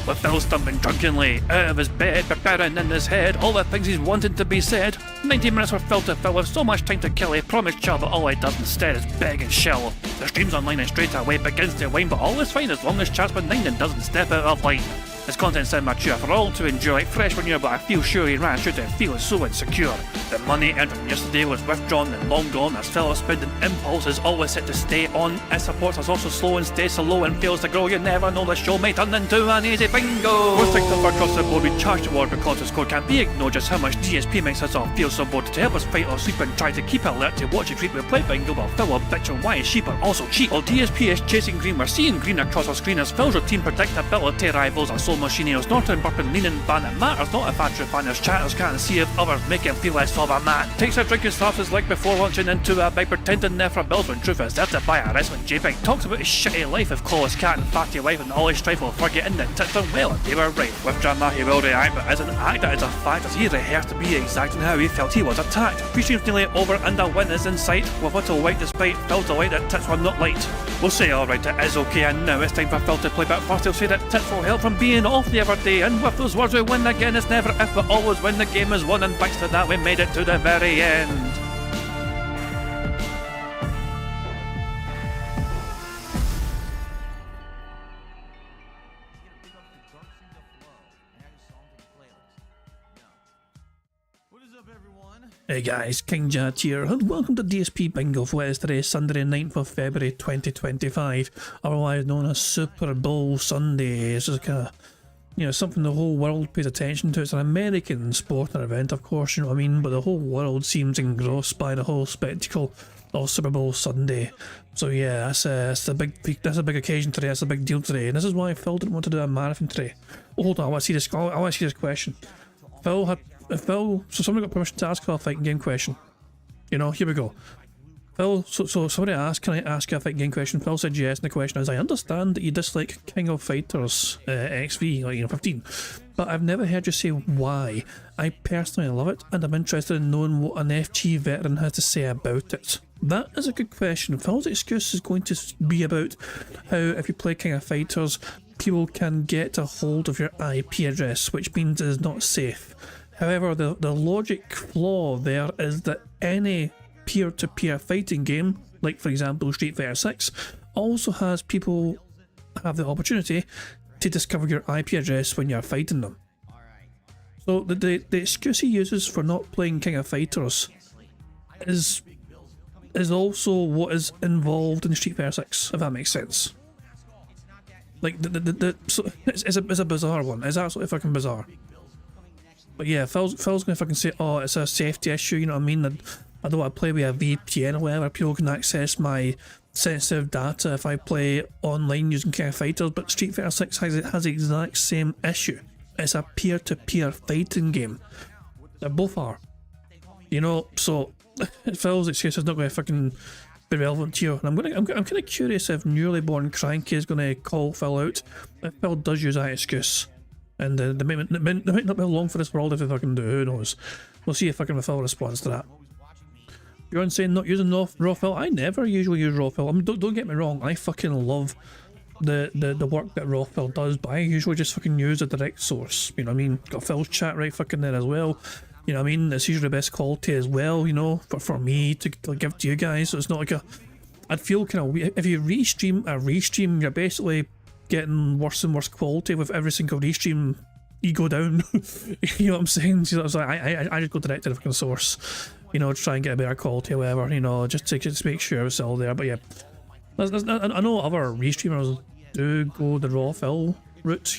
with Phil stumbling drunkenly out of his bed, preparing in his head all the things he's wanted to be said. 90 minutes for Phil to fill with so much time to kill, he promised Char, but all he does instead is beg and shell. The stream's online and straight away begins to wane, but all is fine as long as Char's benign and doesn't step out of line. His content's immature for all to enjoy, like fresh manure, but I feel sure he ran through to feel so insecure. The money earned from yesterday was withdrawn and long gone, as Phil's spending impulse is always set to stay on. His support is also slow and stays so low and fails to grow. You never know, the show may turn into an easy bingo. Most things across the board we charge toward because the score can't be ignored. Just how much DSP makes us all feel so bored. To help us fight or sleep and try to keep alert to watch it treat we play bingo, while Phil will bitch on why his sheep are also cheap. While DSP is chasing green, we're seeing green across our screen as Phil's routine predictability rivals our soul machineers. Norton burping, leaning, ban it matters not if Andrew banners chatters can't see if others make him feel less of a man. Takes a drink and slaps his leg before launching into a bike, pretending there for bills when truth is there to buy a wrestling JPEG. Talks about his shitty life of Claw's cat and fatty wife and all his strife while forgetting that tits done well and they were right. With drama he will react, but as an actor it's a fact as he rehearsed to be exact in how he felt he was attacked. Three streams nearly over and a win is in sight, with little white despite Phil's delight that tits were not light. We'll say alright it is okay and now it's time for Phil to play, but first he'll say that tits will help from being off the other day, and with those words we win again. It's never if but always when the game is won, and thanks to that we made it to the very end. Hey guys, King Jad here, and welcome to DSP Bingo for Wednesday, Sunday 9th of February 2025, otherwise known as Super Bowl Sunday. It's just kind of, something the whole world pays attention to. It's an American sporting event, of course, you know what I mean, but the whole world seems engrossed by the whole spectacle of Super Bowl Sunday. So yeah, that's a big occasion today, that's a big deal today, and this is why Phil didn't want to do a marathon today. Oh, hold on, I want to see this question. So somebody got permission to ask Phil a fighting game question. Here we go. Phil, so somebody asked, can I ask you a fighting game question? Phil said yes, and the question is, I understand that you dislike King of Fighters XV, 15, but I've never heard you say why. I personally love it, and I'm interested in knowing what an FG veteran has to say about it. That is a good question. Phil's excuse is going to be about how if you play King of Fighters, people can get a hold of your IP address, which means it is not safe. However, the logic flaw there is that any peer-to-peer fighting game, like for example Street Fighter 6, also has people have the opportunity to discover your IP address when you're fighting them. So the excuse he uses for not playing King of Fighters is also what is involved in Street Fighter 6, if that makes sense. Like so it's a bizarre one. It's absolutely fucking bizarre. But yeah, Phil's gonna fucking say, oh, it's a safety issue, you know what I mean? I don't want to play with a VPN or whatever. People can access my sensitive data if I play online using King of Fighters, but Street Fighter 6 has the exact same issue. It's a peer-to-peer fighting game. They both are. So Phil's excuse is not going to fucking be relevant here. And I'm kind of curious if newly born Cranky is going to call Phil out if Phil does use that excuse. And they might not be long for this world if they fucking do, who knows. We'll see if fucking Phil responds to that. You're saying not using raw fill. I never usually use raw fill. I mean, don't get me wrong, I fucking love the work that raw fill does, but I usually just fucking use a direct source. You know what I mean? Got Phil's chat right fucking there as well. You know what I mean? It's usually the best quality as well, for me to give to you guys. So it's not like I'd feel kind of weird if you restream, you're basically getting worse and worse quality with every single restream you go down. You know what I'm saying? So I just go direct to the fucking source, try and get a better quality or whatever, just to make sure it's all there. But yeah, I know other restreamers do go the raw fill route,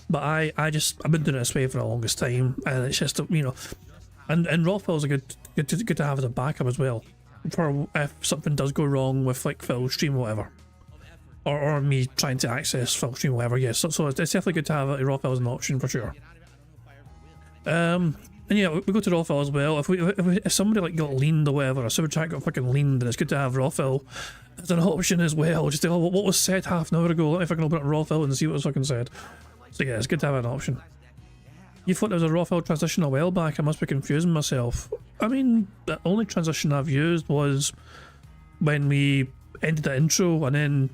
but I've been doing it this way for the longest time, and it's just and raw fill is good to have as a backup as well, for if something does go wrong with like Phil's stream or whatever. Or me trying to access Phil's stream or whatever, yes. So it's definitely good to have a raw fill as an option for sure. And yeah, we go to raw fill as well. If somebody like got leaned or whatever, a super chat got fucking leaned, then it's good to have raw fill as an option as well. Just what was said half an hour ago, let me fucking open up raw fill and see what was fucking said. So yeah, it's good to have an option. You thought there was a raw fill transition a while back, I must be confusing myself. I mean, the only transition I've used was when we ended the intro and then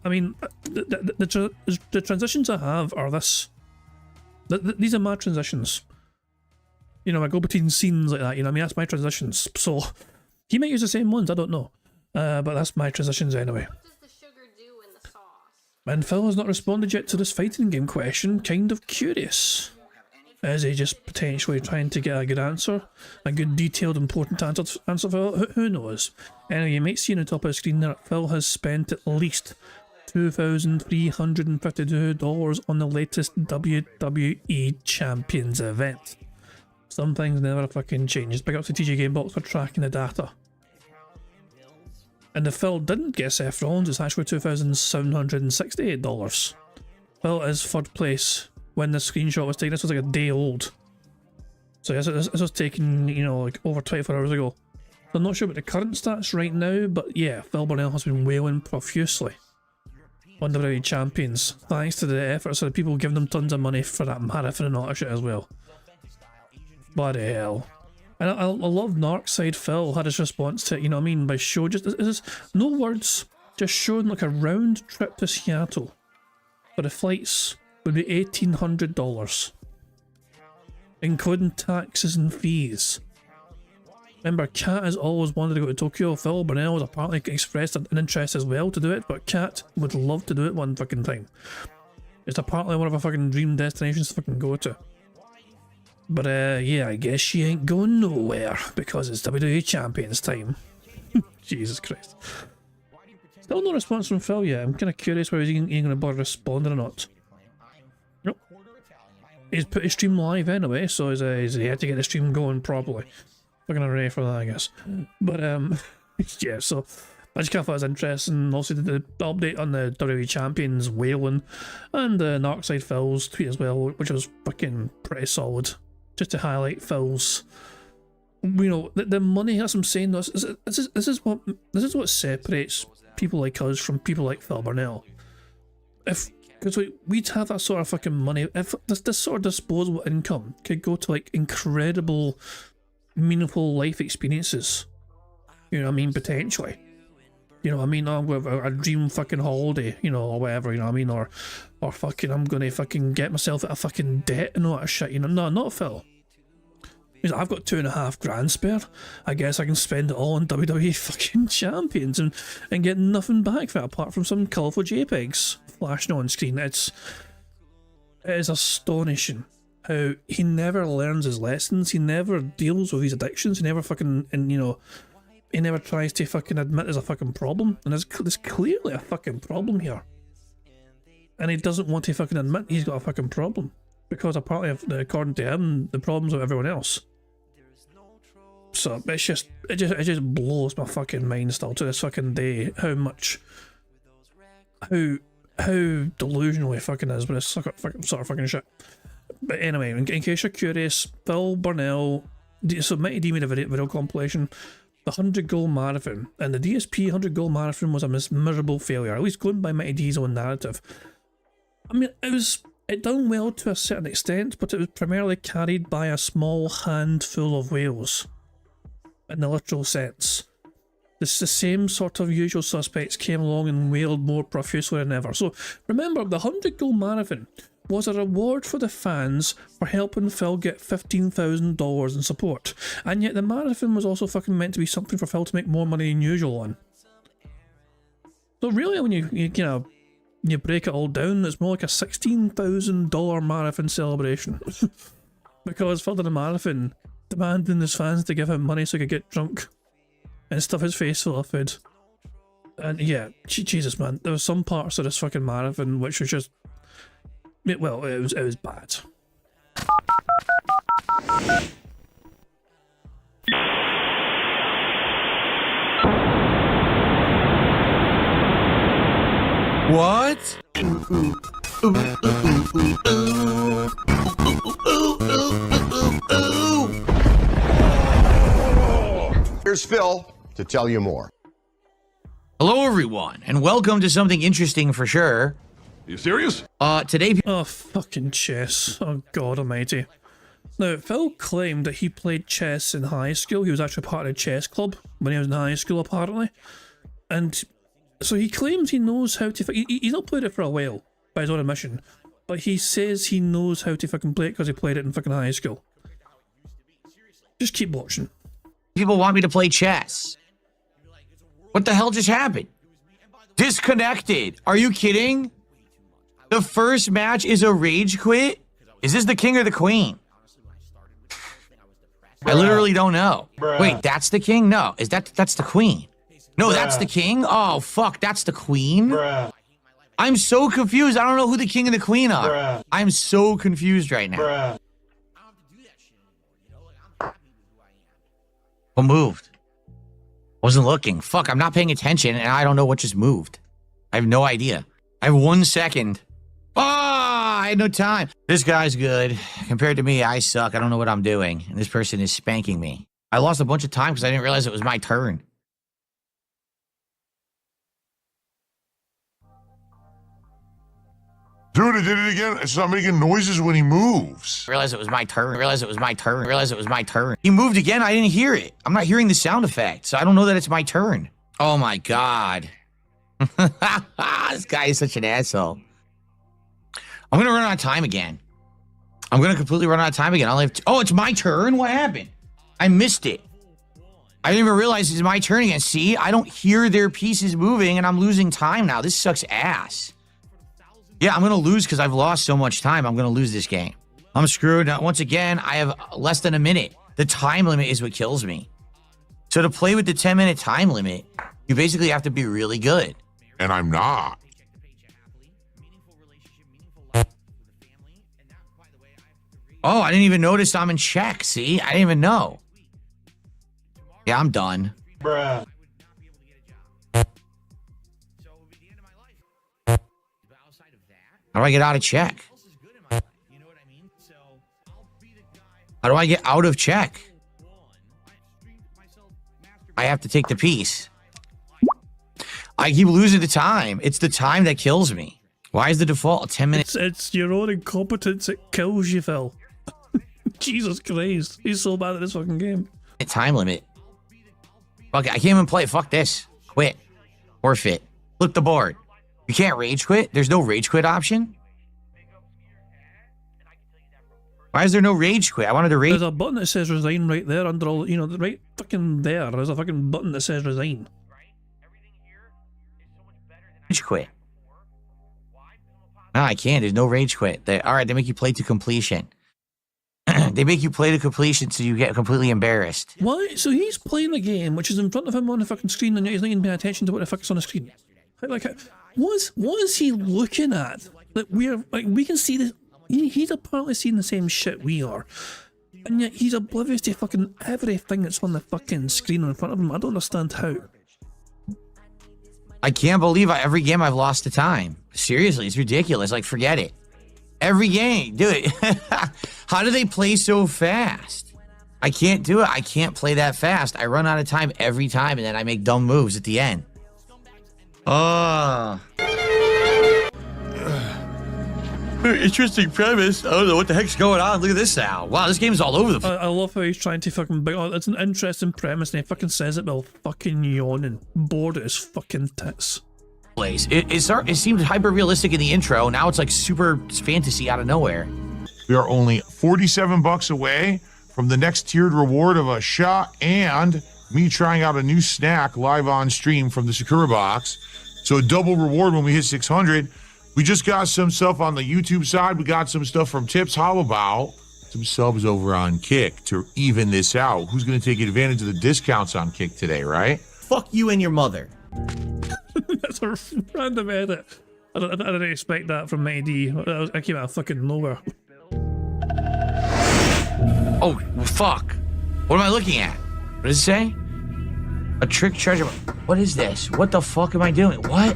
I mean, the transitions I have are this. These are my transitions. You know, I go between scenes like that, you know what I mean? That's my transitions. So, he might use the same ones, I don't know. But that's my transitions anyway. What does the sugar do in the sauce? And Phil has not responded yet to this fighting game question. Kind of curious. Is he just potentially trying to get a good answer? A good, detailed, important answer for who knows? Anyway, you might see on the top of the screen that Phil has spent at least $2,352 on the latest WWE Champions event. Some things never fucking change. Big up to TJ Gamebox for tracking the data. And if Phil didn't get Seth Rollins, it's actually $2,768. Phil is third place when the screenshot was taken. This was like a day old. So this was taken, you know, like over 24 hours ago. So I'm not sure about the current stats right now, but yeah, Phil Burnell has been wailing profusely on the WWE Champions, thanks to the efforts of the people giving them tons of money for that marathon and all that shit as well. Bloody hell. And I love Narcside Phil had his response to it, you know what I mean, by show, just no words, just showing like a round trip to Seattle for the flights would be $1,800, including taxes and fees. Remember, Kat has always wanted to go to Tokyo. Phil Burnell has apparently expressed an interest as well to do it, but Kat would love to do it one fucking time. It's apparently one of her fucking dream destinations to fucking go to. But yeah, I guess she ain't going nowhere because it's WWE Champions time. Jesus Christ. Still no response from Phil yet. I'm kind of curious whether he's going to bother responding or not. Nope. He's put his stream live anyway, so he's had to get the stream going properly. We're gonna array for that, I guess. But yeah, so I just kind of thought it was interesting. Also did the update on the WWE Champions wailing and Narcside Phil's tweet as well, which was fucking pretty solid. Just to highlight Phil's, you know, the money. That's what I'm saying. This is what separates people like us from people like Phil Burnell. Because we'd have that sort of fucking money. If this sort of disposable income could go to like incredible, meaningful life experiences, you know what I mean, potentially. You know what I mean, I'm going to a dream fucking holiday, you know, or whatever, you know what I mean, or fucking I'm going to fucking get myself out of fucking debt and all that shit, you know. No, not Phil. He's like, I've got $2.5 grand spare. I guess I can spend it all on WWE fucking champions and get nothing back for it apart from some colourful JPEGs flashing on screen. It is astonishing how he never learns his lessons. He never deals with his addictions. He never fucking, and you know, he never tries to fucking admit there's a fucking problem. And there's clearly a fucking problem here. And he doesn't want to fucking admit he's got a fucking problem. Because apparently, according to him, the problem's with everyone else. So it just blows my fucking mind still to this fucking day how delusional he fucking is with this sort of fucking shit. But anyway, in case you're curious, Phil Burnell, so Mighty D made a video compilation, the 100 goal marathon, and the DSP 100 goal marathon was a miserable failure, at least going by Mighty D's own narrative. I mean, it done well to a certain extent, but it was primarily carried by a small handful of whales, in the literal sense. The same sort of usual suspects came along and wailed more profusely than ever. So remember, the 100 goal marathon was a reward for the fans for helping Phil get $15,000 in support, and yet the marathon was also fucking meant to be something for Phil to make more money than usual on. So really, when you break it all down, it's more like a $16,000 marathon celebration. Because Phil did a marathon demanding his fans to give him money so he could get drunk and stuff his face full of food. And yeah, Jesus man, there were some parts of this fucking marathon which was just, well, it was bad. What? Here's Phil to tell you more. Hello, everyone, and welcome to something interesting for sure. You serious? Today... Oh, fucking chess. Oh, God almighty. Now, Phil claimed that he played chess in high school. He was actually part of a chess club when he was in high school, apparently. And So he claims he knows how to. He's not played it for a while by his own admission, but he says he knows how to fucking play it because he played it in fucking high school. Just keep watching. People want me to play chess. What the hell just happened? Disconnected. Are you kidding? The first match is a rage quit? Is this the king or the queen? I literally don't know. Wait, that's the king? No, that's the queen. No, that's the king? Oh, fuck, that's the queen? I'm so confused. I don't know who the king and the queen are. I'm so confused right now. What moved? Wasn't looking. Fuck, I'm not paying attention, and I don't know what just moved. I have no idea. I have 1 second. Ah, I had no time. This guy's good. Compared to me, I suck. I don't know what I'm doing. And this person is spanking me. I lost a bunch of time because I didn't realize it was my turn. Dude, I did it again. It's not making noises when he moves. I realized it was my turn. I realized it was my turn. I realized it was my turn. He moved again. I didn't hear it. I'm not hearing the sound effect, so I don't know that it's my turn. Oh my God. This guy is such an asshole. I'm going to run out of time again. I'm going to completely run out of time again. I'll have oh, it's my turn? What happened? I missed it. I didn't even realize it's my turn again. See, I don't hear their pieces moving, and I'm losing time now. This sucks ass. Yeah, I'm going to lose because I've lost so much time. I'm going to lose this game. I'm screwed. Now, once again, I have less than a minute. The time limit is what kills me. So to play with the 10-minute time limit, you basically have to be really good. And I'm not. Oh, I didn't even notice I'm in check. See, I didn't even know. Yeah, I'm done. Bruh. How do I get out of check? How do I get out of check? I have to take the piece. I keep losing the time. It's the time that kills me. Why is the default 10 minutes? It's your own incompetence that kills you, Phil. Jesus Christ. He's so bad at this fucking game. Time limit. Fuck it, I can't even play. Fuck this. Quit. Forfeit. Flip the board. You can't rage quit? There's no rage quit option? Why is there no rage quit? I wanted to rage. There's a button that says resign right there under all, you know, right fucking there. There's a fucking button that says resign. Rage quit. No, I can't. There's no rage quit. All right, they make you play to completion. They make you play to completion so you get completely embarrassed. Why? So he's playing the game, which is in front of him on the fucking screen, and he's not even paying attention to what the fuck is on the screen. Like, what is he looking at? Like, we can see this. He's apparently seeing the same shit we are, and yet he's oblivious to fucking everything that's on the fucking screen in front of him. I don't understand how. I can't believe every game I've lost the time. Seriously, it's ridiculous. Like, forget it. Every game, do it. How do they play so fast? I can't do it. I can't play that fast. I run out of time every time, and then I make dumb moves at the end. Oh. Interesting premise. I don't know what the heck's going on. Look at this now. Wow, this game's all over the place. I love how he's trying to fucking bring. Oh, that's an interesting premise, and he fucking says it while fucking yawning, bored at his fucking tits. It seemed hyper realistic in the intro. Now it's like super fantasy out of nowhere. We are only $47 away from the next tiered reward of a shot and me trying out a new snack live on stream from the Sakura box. So a double reward when we hit 600. We just got some stuff on the YouTube side. We got some stuff from Tips. How about some subs over on Kick to even this out? Who's going to take advantage of the discounts on Kick today, right? Fuck you and your mother. That's a random edit. I didn't expect that from Mighty D. I came out of fucking nowhere. Oh, fuck. What am I looking at? What does it say? A trick treasure. What is this? What the fuck am I doing? What?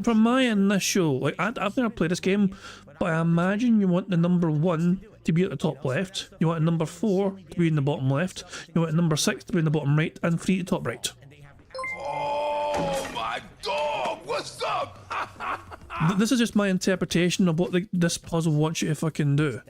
From my initial, like, I've never played this game, but I imagine you want the number 1 to be at the top left, you want a number 4 to be in the bottom left, you want a number 6 to be in the bottom right, and 3 to top right. Oh dog, what's up? This is just my interpretation of what this puzzle wants you to fucking do.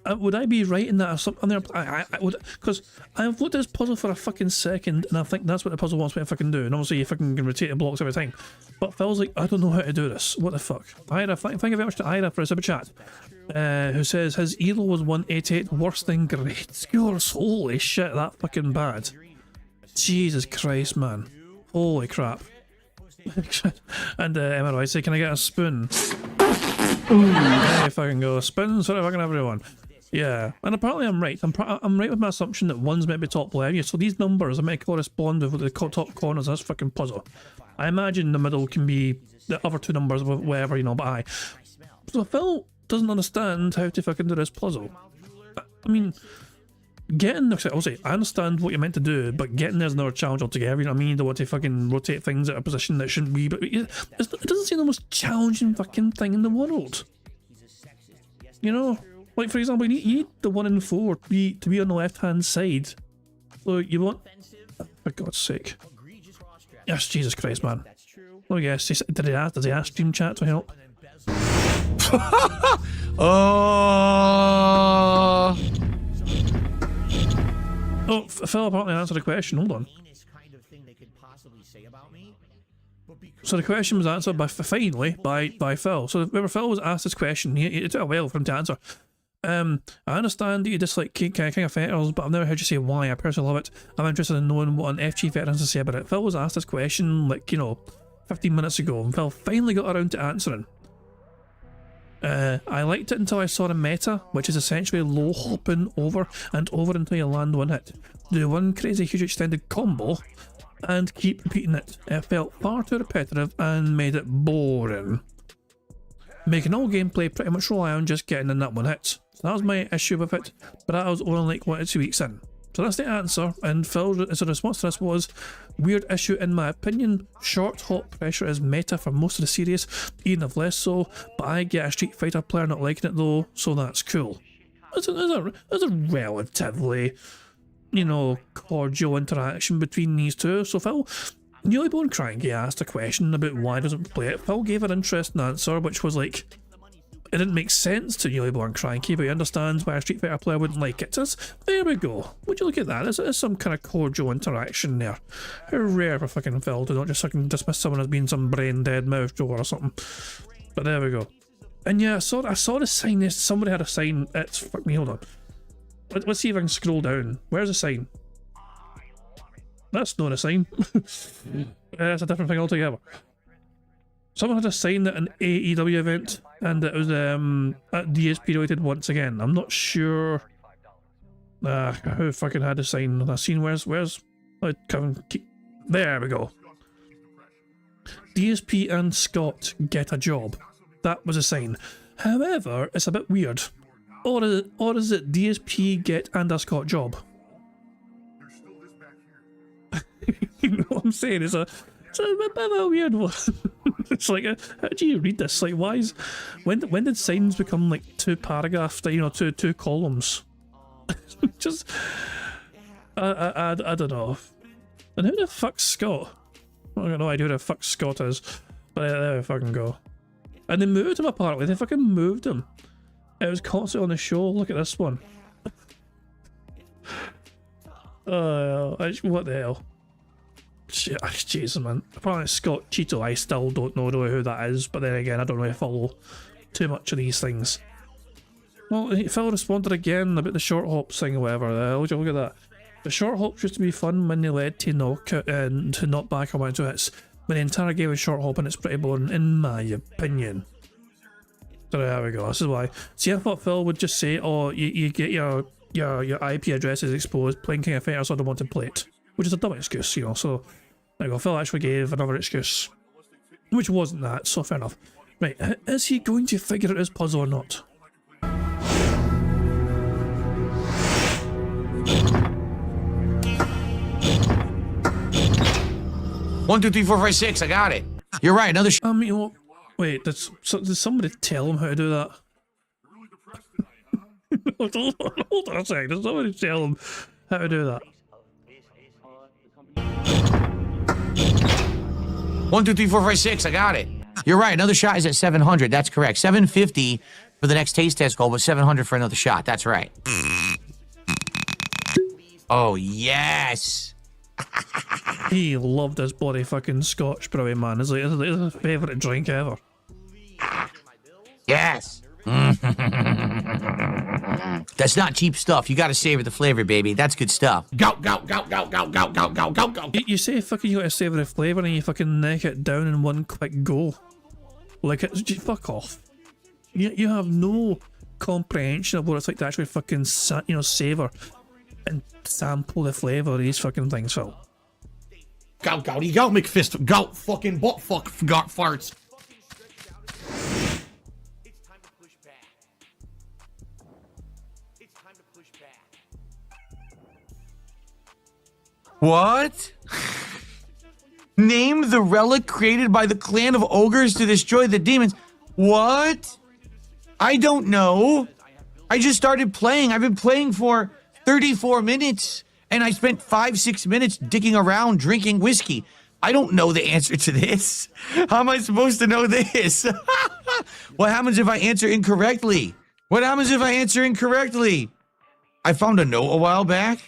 Would I be right in that or something? I would, because I've looked at this puzzle for a fucking second and I think that's what the puzzle wants me to fucking do. And obviously you fucking can rotate the blocks every time. But Phil's like, I don't know how to do this. What the fuck? Ira, thank you very much to Ira for a super chat. Who says his elo was 188, worse than great scores. Holy shit, that fucking bad. Jesus Christ, man. Holy crap. And Emma say, can I get a spoon? There you fucking go. Spoons for fucking everyone. Yeah, and apparently I'm right. I'm right with my assumption that one's meant to be top left. Yeah, so these numbers are meant to correspond with the top corners of this fucking puzzle. I imagine the middle can be the other two numbers, whatever, you know, but aye. So Phil doesn't understand how to fucking do this puzzle. I mean, getting there, I'll say, I understand what you're meant to do, but getting there's another challenge altogether, you know what I mean? They want to fucking rotate things at a position that shouldn't be, but it doesn't seem the most challenging fucking thing in the world. You know? Like, for example, you need the 1 in 4 to be on the left-hand side. So you want... Oh, for God's sake. Yes, Jesus Christ, man. Oh, yes, does he ask Stream Chat to help? Oh, Phil apparently answered a question. Hold on. So the question was answered finally by Phil. So remember, Phil was asked this question. It took a while for him to answer. I understand that you dislike King of Fighters, but I've never heard you say why. I personally love it. I'm interested in knowing what an FG veteran has to say about it. Phil was asked this question, like, you know, 15 minutes ago, and Phil finally got around to answering. I liked it until I saw the meta, which is essentially low hopping over and over until you land one hit. Do one crazy huge extended combo and keep repeating it. It felt far too repetitive and made it boring. Making all gameplay pretty much rely on just getting in that one hit. So that was my issue with it, but that was only like 1 or 2 weeks in. So that's the answer, and Phil's response to this was, weird issue in my opinion, short hop pressure is meta for most of the series, even if less so, but I get a Street Fighter player not liking it though, so that's cool. There's a relatively, you know, cordial interaction between these two. So Phil, Newlyborn Cranky asked a question about why doesn't play it. Phil gave an interesting answer, which was like, it didn't make sense to Newlyborn Cranky, but he understands why a Street Fighter player wouldn't like it. So there we go. Would you look at that? There's some kind of cordial interaction there. How rare for fucking Phil to not just fucking dismiss someone as being some brain dead mouth drawer or something. But there we go. And yeah, I saw the sign. Somebody had a sign. It's fuck me. Hold on. Let's see if I can scroll down. Where's the sign? That's not a sign. That's a different thing altogether. Someone had a sign at an AEW event, and it was at DSP related once again. I'm not sure who fucking had a sign. I've seen where's there we go. DSP and Scott get a job. That was a sign. However, it's a bit weird. Or is it DSP get and a Scott job? You know what I'm saying? It's a bit of a weird one. It's like, how do you read this? Like, why is... When did signs become like 2 paragraphs, you know, two columns? Just... I don't know. And who the fuck's Scott? I got no idea who the fuck Scott is. But there we fucking go. And they moved him apparently. They fucking moved him. It was constantly on the show. Look at this one. What the hell? Jesus, man. Apparently Scott Cheeto, I still don't know really who that is, but then again, I don't really follow too much of these things. Well, Phil responded again about the short hops thing or whatever. Look at that. The short hops used to be fun when they led to knockout and to knock back or one to hits. When the entire game is short hopping, it's pretty boring, in my opinion. So there we go. This is why. See, I thought Phil would just say, "Oh, you get your IP addresses exposed, playing King of Fighters, so I don't want to play it," which is a dumb excuse, you know. So there you go. Phil actually gave another excuse, which wasn't that. So fair enough. Right, is he going to figure out his puzzle or not? One, two, three, four, five, six. I got it. You're right. Another. I mean, well, wait. Did somebody tell him how to do that? Hold on a second. Did somebody tell him how to do that? 1, 2, 3, 4, 5, 6. I got it. You're right. Another shot is at 700. That's correct. 750 for the next taste test goal, but 700 for another shot. That's right. Oh, yes. He loved his bloody fucking Scotch brewy, man. It's like his favourite drink ever. Yes. That's not cheap stuff. You gotta savor the flavor, baby. That's good stuff. Go, go, go, go, go, go, go, go, go, go. You say fucking you gotta savour the flavour and you fucking neck it down in one quick go. Like, it's just fuck off. You have no comprehension of what it's like to actually fucking, savour and sample the flavour of these fucking things, Phil. Go, go, you go, McFist. Go, fucking butt fuck, forgot farts. What? Name the relic created by the clan of ogres to destroy the demons. What? I don't know. I just started playing. I've been playing for 34 minutes, and I spent 5-6 minutes dicking around drinking whiskey. I don't know the answer to this. How am I supposed to know this? What happens if I answer incorrectly? What happens if I answer incorrectly? I found a note a while back.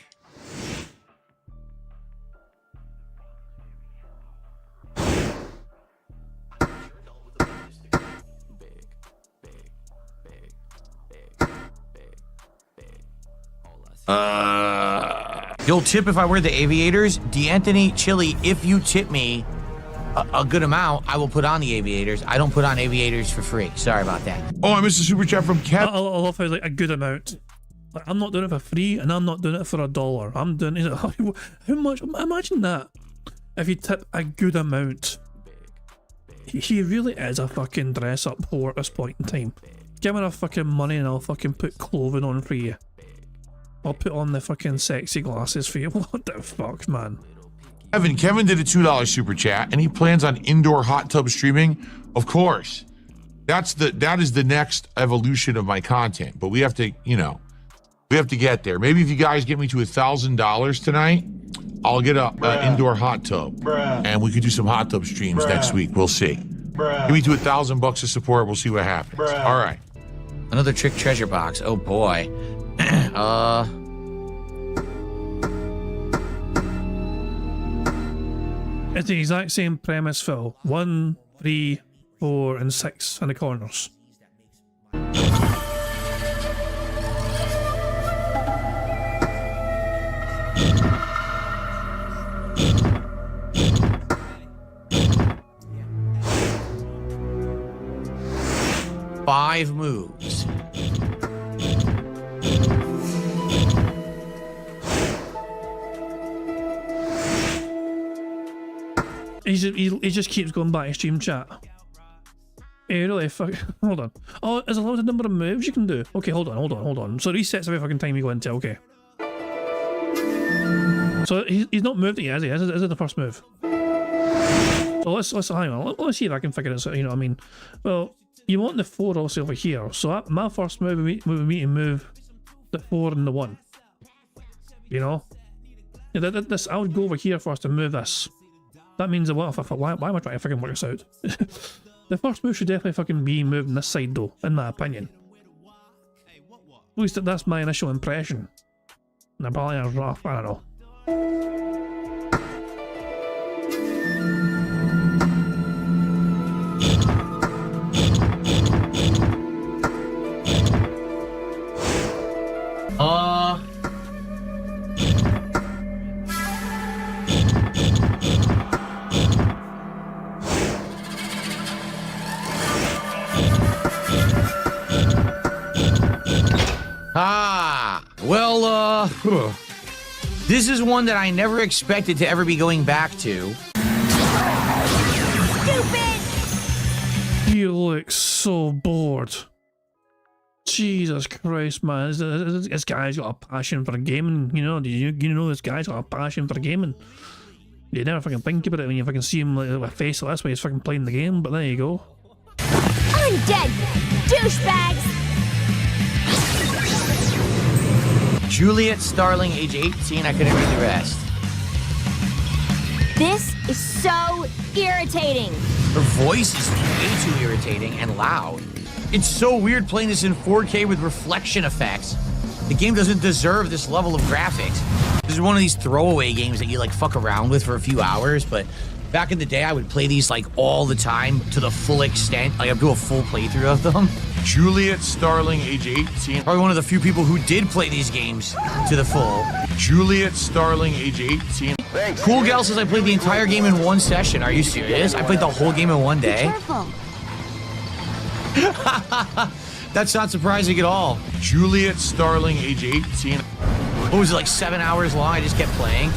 You'll tip if I wear the aviators? D'Anthony Chili, if you tip me a good amount, I will put on the aviators. I don't put on aviators for free. Sorry about that. Oh, I missed a super chat from Kev. I love how, like, a good amount. Like, I'm not doing it for free, and I'm not doing it for $1. I'm doing it. How much? Imagine that. If you tip a good amount. He really is a fucking dress up whore at this point in time. Give me enough fucking money and I'll fucking put clothing on for you. I'll put on the fucking sexy glasses for you. What the fuck, man? Kevin did a $2 super chat, and he plans on indoor hot tub streaming. Of course, that is the next evolution of my content. But we have to, we have to get there. Maybe if you guys get me to $1,000 tonight, I'll get a indoor hot tub, and we could do some hot tub streams next week. We'll see. Give me to $1,000 of support. We'll see what happens. All right. Another trick treasure box. Oh boy. It's the exact same premise, Phil. 1, 3, 4, and 6 in the corners. Five moves. He just keeps going back to stream chat. Hey, really? Fuck. Hold on. Oh, there's a limited number of moves you can do. Okay, hold on. So resets every fucking time you go into. Okay. So he's not moved it yet, has he? Is it the first move? So let's hang on. Let's see if I can figure this out. You know what I mean? Well, you want the 4 also over here. So my first move would be to move the 4 and the 1. You know? Yeah, this I would go over here first and move this. That means why am I trying to fucking work this out? The first move should definitely fucking be moving this side though, in my opinion. At least that's my initial impression. And I'm probably rough, I don't know. This is one that I never expected to ever be going back to. Stupid! He looks so bored. Jesus Christ, man. This guy's got a passion for gaming, you know? You know this guy's got a passion for gaming. You never fucking think about it when you fucking see him like, with a face like this way he's fucking playing the game, but there you go. Undead douchebags! Juliet Starling, age 18. I couldn't read the rest. This is so irritating. Her voice is way too irritating and loud. It's so weird playing this in 4K with reflection effects. The game doesn't deserve this level of graphics. This is one of these throwaway games that you like fuck around with for a few hours, but back in the day, I would play these like all the time to the full extent. Like I'd do a full playthrough of them. Juliet Starling, age 18. Probably one of the few people who did play these games to the full. Juliet Starling, age 18. Cool Gal says I played the entire game in one session. Are you serious? I played the whole game in one day. Careful. That's not surprising at all. Juliet Starling, age 18. What was it, like 7 hours long? I just kept playing.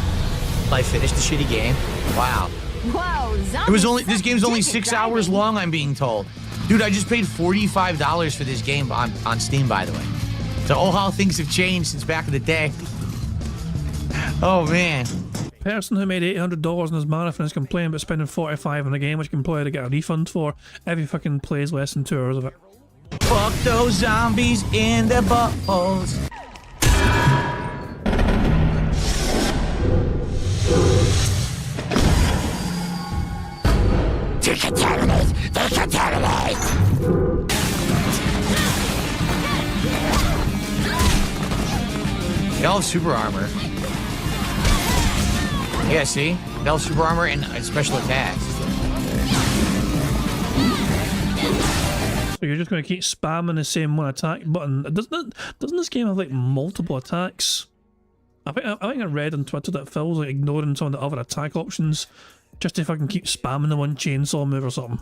I finished the shitty game. Wow. Whoa, It was only this game's only 6 hours long, I'm being told. Dude, I just paid $45 for this game on Steam, by the way. So, oh, how things have changed since back in the day. Oh, man. Person who made $800 in his marathon is complaining about spending $45 on a game which you can play to get a refund for if he fucking plays less than 2 hours of it. Fuck those zombies in the buttholes. Decontaminate! Decontaminate! They all have super armor. Yeah, see? They all have super armor and special attacks. So you're just going to keep spamming the same one attack button. Doesn't this game have like multiple attacks? I think I read on Twitter that Phil's like ignoring some of the other attack options just to fucking keep spamming the one chainsaw move or something.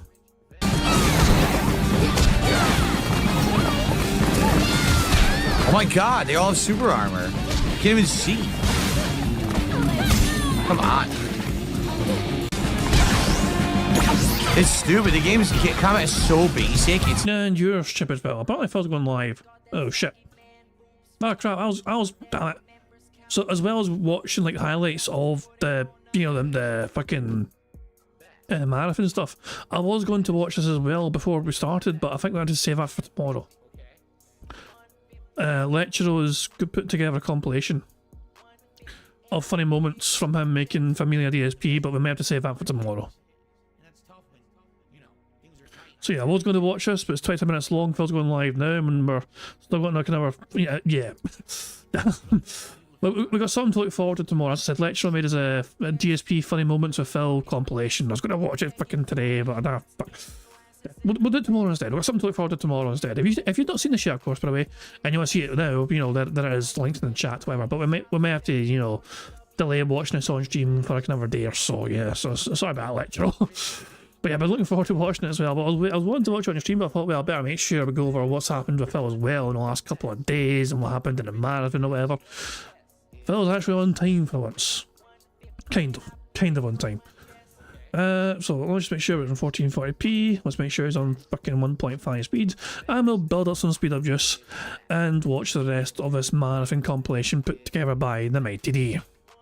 Oh my god, they all have super armor. You can't even see. Come on. It's stupid. The game's combat is so basic. It's And you're stupid, Phil. Apparently Phil's going live. Oh shit. Oh crap, I was damn it. So as well as watching like highlights of the the fucking marathon stuff, I was going to watch this as well before we started, but I think we had to save that for tomorrow. Lecturo's put together a compilation of funny moments from him making Familia DSP, but we may have to save that for tomorrow. So yeah, I was going to watch this, but it's 20 minutes long. Phil's going live now, and we're still got like another yeah. But we got something to look forward to tomorrow. As I said, Lecturer made us a DSP Funny Moments with Phil compilation. I was going to watch it fucking today, but we'll do it tomorrow instead. We've got something to look forward to tomorrow instead. If you've not seen the share, of course, by the way, and you want to see it now, there is links in the chat, whatever. But we may have to, delay watching this on stream for like another day or so. Yeah, so sorry about that, Lecturer. But yeah, I've been looking forward to watching it as well. But I was wanting to watch it on your stream, but I thought, well, I better make sure we go over what's happened with Phil as well in the last couple of days and what happened in the marathon or whatever. Phil's actually on time for once. Kind of on time. So let's just make sure it's on 1440p. Let's make sure it's on fucking 1.5 speed. And we'll build up some speed up juice and watch the rest of this marathon compilation put together by the Mighty D.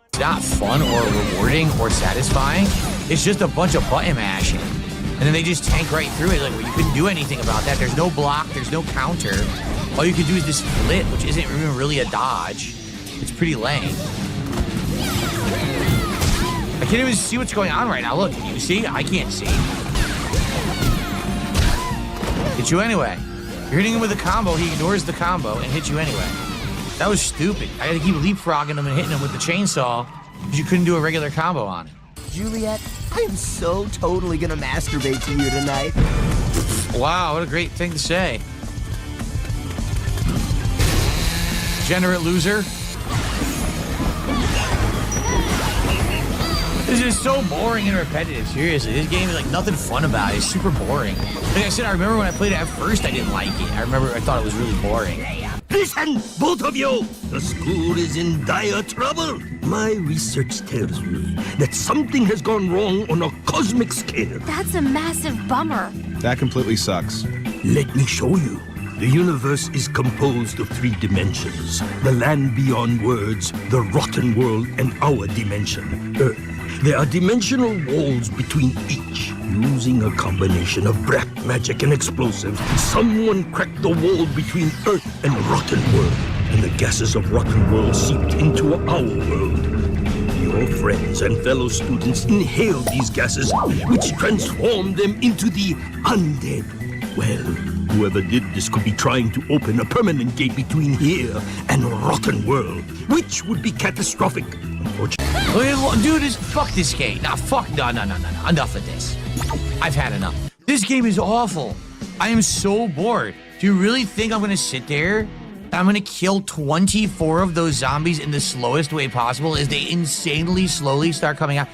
It's not fun or rewarding or satisfying. It's just a bunch of button mashing. And then they just tank right through it. Like, well, you couldn't do anything about that. There's no block. There's no counter. All you can do is this flip, which isn't even really a dodge. It's pretty lame. I can't even see what's going on right now. Look, can you see? I can't see. Hit you anyway. You're hitting him with a combo. He ignores the combo and hits you anyway. That was stupid. I had to keep leapfrogging him and hitting him with the chainsaw because you couldn't do a regular combo on it. Juliet, I am so totally gonna masturbate to you tonight. Wow, what a great thing to say. Degenerate loser. This is so boring and repetitive, seriously. This game is like nothing fun about it. It's super boring. Like I said, I remember when I played it at first, I didn't like it. I thought it was really boring. Listen, both of you! The school is in dire trouble. My research tells me that something has gone wrong on a cosmic scale. That's a massive bummer. That completely sucks. Let me show you. The universe is composed of 3 dimensions. The land beyond words, the rotten world, and our dimension, Earth. There are dimensional walls between each. Using a combination of black magic and explosives, someone cracked the wall between Earth and rotten world, and the gases of rotten world seeped into our world. The your friends and fellow students inhale these gases, which transform them into the undead. Well, whoever did this could be trying to open a permanent gate between here and Rotten World, which would be catastrophic, unfortunately. Dude, fuck this game. Nah, fuck. No. Enough of this. I've had enough. This game is awful. I am so bored. Do you really think I'm going to sit there? I'm going to kill 24 of those zombies in the slowest way possible as they insanely slowly start coming out?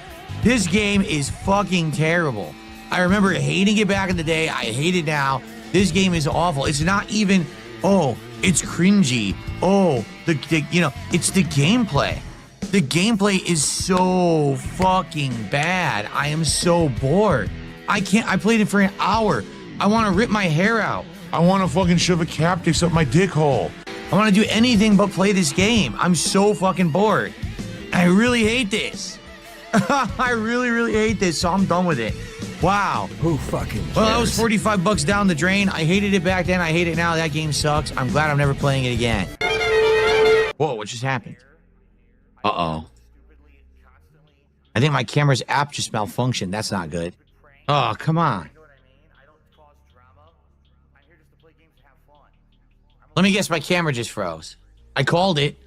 This game is fucking terrible. I remember hating it back in the day. I hate it now. This game is awful. It's not even, oh, it's cringy. Oh, it's the gameplay. The gameplay is so fucking bad. I am so bored. I played it for an hour. I want to rip my hair out. I want to fucking shove a Captix up my dick hole. I want to do anything but play this game. I'm so fucking bored. I really hate this. I really, really hate this, so I'm done with it. Wow. Who fucking cares? Well, that was $45 down the drain. I hated it back then. I hate it now. That game sucks. I'm glad I'm never playing it again. Whoa, what just happened? Uh-oh. I think my camera's app just malfunctioned. That's not good. Oh, come on. Let me guess, my camera just froze. I called it.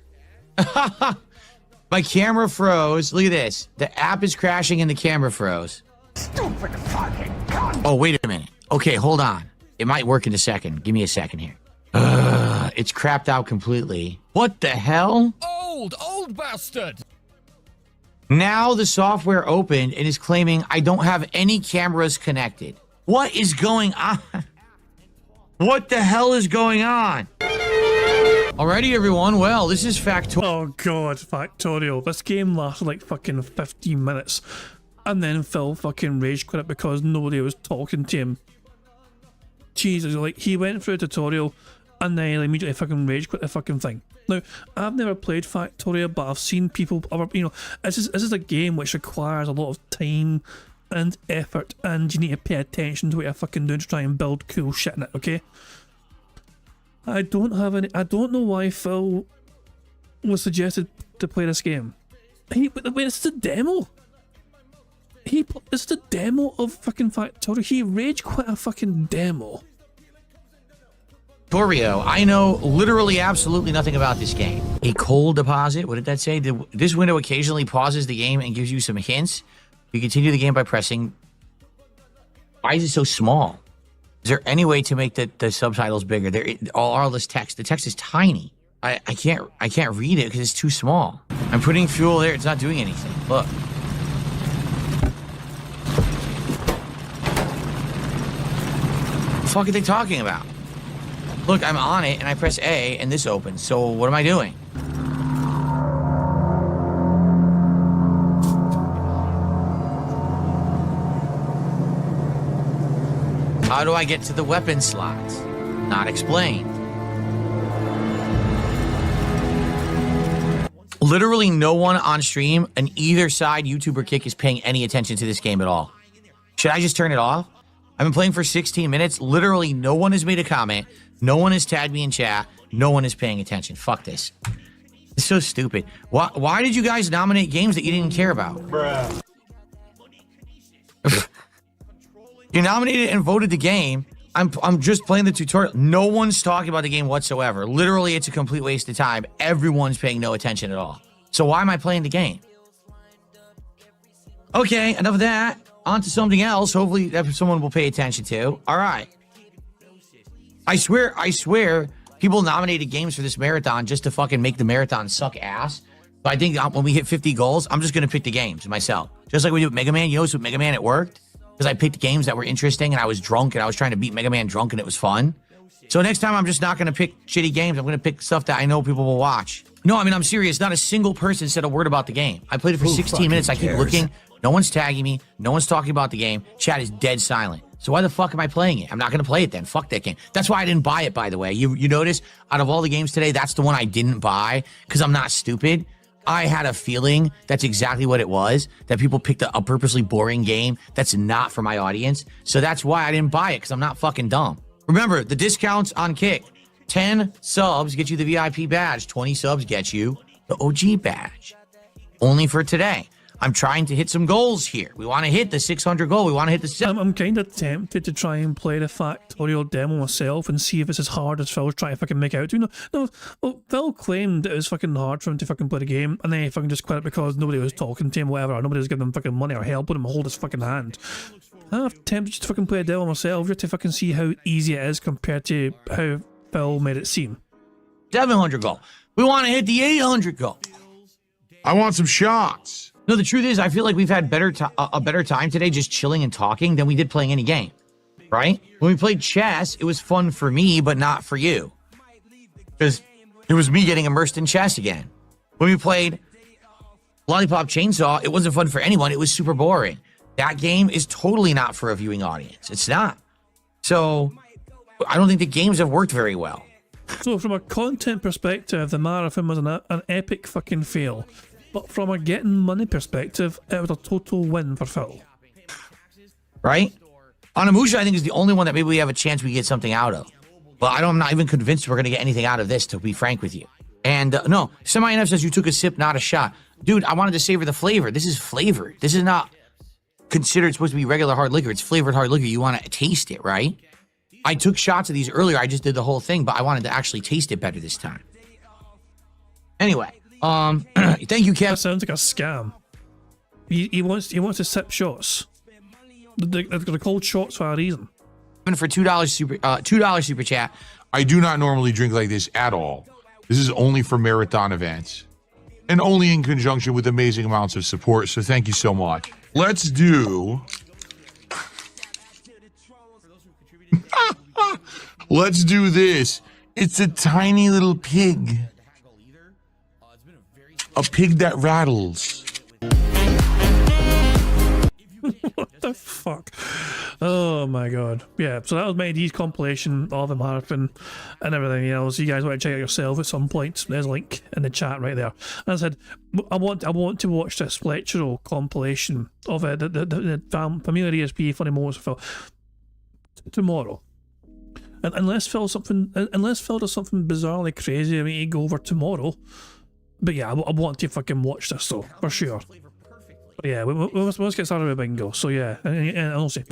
My camera froze. Look at this. The app is crashing and the camera froze. Stupid fucking cunt. Oh, wait a minute. Okay, hold on. It might work in a second. Give me a second here. It's crapped out completely. What the hell? Old bastard. Now the software opened and is claiming I don't have any cameras connected. What is going on? What the hell is going on? Alrighty, everyone. Well, this is Factorial. Oh god, Factorial. This game lasted like fucking 15 minutes. And then Phil fucking rage quit it because nobody was talking to him. Jesus, like, he went through a tutorial and then immediately fucking rage quit the fucking thing. Now, I've never played Factorial, but I've seen people, this is a game which requires a lot of time and effort, and you need to pay attention to what you're fucking doing to try and build cool shit in it, okay? I don't know why Phil was suggested to play this game. Wait, it's the demo? It's the demo of fucking Factorial. He rage quit a fucking demo. I know literally absolutely nothing about this game. A cold deposit, what did that say? This window occasionally pauses the game and gives you some hints. You continue the game by pressing. Why is it so small? Is there any way to make the subtitles bigger? All this text. The text is tiny. I can't read it because it's too small. I'm putting fuel there. It's not doing anything. Look. What the fuck are they talking about? Look, I'm on it and I press A and this opens. So what am I doing? How do I get to the weapon slots? Not explained. Literally no one on stream on either side, YouTube or Kick, is paying any attention to this game at all. Should I just turn it off? I've been playing for 16 minutes. Literally no one has made a comment. No one has tagged me in chat. No one is paying attention. Fuck this. It's so stupid. Why did you guys nominate games that you didn't care about? Bruh. You nominated and voted the game. I'm just playing the tutorial. No one's talking about the game whatsoever. Literally, it's a complete waste of time. Everyone's paying no attention at all. So why am I playing the game? Okay, enough of that. On to something else. Hopefully that someone will pay attention to. All right. I swear, people nominated games for this marathon just to fucking make the marathon suck ass. But I think when we hit 50 goals, I'm just going to pick the games myself. Just like we do with Mega Man. You notice with Mega Man, it worked. Because I picked games that were interesting and I was drunk and I was trying to beat Mega Man drunk and it was fun. So next time I'm just not going to pick shitty games. I'm going to pick stuff that I know people will watch. No, I mean, I'm serious. Not a single person said a word about the game. I played it for 16 minutes. I keep looking. No one's tagging me. No one's talking about the game. Chat is dead silent. So why the fuck am I playing it? I'm not going to play it then. Fuck that game. That's why I didn't buy it, by the way. You notice, out of all the games today, that's the one I didn't buy because I'm not stupid. I had a feeling that's exactly what it was, that people picked a purposely boring game that's not for my audience. So that's why I didn't buy it, because I'm not fucking dumb. Remember, the discounts on Kick. 10 subs get you the VIP badge. 20 subs get you the OG badge. only for today. I'm trying to hit some goals here. We want to hit the 600 goal. We want to hit the... I'm kind of tempted to try and play the Factorial demo myself and see if it's as hard as Phil's trying to fucking make out. No, well, Phil claimed it was fucking hard for him to fucking play the game, and then he fucking just quit it because nobody was talking to him, whatever, or nobody was giving him fucking money or helping him hold his fucking hand. I'm tempted to fucking play a demo myself just to fucking see how easy it is compared to how Phil made it seem. 700 goal. We want to hit the 800 goal. I want some shots. No, the truth is, I feel like we've had a better time today just chilling and talking than we did playing any game, right? When we played chess, it was fun for me, but not for you. Because it was me getting immersed in chess again. When we played Lollipop Chainsaw, it wasn't fun for anyone. It was super boring. That game is totally not for a viewing audience. It's not. So I don't think the games have worked very well. So from a content perspective, the marathon was an epic fucking fail. But from a getting money perspective, it was a total win for Phil. Right? Onimusha, I think, is the only one that maybe we have a chance we get something out of. But I'm not even convinced we're going to get anything out of this, to be frank with you. And no, Semi-NF says you took a sip, not a shot. Dude, I wanted to savor the flavor. This is flavored. This is not considered supposed to be regular hard liquor. It's flavored hard liquor. You want to taste it, right? I took shots of these earlier. I just did the whole thing, but I wanted to actually taste it better this time. Anyway. Thank you, Kev. That sounds like a scam. He wants to sip shots. They're called shots for a reason. For $2 super chat. I do not normally drink like this at all. This is only for marathon events. And only in conjunction with amazing amounts of support, so thank you so much. Let's do... Let's do this. It's a tiny little pig. A pig that rattles. What the fuck? Oh my god. Yeah, so that was my D's compilation of the marathon and everything else. You guys want to check it yourself at some point. There's a link in the chat right there. As I said, I want to watch this Fletchero compilation of it, the Familiar DSP Funny Moments of Phil tomorrow. And unless Phil does something bizarrely crazy, I mean, he'd go over tomorrow. But yeah, I want to fucking watch this though, for sure. But yeah, let's get started with bingo. So yeah, and also,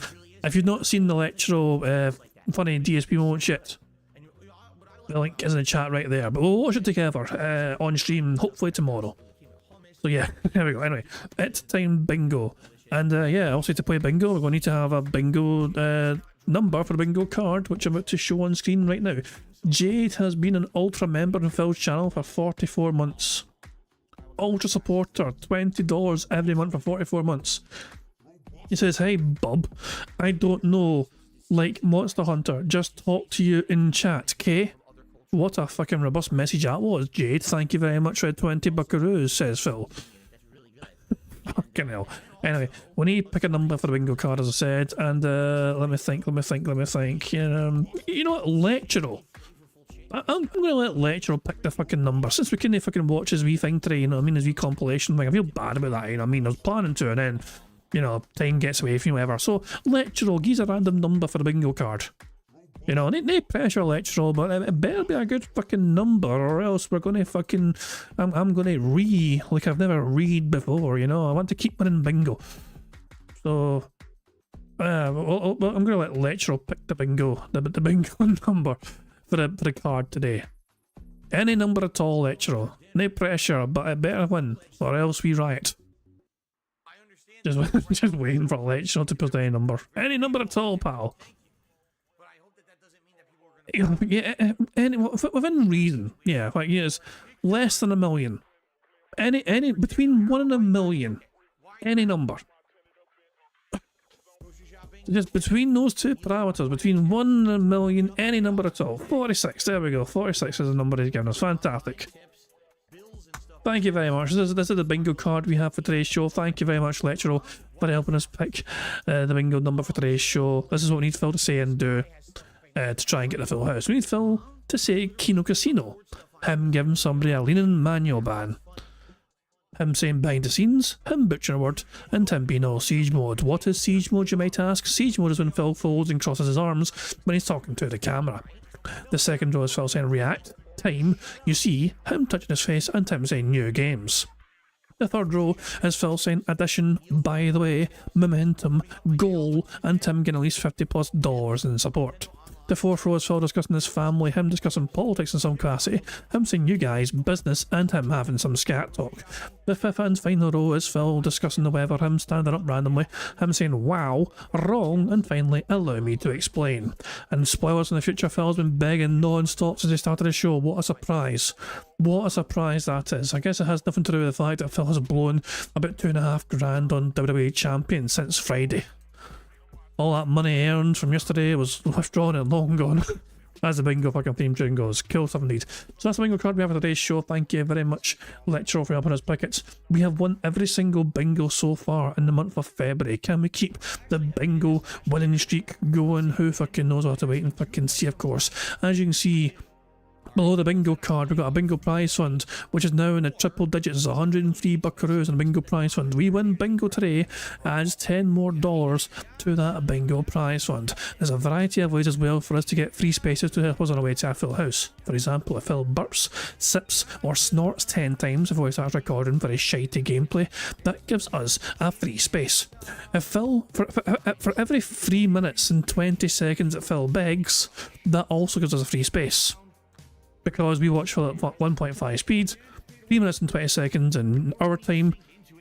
if you've not seen the Lecturo funny DSP moment yet, the link is in the chat right there. But we'll watch it together on stream, hopefully tomorrow. So yeah, there we go. Anyway, it's time bingo. And yeah, also to play bingo, we're going to need to have a bingo number for the bingo card, which I'm about to show on screen right now. Jade has been an Ultra member in Phil's channel for 44 months. Ultra supporter, $20 every month for 44 months. He says, hey Bob, I don't know, like Monster Hunter, just talk to you in chat, okay? What a fucking robust message that was, Jade. Thank you very much for 20 buckaroos, says Phil. Fucking hell. Anyway, we need to pick a number for the bingo card, as I said, and let me think. You know what, Lecturo. I'm going to let Lecturo pick the fucking number, since we couldn't fucking watch his wee thing today, you know what I mean, his wee compilation thing. I feel bad about that, you know what I mean, I was planning to, and then, you know, time gets away from you, whatever. So, Lecturo, give us a random number for the bingo card. You know, no pressure, Lecturo, but it better be a good fucking number, or else we're going to fucking, I'm going to read like I've never read before, you know, I want to keep winning bingo. So, well, I'm going to let Lecturo pick the bingo number for the card today. Any number at all, Lecturo. No pressure, but it better win, or else we riot. Just waiting for Lecturo to put any number. Any number at all, pal. Yeah, within reason. Yeah, like yes, less than 1 million. Any between 1 and 1 million. Any number. Just between those two parameters, between 1 and 1 million, any number at all. 46, there we go. 46 is the number he's given us. Fantastic. Thank you very much. This is the bingo card we have for today's show. Thank you very much, Lecturo, for helping us pick the bingo number for today's show. This is what we need Phil to say and do to try and get the full house. We need Phil to say Kino Casino. Him giving somebody a leaning manual ban. Him saying behind the scenes, him butchering a word, and him being all siege mode. What is siege mode, you might ask? Siege mode is when Phil folds and crosses his arms when he's talking to the camera. The second row is Phil saying react. Time, you see him touching his face and him saying new games. The third row is Phil saying addition, by the way, momentum, goal, and Tim getting at least $50+ in support. The fourth row is Phil discussing his family, him discussing politics in some capacity, him saying you guys, business, and him having some scat talk. The fifth and final row is Phil discussing the weather, him standing up randomly, him saying wow, wrong, and finally allow me to explain. And spoilers in the future, Phil's been begging non-stop since he started the show. What a surprise. What a surprise that is. I guess it has nothing to do with the fact that Phil has blown about $2.5 grand on WWE Champion since Friday. All that money earned from yesterday was withdrawn and long gone. As the bingo fucking theme tune goes. Cool stuff indeed. So that's the bingo card we have for today's show. Thank you very much, Lecturer, for helping us pick it. We have won every single bingo so far in the month of February. Can we keep the bingo winning streak going? Who fucking knows? We'll have to wait and fucking see, of course. As you can see, below the bingo card, we've got a bingo prize fund, which is now in the triple digits, 103 buckaroos in the bingo prize fund. We win bingo today, adds $10 more to that bingo prize fund. There's a variety of ways as well for us to get free spaces to help us on our way to a full house. For example, if Phil burps, sips, or snorts 10 times before he starts recording for his shitey gameplay, that gives us a free space. If Phil, for every 3 minutes and 20 seconds that Phil begs, that also gives us a free space. Because we watch Phil at 1.5 speed, 3 minutes and 20 seconds in our time,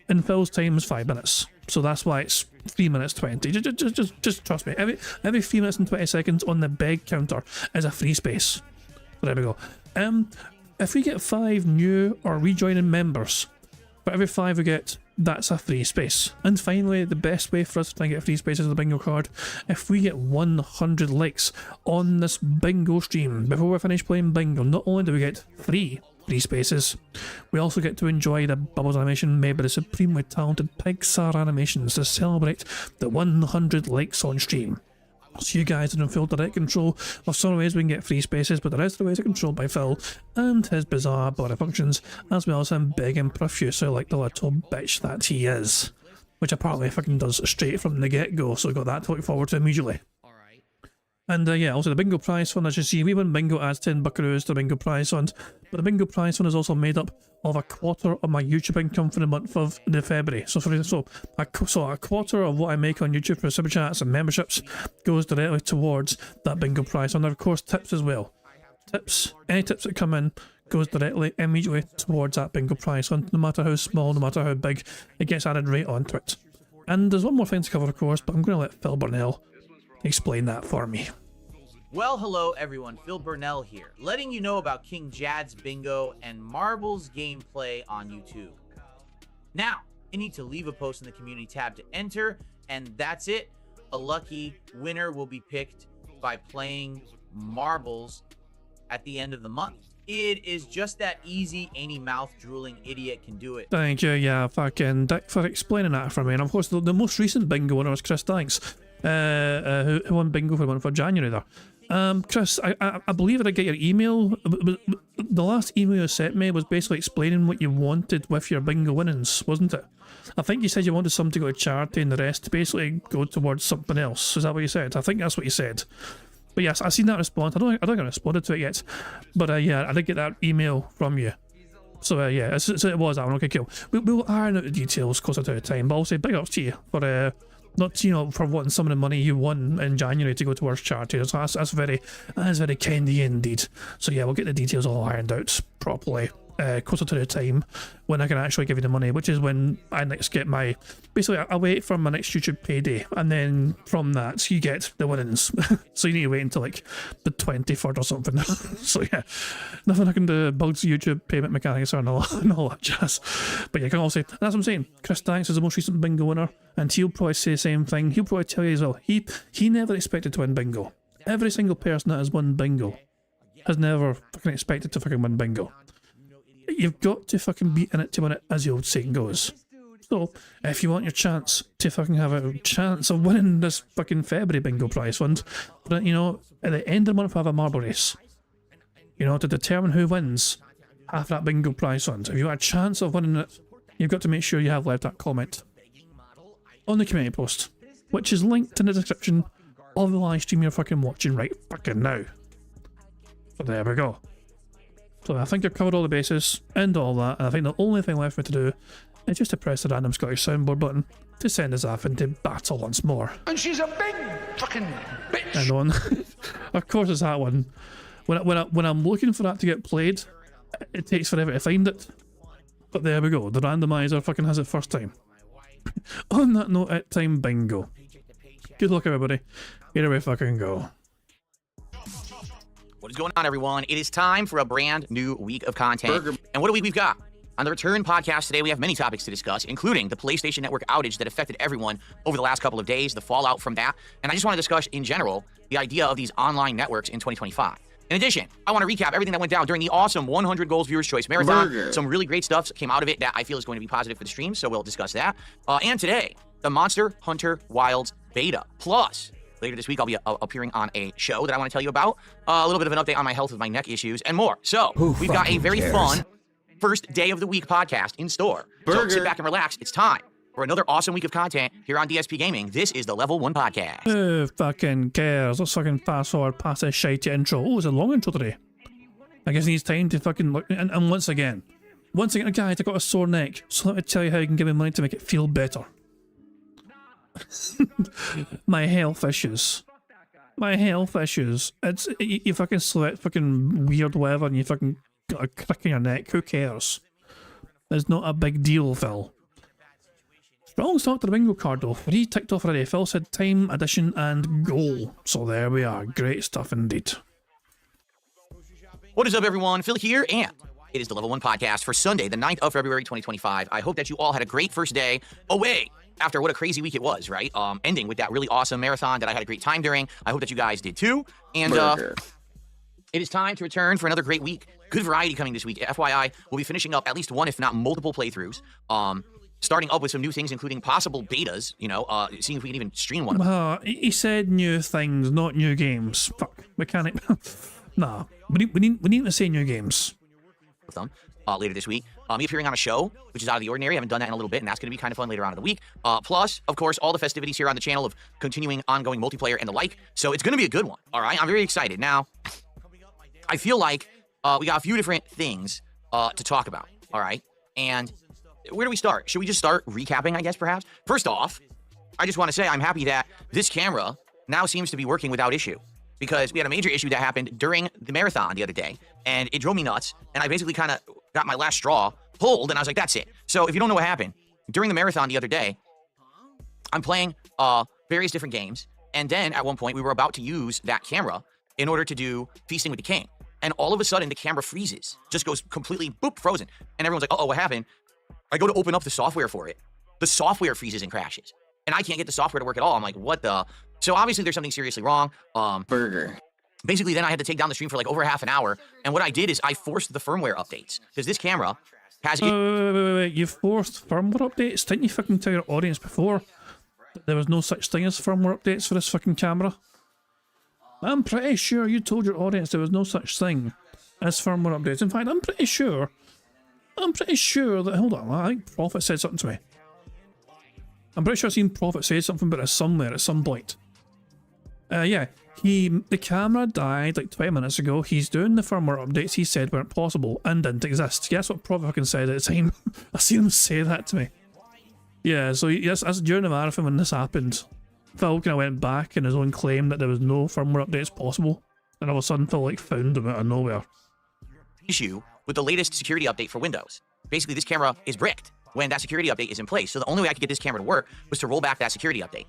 and Phil's time is 5 minutes. So that's why it's 3 minutes 20. Just trust me. Every 3 minutes and 20 seconds on the beg counter is a free space. So there we go. If we get 5 new or rejoining members, for every 5 we get, that's a free space. And finally, the best way for us to try and get free spaces on the bingo card, if we get 100 likes on this bingo stream before we finish playing bingo, not only do we get free spaces, we also get to enjoy the Bubbles animation made by the supremely talented Pixar Animations to celebrate the 100 likes on stream. So you guys are in full direct control of some of the ways we can get free spaces, but the rest of the ways are controlled by Phil and his bizarre body functions, as well as him big and profusely like the little bitch that he is. Which apparently fucking does straight from the get-go, so we've got that to look forward to immediately. And yeah, also the bingo prize fund, as you see, we win bingo adds 10 buckaroos to the bingo prize fund, but the bingo prize fund is also made up of a quarter of my YouTube income for the month of February. So a quarter of what I make on YouTube for super chats and memberships goes directly towards that bingo prize fund. And of course tips as well. Tips, any tips that come in goes directly immediately towards that bingo prize fund, no matter how small, no matter how big, it gets added right onto it. And there's one more thing to cover, of course, but I'm going to let Phil Burnell explain that for me. Well, hello everyone, Phil Burnell here, letting you know about King Jad's Bingo and Marbles gameplay on YouTube. Now, you need to leave a post in the community tab to enter, and that's it. A lucky winner will be picked by playing Marbles at the end of the month. It is just that easy, any mouth-drooling idiot can do it. Thank you, yeah, fucking Dick, for explaining that for me. And of course, the most recent bingo winner was Chris Thanks, who won bingo for the month of January there. Chris, I believe that I get your email. The last email you sent me was basically explaining what you wanted with your bingo winnings, wasn't it? I think you said you wanted some to go to charity and the rest to basically go towards something else. Is that what you said? I think that's what you said. But yes, I've seen that response. I don't think I responded to it yet. But yeah, I did get that email from you. So yeah, so it was that one. Okay, cool. We'll iron out the details closer to the time. But I'll say big ups to you for not, you know, for wanting some of the money you won in January to go towards charity. So that's very kind of you indeed. So yeah, we'll get the details all ironed out properly closer to the time when I can actually give you the money, which is when I next get my, basically I wait for my next YouTube payday, and then from that you get the winnings. So you need to wait until like the 23rd or something. So yeah, nothing I can do bugs YouTube payment mechanics or and all that jazz. But yeah, I can also say, that's what I'm saying, Chris Thanks is the most recent bingo winner, and he'll probably say the same thing. He'll probably tell you as well, he never expected to win bingo. Every single person that has won bingo has never fucking expected to fucking win bingo. You've got to fucking be in it to win it, as the old saying goes. So, if you want your chance to fucking have a chance of winning this fucking February bingo prize fund, but you know, at the end of the month I have a marble race. You know, to determine who wins half that bingo prize fund. If you want a chance of winning it, you've got to make sure you have left that comment on the community post, which is linked in the description of the live stream you're fucking watching right fucking now. So there we go. So I think I've covered all the bases and all that, and I think the only thing left for me to do is just to press the random Scottish soundboard button to send us off into battle once more. And she's a big fucking bitch. And on. Of course it's that one. When I'm looking for that to get played, it takes forever to find it. But there we go, the randomizer fucking has it first time. On that note, at time bingo. Good luck everybody. Here we fucking go. What is going on, everyone? It is time for a brand new week of content. And what a week we've got. On the Return podcast today, we have many topics to discuss, including the PlayStation Network outage that affected everyone over the last couple of days, the fallout from that, and I just want to discuss, in general, the idea of these online networks in 2025. In addition, I want to recap everything that went down during the awesome 100 Goals Viewers' Choice Marathon. Some really great stuff came out of it that I feel is going to be positive for the stream, so we'll discuss that. And today, the Monster Hunter Wilds beta. Plus, later this week, I'll be appearing on a show that I want to tell you about, a little bit of an update on my health with my neck issues, and more. So, we've got a very fun first day of the week podcast in store. So sit back and relax. It's time for another awesome week of content here on DSP Gaming. This is the Level 1 Podcast. Who fucking cares? Let's fucking fast forward past this shitey intro. Oh, it's a long intro today. I guess it needs time to fucking look. And once again, guys, I got a sore neck. So let me tell you how you can give me money to make it feel better. My health issues. It's you fucking sweat fucking weird whatever and you fucking got a crick in your neck. Who cares? It's not a big deal, Phil. Strong start to the bingo card though. 3 ticked off already. Phil said time, addition, and goal. So there we are. Great stuff indeed. What is up, everyone? Phil here, and it is the Level 1 Podcast for Sunday, the 9th of February, 2025. I hope that you all had a great first day away after what a crazy week it was, right? Ending with that really awesome marathon that I had a great time during. I hope that you guys did too. And it is time to return for another great week. Good variety coming this week. FYI, we'll be finishing up at least one, if not multiple playthroughs. Starting up with some new things, including possible betas, seeing if we can even stream one. He said new things, not new games. Fuck, mechanic. Nah, we need to say new games. With them later this week. Me appearing on a show, which is out of the ordinary. I haven't done that in a little bit, and that's going to be kind of fun later on in the week. Plus, of course, all the festivities here on the channel of continuing ongoing multiplayer and the like. So it's going to be a good one, all right? I'm very excited. Now, I feel like we got a few different things to talk about, all right? And where do we start? Should we just start recapping, I guess, perhaps? First off, I just want to say I'm happy that this camera now seems to be working without issue, because we had a major issue that happened during the marathon the other day, and it drove me nuts, and I basically kind of got my last straw pulled, and I was like, that's it. So if you don't know what happened, during the marathon the other day, I'm playing various different games, and then at one point we were about to use that camera in order to do Feasting with the King, and all of a sudden the camera freezes, just goes completely boop, frozen, and everyone's like, oh, what happened? I go to open up the software for it. The software freezes and crashes, and I can't get the software to work at all. I'm like, what the? So obviously there's something seriously wrong. Basically, then I had to take down the stream for like over half an hour, and what I did is I forced the firmware updates, because this camera has... Wait, you forced firmware updates? Didn't you fucking tell your audience before that there was no such thing as firmware updates for this fucking camera? I'm pretty sure you told your audience there was no such thing as firmware updates. In fact, I'm pretty sure that... Hold on, I think Prophet said something to me. I'm pretty sure I've seen Prophet say something about it somewhere at some point. Yeah, the camera died like 20 minutes ago. He's doing the firmware updates he said weren't possible and didn't exist. Yeah, that's what Prophet fucking said at the time. I seen him say that to me. Yeah, so yes, that's during the marathon when this happened. Phil kind of went back in his own claim that there was no firmware updates possible, and all of a sudden Phil like found them out of nowhere. Issue with the latest security update for Windows. Basically, this camera is bricked when that security update is in place. So the only way I could get this camera to work was to roll back that security update.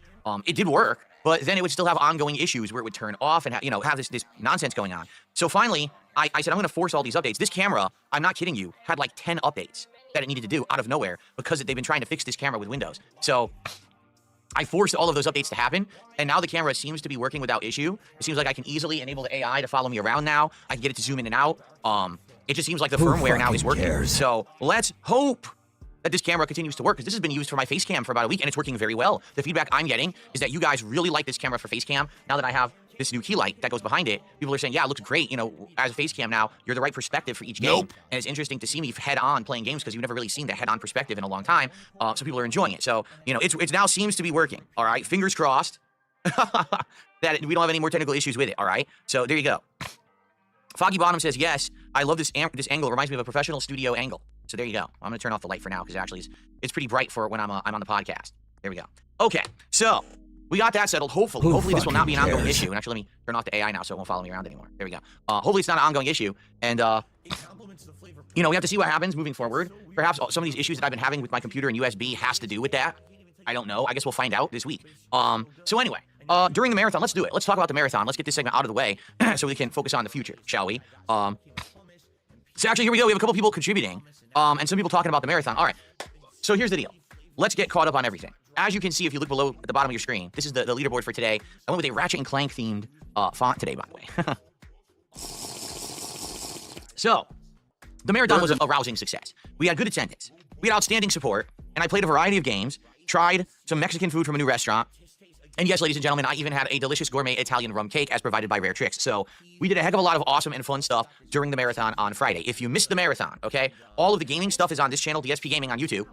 It did work, but then it would still have ongoing issues where it would turn off and have this nonsense going on. So finally, I said, I'm going to force all these updates. This camera, I'm not kidding you, had like 10 updates that it needed to do out of nowhere because they've been trying to fix this camera with Windows. So I forced all of those updates to happen, and now the camera seems to be working without issue. It seems like I can easily enable the AI to follow me around now. I can get it to zoom in and out. It just seems like the firmware now is working. So let's hope that this camera continues to work, because this has been used for my face cam for about a week, and it's working very well. The feedback I'm getting is that you guys really like this camera for face cam. Now that I have this new key light that goes behind it, people are saying, yeah, it looks great. As a face cam now, you're the right perspective for each game. And it's interesting to see me head on playing games, because you've never really seen that head on perspective in a long time. So people are enjoying it. So, it now seems to be working. All right. Fingers crossed that we don't have any more technical issues with it. All right. So there you go. Foggy Bottom says, yes, I love this this angle. It reminds me of a professional studio angle. So there you go. I'm going to turn off the light for now because actually it's pretty bright for when I'm on the podcast. There we go. Okay, so we got that settled. Hopefully this will not be an ongoing issue. And actually, let me turn off the AI now so it won't follow me around anymore. There we go. Hopefully it's not an ongoing issue. And, you know, we have to see what happens moving forward. Perhaps some of these issues that I've been having with my computer and USB has to do with that. I don't know. I guess we'll find out this week. So anyway, during the marathon, let's do it. Let's talk about the marathon. Let's get this segment out of the way so we can focus on the future, shall we? So actually, here we go. We have a couple people contributing and some people talking about the marathon. All right. So here's the deal. Let's get caught up on everything. As you can see, if you look below at the bottom of your screen, this is the leaderboard for today. I went with a Ratchet and Clank themed font today, by the way. So, the marathon was a rousing success. We had good attendance. We had outstanding support, and I played a variety of games, tried some Mexican food from a new restaurant, and yes, ladies and gentlemen, I even had a delicious gourmet Italian rum cake as provided by Rare Tricks. So we did a heck of a lot of awesome and fun stuff during the marathon on Friday. If you missed the marathon, okay, all of the gaming stuff is on this channel, DSP Gaming on YouTube.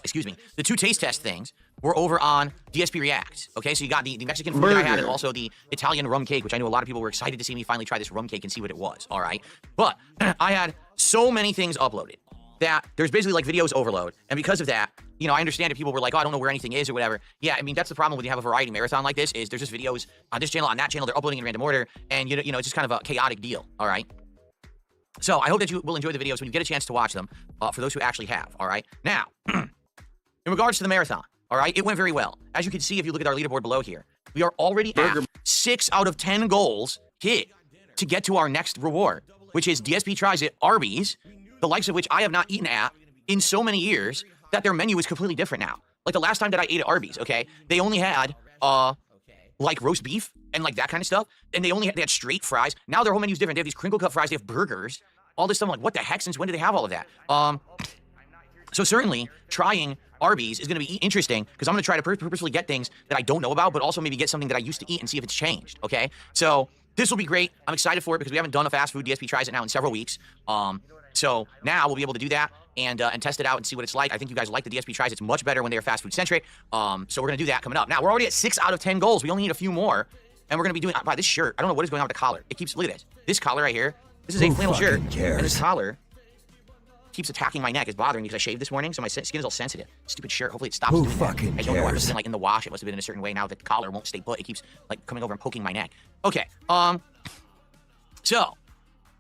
Excuse me. The 2 taste test things were over on DSP Reacts. Okay, so you got the Mexican food that I had and also the Italian rum cake, which I know a lot of people were excited to see me finally try this rum cake and see what it was. All right. But I had so many things uploaded that there's basically like videos overload. And because of that, you know, I understand if people were like, oh, I don't know where anything is or whatever. Yeah, I mean, that's the problem when you have a variety marathon like this is there's just videos on this channel, on that channel, they're uploading in random order. And, you know, it's just kind of a chaotic deal. All right. So I hope that you will enjoy the videos when you get a chance to watch them for those who actually have. All right. Now, in regards to the marathon, all right, it went very well. As you can see, if you look at our leaderboard below here, we are already at 6 out of 10 goals hit to get to our next reward, which is DSP Tries It Arby's, the likes of which I have not eaten at in so many years that their menu is completely different now. Like the last time that I ate at Arby's, okay, they only had like roast beef and like that kind of stuff, and they had straight fries. Now their whole menu's different. They have these crinkle cut fries, they have burgers, all this stuff. I'm like, what the heck? Since when do they have all of that? So certainly trying Arby's is going to be interesting because I'm going to try to purposely get things that I don't know about, but also maybe get something that I used to eat and see if it's changed. Okay, so this will be great. I'm excited for it because we haven't done a fast food DSP Tries It now in several weeks. So now we'll be able to do that and test it out and see what it's like. I think you guys like the DSP Tries. It's much better when they're fast food centric. So we're going to do that coming up. Now we're already at 6 out of 10 goals. We only need a few more, and we're going to be doing. By this shirt, I don't know what is going on with the collar. It keeps look at this. This collar right here. This is a flannel shirt, and this collar keeps attacking my neck. It's bothering me because I shaved this morning, so my skin is all sensitive. Stupid shirt. Hopefully it stops doing that. I don't know. I must have been like in the wash. It must have been in a certain way. Now the collar won't stay put. It keeps like coming over and poking my neck. Okay. So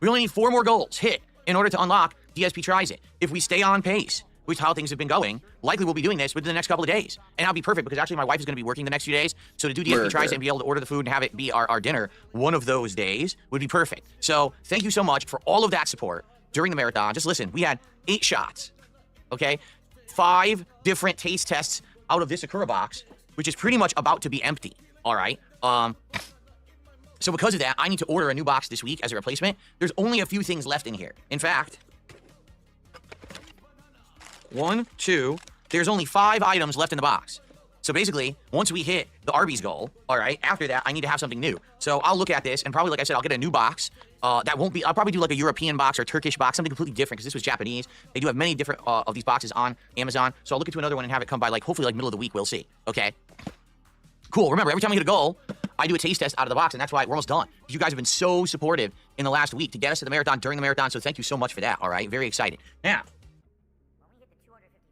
we only need 4 more goals hit in order to unlock DSP Tries It. If we stay on pace with how things have been going, likely we'll be doing this within the next couple of days. And that'll be perfect because actually my wife is going to be working the next few days. So to do DSP Tries It and be able to order the food and have it be our dinner one of those days would be perfect. So thank you so much for all of that support during the marathon. Just listen, we had 8 shots, okay? 5 different taste tests out of this Sakura box, which is pretty much about to be empty, all right? So because of that, I need to order a new box this week as a replacement. There's only a few things left in here. In fact, 1, 2, there's only 5 items left in the box. So basically, once we hit the Arby's goal, all right, after that, I need to have something new. So I'll look at this, and probably, like I said, I'll get a new box. That won't be, I'll probably do like a European box or Turkish box, something completely different, because this was Japanese. They do have many different of these boxes on Amazon. So I'll look into another one and have it come by, like, hopefully, like, middle of the week. We'll see. Okay? Cool. Remember, every time we hit a goal, I do a taste test out of the box, and that's why we're almost done. You guys have been so supportive in the last week to get us to the marathon during the marathon, so thank you so much for that, all right? Very excited. Now,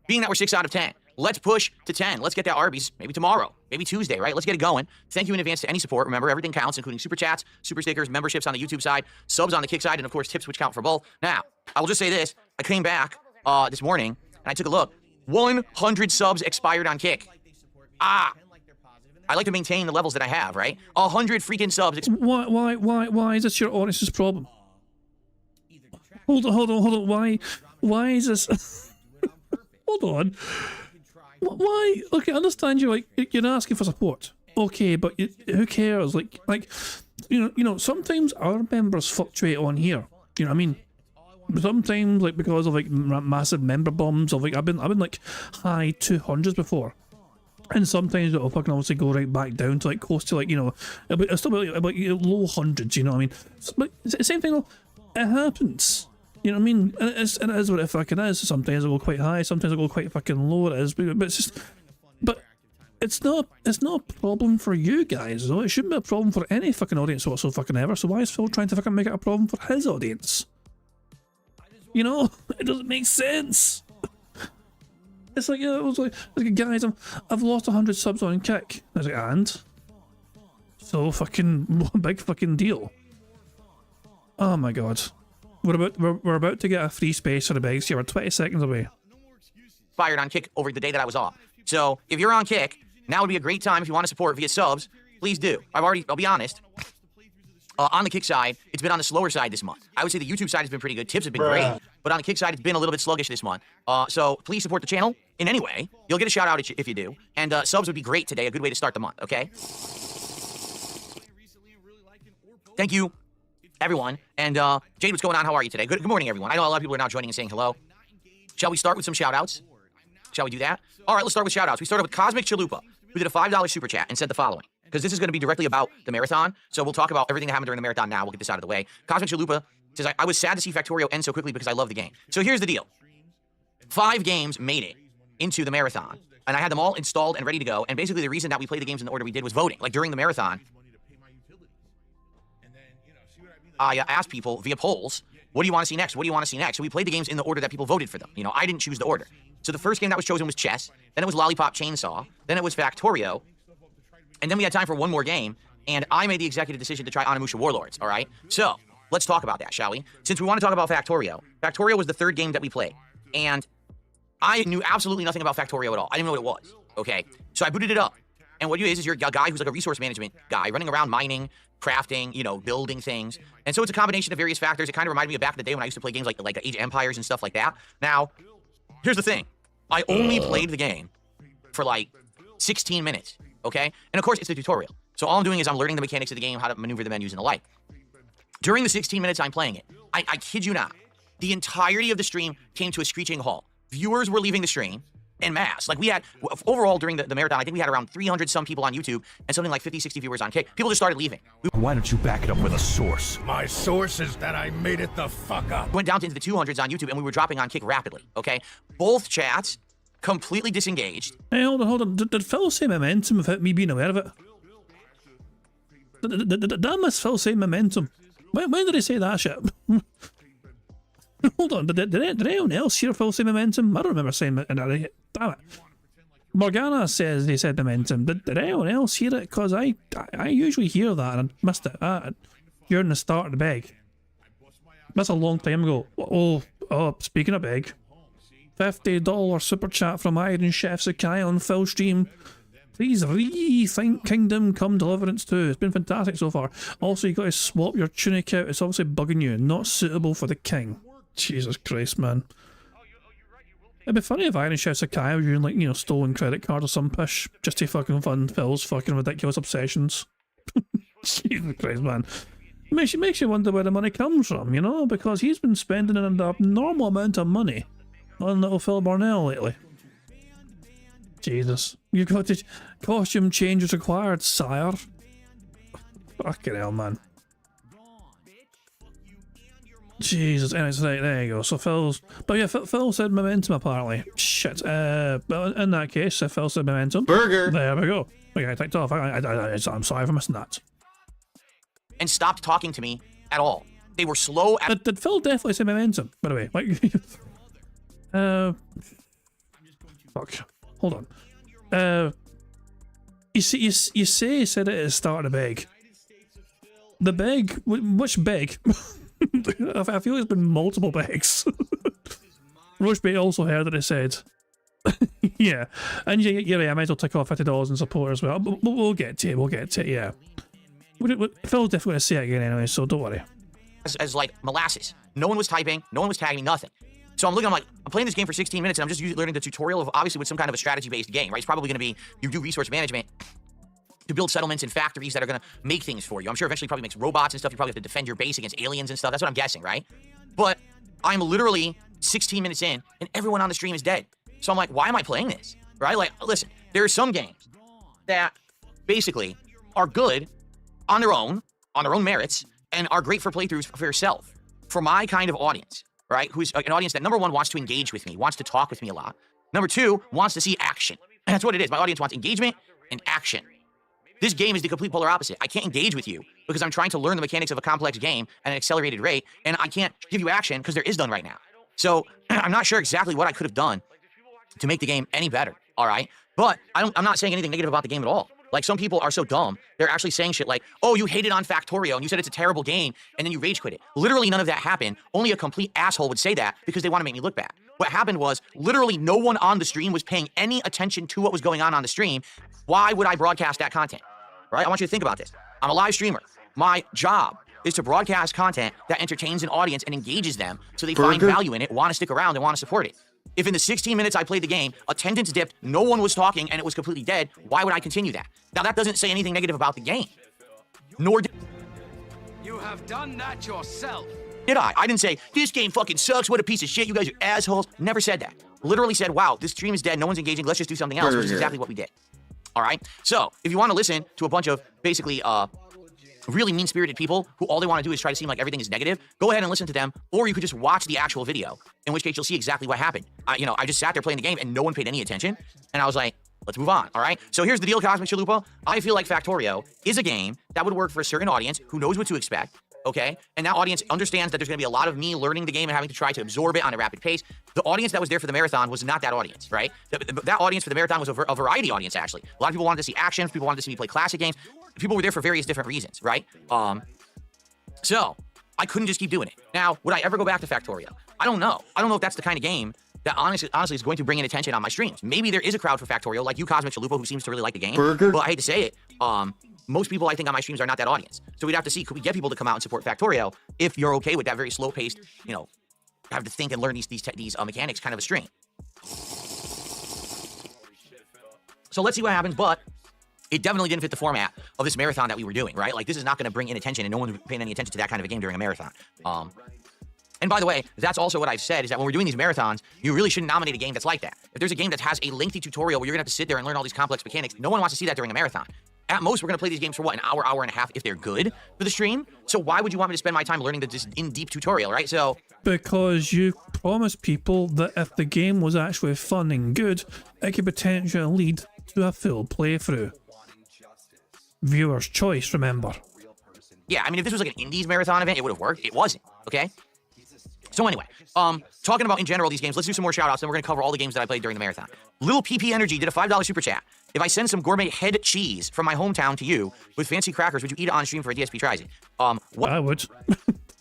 being that we're 6 out of 10, let's push to 10. Let's get that Arby's maybe tomorrow, maybe Tuesday, right? Let's get it going. Thank you in advance to any support. Remember, everything counts, including super chats, super stickers, memberships on the YouTube side, subs on the Kick side, and of course, tips, which count for both. Now, I will just say this. I came back this morning, and I took a look. 100 subs expired on Kick. I like to maintain the levels that I have, right? 100 freaking subs. Why is this your honestest problem? Hold on. Why is this? Hold on. Why? Okay, I understand you're asking for support. Okay, but who cares? Like you know, sometimes our members fluctuate on here. You know what I mean? Sometimes, like, because of like massive member bombs, of like I've been like high 200s before. And sometimes it'll fucking obviously go right back down to like close to like, you know, it's still about low hundreds, you know what I mean? But same thing though, it happens. You know what I mean? And it is what it fucking is. Sometimes it'll go quite high, sometimes it'll go quite fucking low, it is. But it's just, but it's not a problem for you guys, though. It shouldn't be a problem for any fucking audience whatsoever. So why is Phil trying to fucking make it a problem for his audience? You know, it doesn't make sense. It's like, it was like guys, I've lost 100 subs on Kick. I was like, and? So fucking big fucking deal. Oh my god. We're about to get a free space for the bigs here. We're 20 seconds away. Fired on Kick over the day that I was off. So if you're on Kick, now would be a great time if you want to support via subs. Please do. I'll be honest. On the Kick side, it's been on the slower side this month. I would say the YouTube side has been pretty good. Tips have been great. But on the Kick side, it's been a little bit sluggish this month. So please support the channel in any way. You'll get a shout out if you do. And subs would be great today. A good way to start the month, okay? Thank you, everyone. And Jade, what's going on? How are you today? Good morning, everyone. I know a lot of people are now joining and saying hello. Shall we start with some shout outs? Shall we do that? All right, let's start with shout outs. We started with Cosmic Chalupa, who did a $5 super chat and said the following. Because this is going to be directly about the marathon. So we'll talk about everything that happened during the marathon now. We'll get this out of the way. Cosmic Chalupa says, I was sad to see Factorio end so quickly because I love the game. So here's the deal. 5 games made it into the marathon. And I had them all installed and ready to go. And basically the reason that we played the games in the order we did was voting. Like during the marathon, I asked people via polls, what do you want to see next? What do you want to see next? So we played the games in the order that people voted for them. You know, I didn't choose the order. So the first game that was chosen was chess. Then it was Lollipop Chainsaw. Then it was Factorio. And then we had time for one more game, and I made the executive decision to try Onimusha Warlords, all right? So, let's talk about that, shall we? Since we want to talk about Factorio, Factorio was the 3rd game that we played, and I knew absolutely nothing about Factorio at all. I didn't know what it was, okay? So I booted it up, and what you is you're a guy who's like a resource management guy, running around mining, crafting, you know, building things, and so it's a combination of various factors. It kind of reminded me of back in the day when I used to play games like Age of Empires and stuff like that. Now, here's the thing. I only played the game for like 16 minutes. Okay? And of course, it's a tutorial. So all I'm doing is I'm learning the mechanics of the game, how to maneuver the menus and the like. During the 16 minutes I'm playing it, I kid you not, the entirety of the stream came to a screeching halt. Viewers were leaving the stream en masse. Like we had, overall during the marathon, I think we had around 300 some people on YouTube and something like 50, 60 viewers on Kick. People just started leaving. Why don't you back it up with a source? My source is that I made it the fuck up. We went down into the 200s on YouTube and we were dropping on Kick rapidly, okay? Both chats completely disengaged. Hey, hold on. Did Phil say momentum without me being aware of it? Did I miss Phil say momentum? When did he say that shit? Hold on, did anyone else hear Phil say momentum? I don't remember saying it. Damn it. Morgana says they said momentum. Did anyone else hear it? Because I usually hear that and I missed it during the start of the beg. That's a long time ago. Oh, speaking of beg. $50 super chat from Iron Chef Sakai on Phil stream. Please rethink Kingdom Come Deliverance 2. It's been fantastic so far. Also, you got to swap your tunic out. It's obviously bugging you. Not suitable for the king. Jesus Christ, man. It'd be funny if Iron Chef Sakai was using, like, you know, stolen credit card or some pish just to fucking fund Phil's fucking ridiculous obsessions. Jesus Christ, man. Makes you wonder where the money comes from, you know? Because he's been spending an abnormal amount of money on little Phil Barnell lately. Jesus. You've got to... Costume changes required, sire. Fucking hell, man. Jesus. Anyways, there you go. So Phil's... But yeah, Phil said momentum, apparently. Shit. But in that case, if Phil said momentum... Burger! There we go. Okay, I ticked off. I'm sorry for missing that. And stopped talking to me at all. They were slow at... Did Phil definitely say momentum, by the way? Like... Fuck. Hold on. You say he said it at the start of the beg. The beg? Which beg? I feel it's been multiple begs. Rochebait also heard that it said. Yeah. And yeah, I might as well tick off $50 in support as well. But we'll get to it, yeah. Phil's definitely going to say it again anyway, so don't worry. As like molasses. No one was typing, no one was tagging me, nothing. So I'm playing this game for 16 minutes and I'm just learning the tutorial of obviously with some kind of a strategy-based game, right? It's probably going to be, you do resource management to build settlements and factories that are going to make things for you. I'm sure eventually probably makes robots and stuff. You probably have to defend your base against aliens and stuff. That's what I'm guessing, right? But I'm literally 16 minutes in and everyone on the stream is dead. So I'm like, why am I playing this? Right? Like, listen, there are some games that basically are good on their own merits, and are great for playthroughs for yourself. For my kind of audience, right? Who's an audience that, number one, wants to engage with me, wants to talk with me a lot. Number two, wants to see action. And that's what it is. My audience wants engagement and action. This game is the complete polar opposite. I can't engage with you because I'm trying to learn the mechanics of a complex game at an accelerated rate, and I can't give you action because there is none right now. So I'm not sure exactly what I could have done to make the game any better, all right? But I'm not saying anything negative about the game at all. Like, some people are so dumb, they're actually saying shit like, oh, you hated on Factorio, and you said it's a terrible game, and then you rage quit it. Literally none of that happened. Only a complete asshole would say that because they want to make me look bad. What happened was, literally no one on the stream was paying any attention to what was going on the stream. Why would I broadcast that content, right? I want you to think about this. I'm a live streamer. My job is to broadcast content that entertains an audience and engages them so they find value in it, want to stick around, and want to support it. If in the 16 minutes I played the game, attendance dipped, no one was talking, and it was completely dead, why would I continue that? Now, that doesn't say anything negative about the game. Nor did... You have done that yourself. Did I? I didn't say, this game fucking sucks, what a piece of shit, you guys are assholes. Never said that. Literally said, wow, this stream is dead, no one's engaging, let's just do something else, which is exactly what we did. All right? So, if you want to listen to a bunch of, basically, really mean-spirited people who all they want to do is try to seem like everything is negative, go ahead and listen to them, or you could just watch the actual video, in which case you'll see exactly what happened. I just sat there playing the game, and no one paid any attention, and I was like, let's move on, all right? So here's the deal, Cosmic Chalupa. I feel like Factorio is a game that would work for a certain audience who knows what to expect, okay? And that audience understands that there's going to be a lot of me learning the game and having to try to absorb it on a rapid pace. The audience that was there for the marathon was not that audience, right? That audience for the marathon was a variety audience, actually. A lot of people wanted to see action. People wanted to see me play classic games. People were there for various different reasons, right? So I couldn't just keep doing it. Now, would I ever go back to Factorio? I don't know. I don't know if that's the kind of game that honestly is going to bring in attention on my streams. Maybe there is a crowd for Factorio, like you, Cosmic Chalupa, who seems to really like the game. But I hate to say it, most people I think on my streams are not that audience. So we'd have to see, could we get people to come out and support Factorio if you're okay with that very slow-paced, have to think and learn these mechanics kind of a stream. So let's see what happens, but it definitely didn't fit the format of this marathon that we were doing, right? Like, this is not going to bring in attention, and no one's paying any attention to that kind of a game during a marathon. And by the way, that's also what I've said, is that when we're doing these marathons, you really shouldn't nominate a game that's like that. If there's a game that has a lengthy tutorial where you're going to have to sit there and learn all these complex mechanics, no one wants to see that during a marathon. At most, we're going to play these games for, what, an hour, hour and a half, if they're good for the stream? So why would you want me to spend my time learning this in-deep tutorial, right? So... Because you promised people that if the game was actually fun and good, it could potentially lead to a full playthrough. Viewer's choice, remember. Yeah, I mean, if this was like an Indies marathon event, it would have worked. It wasn't, okay? So anyway, talking about in general these games, let's do some more shout-outs, then we're going to cover all the games that I played during the marathon. Little PP Energy did a $5 super chat. If I send some gourmet head cheese from my hometown to you with fancy crackers, would you eat it on stream for a DSP Tries It? What? I would.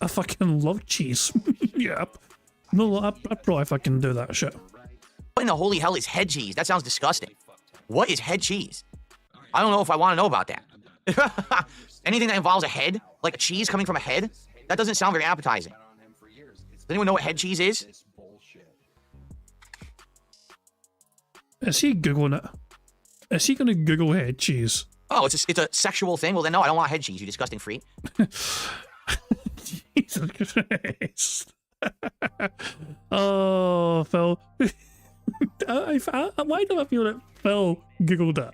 I fucking love cheese. Yeah. No, I probably fucking do that shit. What in the holy hell is head cheese? That sounds disgusting. What is head cheese? I don't know if I want to know about that. Anything that involves a head, like a cheese coming from a head, that doesn't sound very appetizing. Does anyone know what head cheese is? Is he Googling it? Is he going to Google head cheese? Oh, it's a sexual thing? Well, then no, I don't want head cheese, you disgusting freak. Jesus Christ. Oh, Phil. Why do I feel that Phil Googled it?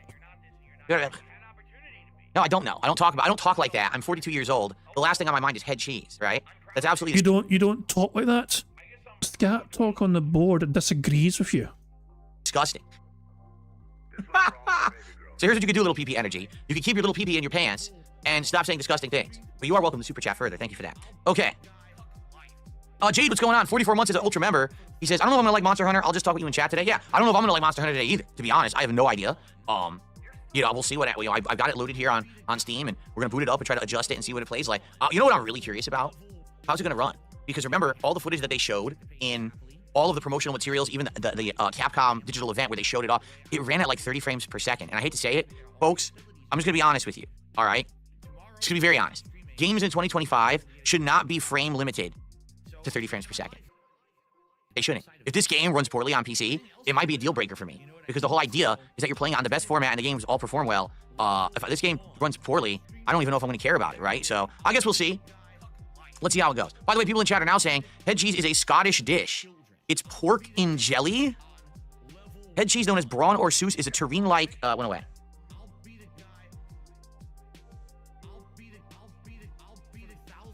No, I don't know. I don't talk like that. I'm 42 years old. The last thing on my mind is head cheese, right? That's absolutely... You don't talk like that? Scat talk on the board that disagrees with you. Disgusting. So here's what you can do, little PP Energy. You can keep your little PP in your pants and stop saying disgusting things. But you are welcome to super chat further. Thank you for that. Okay. Jade, what's going on? 44 months as an Ultra member. He says, I don't know if I'm gonna like Monster Hunter. I'll just talk with you in chat today. Yeah, I don't know if I'm gonna like Monster Hunter today either, to be honest. I have no idea. We'll see what, I've got it loaded here on Steam, and we're gonna boot it up and try to adjust it and see what it plays like. You know what I'm really curious about? How's it gonna run? Because remember, all the footage that they showed in all of the promotional materials, even the Capcom digital event where they showed it off, it ran at like 30 frames per second. And I hate to say it, folks, I'm just gonna be honest with you, all right? Just gonna be very honest. Games in 2025 should not be frame limited to 30 frames per second. They shouldn't. If this game runs poorly on PC, it might be a deal breaker for me. Because the whole idea is that you're playing on the best format and the games all perform well. If this game runs poorly, I don't even know if I'm gonna care about it, right? So I guess we'll see. Let's see how it goes. By the way, people in chat are now saying head cheese is a Scottish dish. It's pork in jelly. Head cheese, known as brawn or sous, is a terrine-like... went away.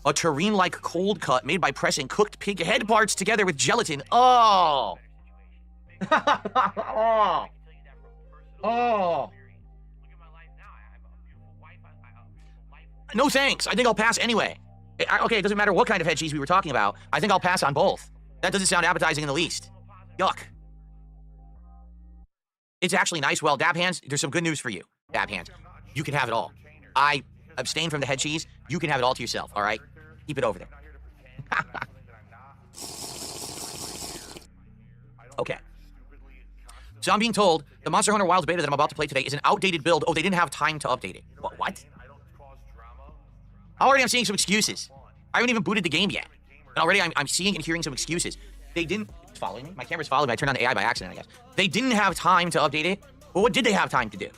A terrine-like cold cut made by pressing cooked pig head parts together with gelatin. Oh! Oh! Oh! No thanks. I think I'll pass anyway. Okay, it doesn't matter what kind of head cheese we were talking about. I think I'll pass on both. That doesn't sound appetizing in the least. Yuck. It's actually nice. Well, Dab Hands, there's some good news for you. Dab Hands, you can have it all. I abstain from the head cheese. You can have it all to yourself, all right? Keep it over there. Okay. So I'm being told the Monster Hunter Wilds beta that I'm about to play today is an outdated build. Oh, they didn't have time to update it. What? Already I'm seeing some excuses. I haven't even booted the game yet. And already I'm seeing and hearing some excuses. They didn't... It's following me? My camera's following me. I turned on the AI by accident, I guess. They didn't have time to update it. Well, what did they have time to do?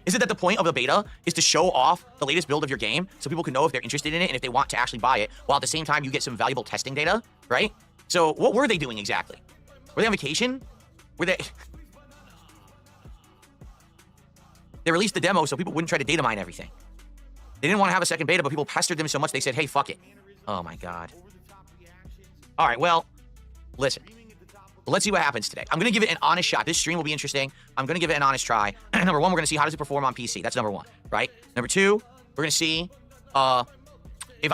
Is it that the point of the beta is to show off the latest build of your game so people can know if they're interested in it and if they want to actually buy it, while at the same time you get some valuable testing data, right? So what were they doing exactly? Were they on vacation? Were they... They released the demo so people wouldn't try to data mine everything. They didn't want to have a second beta, but people pestered them so much they said, hey, fuck it. Oh my God. All right, well, listen. Let's see what happens today. I'm going to give it an honest shot. This stream will be interesting. I'm going to give it an honest try. Number one, we're going to see how does it perform on PC. That's number one, right? Number two, we're going to see if I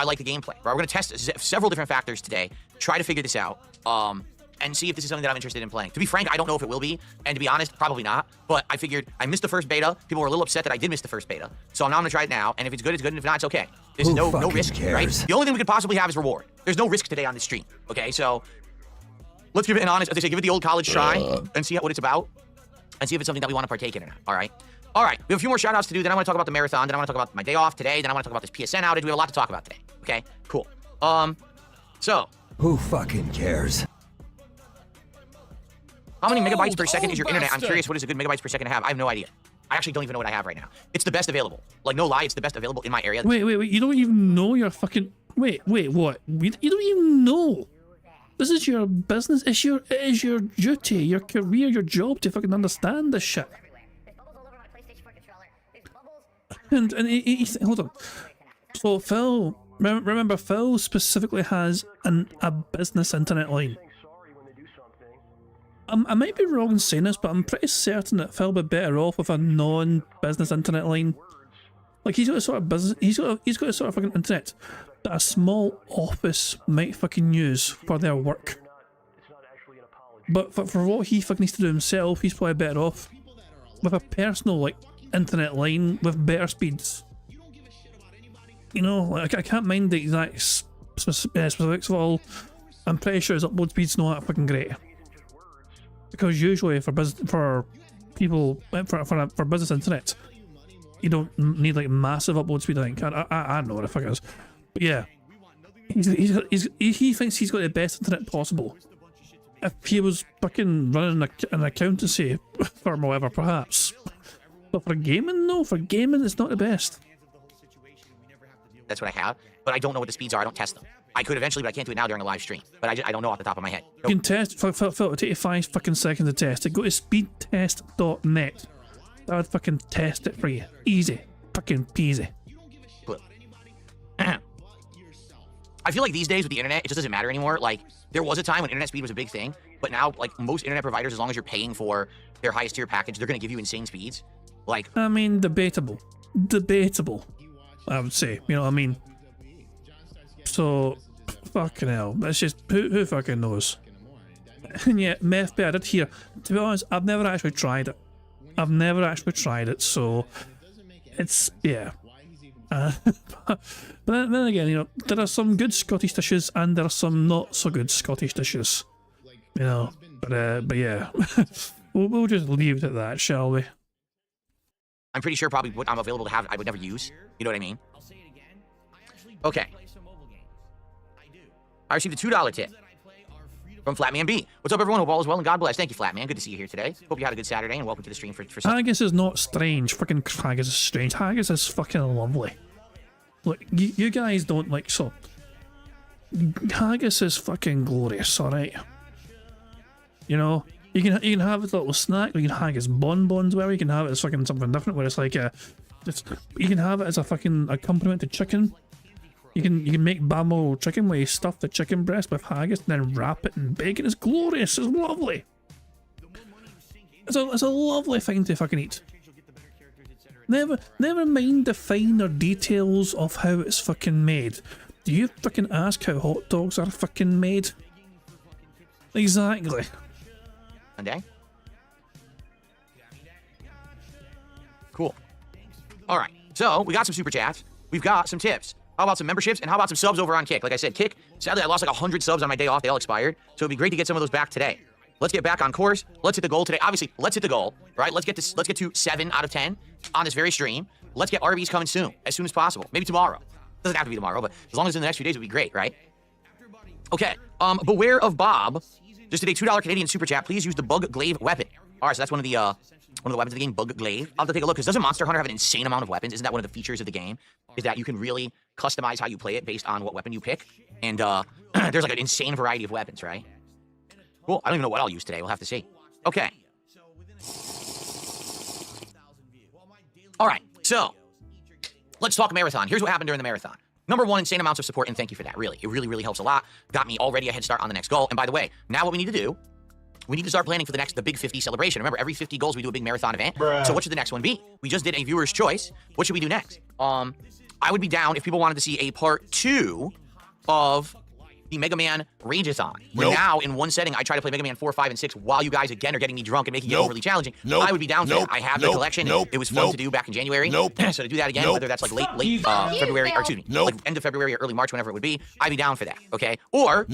like the gameplay. Right? We're going to test several different factors today, try to figure this out, and see if this is something that I'm interested in playing. To be frank, I don't know if it will be, and to be honest, probably not. But I figured I missed the first beta. People were a little upset that I did miss the first beta. So now I'm going to try it now, and if it's good, it's good, and if not, it's okay. There's no risk, right? The only thing we could possibly have is reward. There's no risk today on this stream, okay? So let's give it an honest, as they say, give it the old college try and see what it's about and see if it's something that we want to partake in or not, all right? All right, we have a few more shout-outs to do. Then I want to talk about the marathon. Then I want to talk about my day off today. Then I want to talk about this PSN outage. We have a lot to talk about today, okay? Cool. So. Who fucking cares? How many megabytes per second is your internet? I'm curious, what is a good megabytes per second to have? I have no idea. I actually don't even know what I have right now. It's the best available. Like, no lie, it's the best available in my area. Wait. You don't even know your fucking... Wait, what? You don't even know. This is your business. It is your duty, your career, your job to fucking understand this shit. And hold on. So Phil, remember Phil specifically has a business internet line. I might be wrong in saying this, but I'm pretty certain that Phil would be better off with a non-business internet line. Like he's got a sort of business, he's got a sort of fucking internet that a small office might fucking use for their work. But for what he fucking needs to do himself, he's probably better off with a personal like internet line with better speeds. You know, like I can't mind the exact specifics of all. I'm pretty sure his upload speed's not that fucking great. Because usually for business internet, you don't need like massive upload speed. I think I don't know what the fuck it is, but yeah, he thinks he's got the best internet possible. If he was fucking running an accountancy firm or whatever, perhaps. But for gaming, no. For gaming, it's not the best. That's what I have, but I don't know what the speeds are. I don't test them. I could eventually, but I can't do it now during a live stream. But I don't know off the top of my head. You can test, Phil, it'll take you 5 fucking seconds to test it. Go to speedtest.net. That would fucking test it for you. Easy. Fucking peasy. I feel like these days with the internet, it just doesn't matter anymore. Like, there was a time when internet speed was a big thing, but now, like, most internet providers, as long as you're paying for their highest tier package, they're going to give you insane speeds. Like, I mean, debatable. I would say. You know what I mean? So, fucking hell. That's just, who fucking knows? And yeah, meth I did hear. To be honest, I've never actually tried it. So, it's, yeah. But then again, you know, there are some good Scottish dishes and there are some not so good Scottish dishes. You know, but yeah. we'll just leave it at that, shall we? I'm pretty sure probably what I'm available to have, I would never use. You know what I mean? Okay. I received a $2 tip from Flatman B. What's up, everyone? Hope all is well and God bless. Thank you, Flatman. Good to see you here today. Hope you had a good Saturday and welcome to the stream for Haggis is not strange. Freaking haggis is strange. Haggis is fucking lovely. Look, you guys don't like so. Haggis is fucking glorious, alright? You know, you can have it as a little snack, or you can haggis bonbons, where you can have it as fucking something different, where it's like you can have it as a fucking accompaniment to chicken. You can make bamo chicken where you stuff the chicken breast with haggis and then wrap it in bacon. It's glorious. It's lovely. It's a lovely thing to fucking eat. Never mind the finer details of how it's fucking made. Do you fucking ask how hot dogs are fucking made? Exactly. Monday. Cool. All right. So we got some super chats. We've got some tips. How about some memberships? And how about some subs over on Kick? Like I said, Kick, sadly, I lost like 100 subs on my day off. They all expired. So it'd be great to get some of those back today. Let's get back on course. Let's hit the goal today. Obviously, let's hit the goal, right? Let's get to 7 out of 10 on this very stream. Let's get RBs coming soon as possible. Maybe tomorrow. Doesn't have to be tomorrow, but as long as in the next few days, it would be great, right? Okay. Beware of Bob. Just did a $2 Canadian super chat. Please use the bug glaive weapon. All right, so that's one of the weapons of the game, bug glaive. I'll have to take a look, because doesn't Monster Hunter have an insane amount of weapons? Isn't that one of the features of the game? Is that you can really customize how you play it based on what weapon you pick? And there's like an insane variety of weapons, right? Cool. I don't even know what I'll use today. We'll have to see. Okay. All right. So let's talk marathon. Here's what happened during the marathon. Number one, insane amounts of support, and thank you for that. Really, it really helps a lot. Got me already a head start on the next goal. And by the way, now what we need to do, we need to start planning for the big 50 celebration. Remember, every 50 goals we do a big marathon event. So what should the next one be? We just did a viewer's choice. What should we do next? I would be down if people wanted to see a part 2 of the Mega Man Rageathon. Where now, in one setting, I try to play Mega Man 4, 5, and 6 while you guys, again, are getting me drunk and making it overly challenging. I would be down for that. I have the collection. It was fun to do back in January. So to do that again, whether that's like late February, or excuse me, like end of February or early March, whenever it would be, I'd be down for that, okay? Or,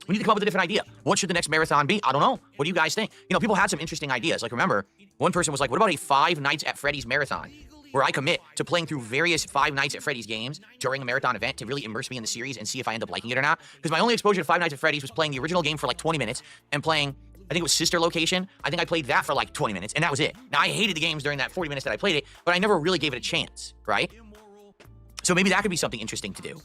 we need to come up with a different idea. What should the next marathon be? I don't know. What do you guys think? You know, people had some interesting ideas. Like, remember, one person was like, what about a 5 Nights at Freddy's marathon? Where I commit to playing through various 5 Nights at Freddy's games during a marathon event to really immerse me in the series and see if I end up liking it or not. Because my only exposure to 5 Nights at Freddy's was playing the original game for like 20 minutes and playing, I think it was Sister Location. I think I played that for like 20 minutes and that was it. Now, I hated the games during that 40 minutes that I played it, but I never really gave it a chance, right? So maybe that could be something interesting to do.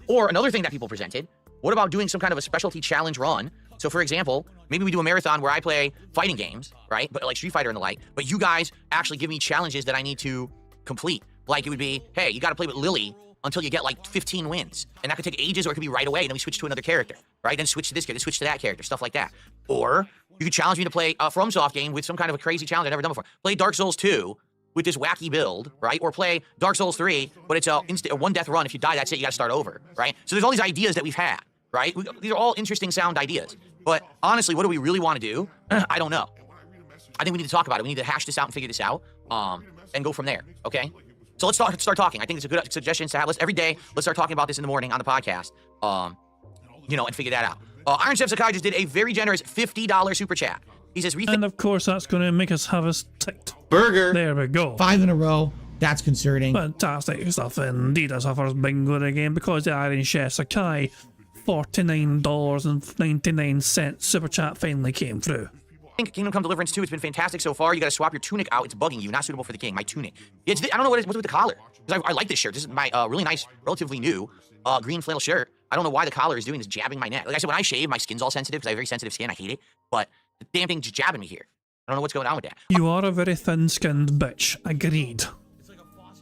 Or another thing that people presented, what about doing some kind of a specialty challenge run? So, for example, maybe we do a marathon where I play fighting games, right? But like Street Fighter and the like, but you guys actually give me challenges that I need to complete. Like it would be, hey, you got to play with Lily until you get like 15 wins. And that could take ages, or it could be right away. And then we switch to another character, right? Then switch to this character, switch to that character, stuff like that. Or you could challenge me to play a FromSoft game with some kind of a crazy challenge I've never done before. Play Dark Souls 2 with this wacky build, right? Or play Dark Souls 3, but it's a one death run. If you die, that's it. You got to start over, right? So there's all these ideas that we've had, right? These are all interesting sound ideas. But honestly, what do we really want to do? I don't know. I think we need to talk about it. We need to hash this out and figure this out, and go from there, okay? So let's start talking. I think it's a good suggestion to have. Every day, let's start talking about this in the morning on the podcast, you know, and figure that out. Iron Chef Sakai just did a very generous $50 super chat. He says, and of course, that's going to make us have us ticked. Burger. There we go. 5 in a row. That's concerning. Fantastic stuff indeed. That's our first bingo of the game, because the Iron Chef Sakai $49.99 super chat finally came through. I think Kingdom Come Deliverance 2, it's been fantastic so far. You got to swap your tunic out. It's bugging you. Not suitable for the king. My tunic. I don't know what's with the collar. Because I like this shirt. This is my really nice, relatively new green flannel shirt. I don't know why the collar is doing this, jabbing my neck. Like I said, when I shave, my skin's all sensitive because I have very sensitive skin. I hate it. But the damn thing's just jabbing me here. I don't know what's going on with that. You are a very thin-skinned bitch. Agreed. All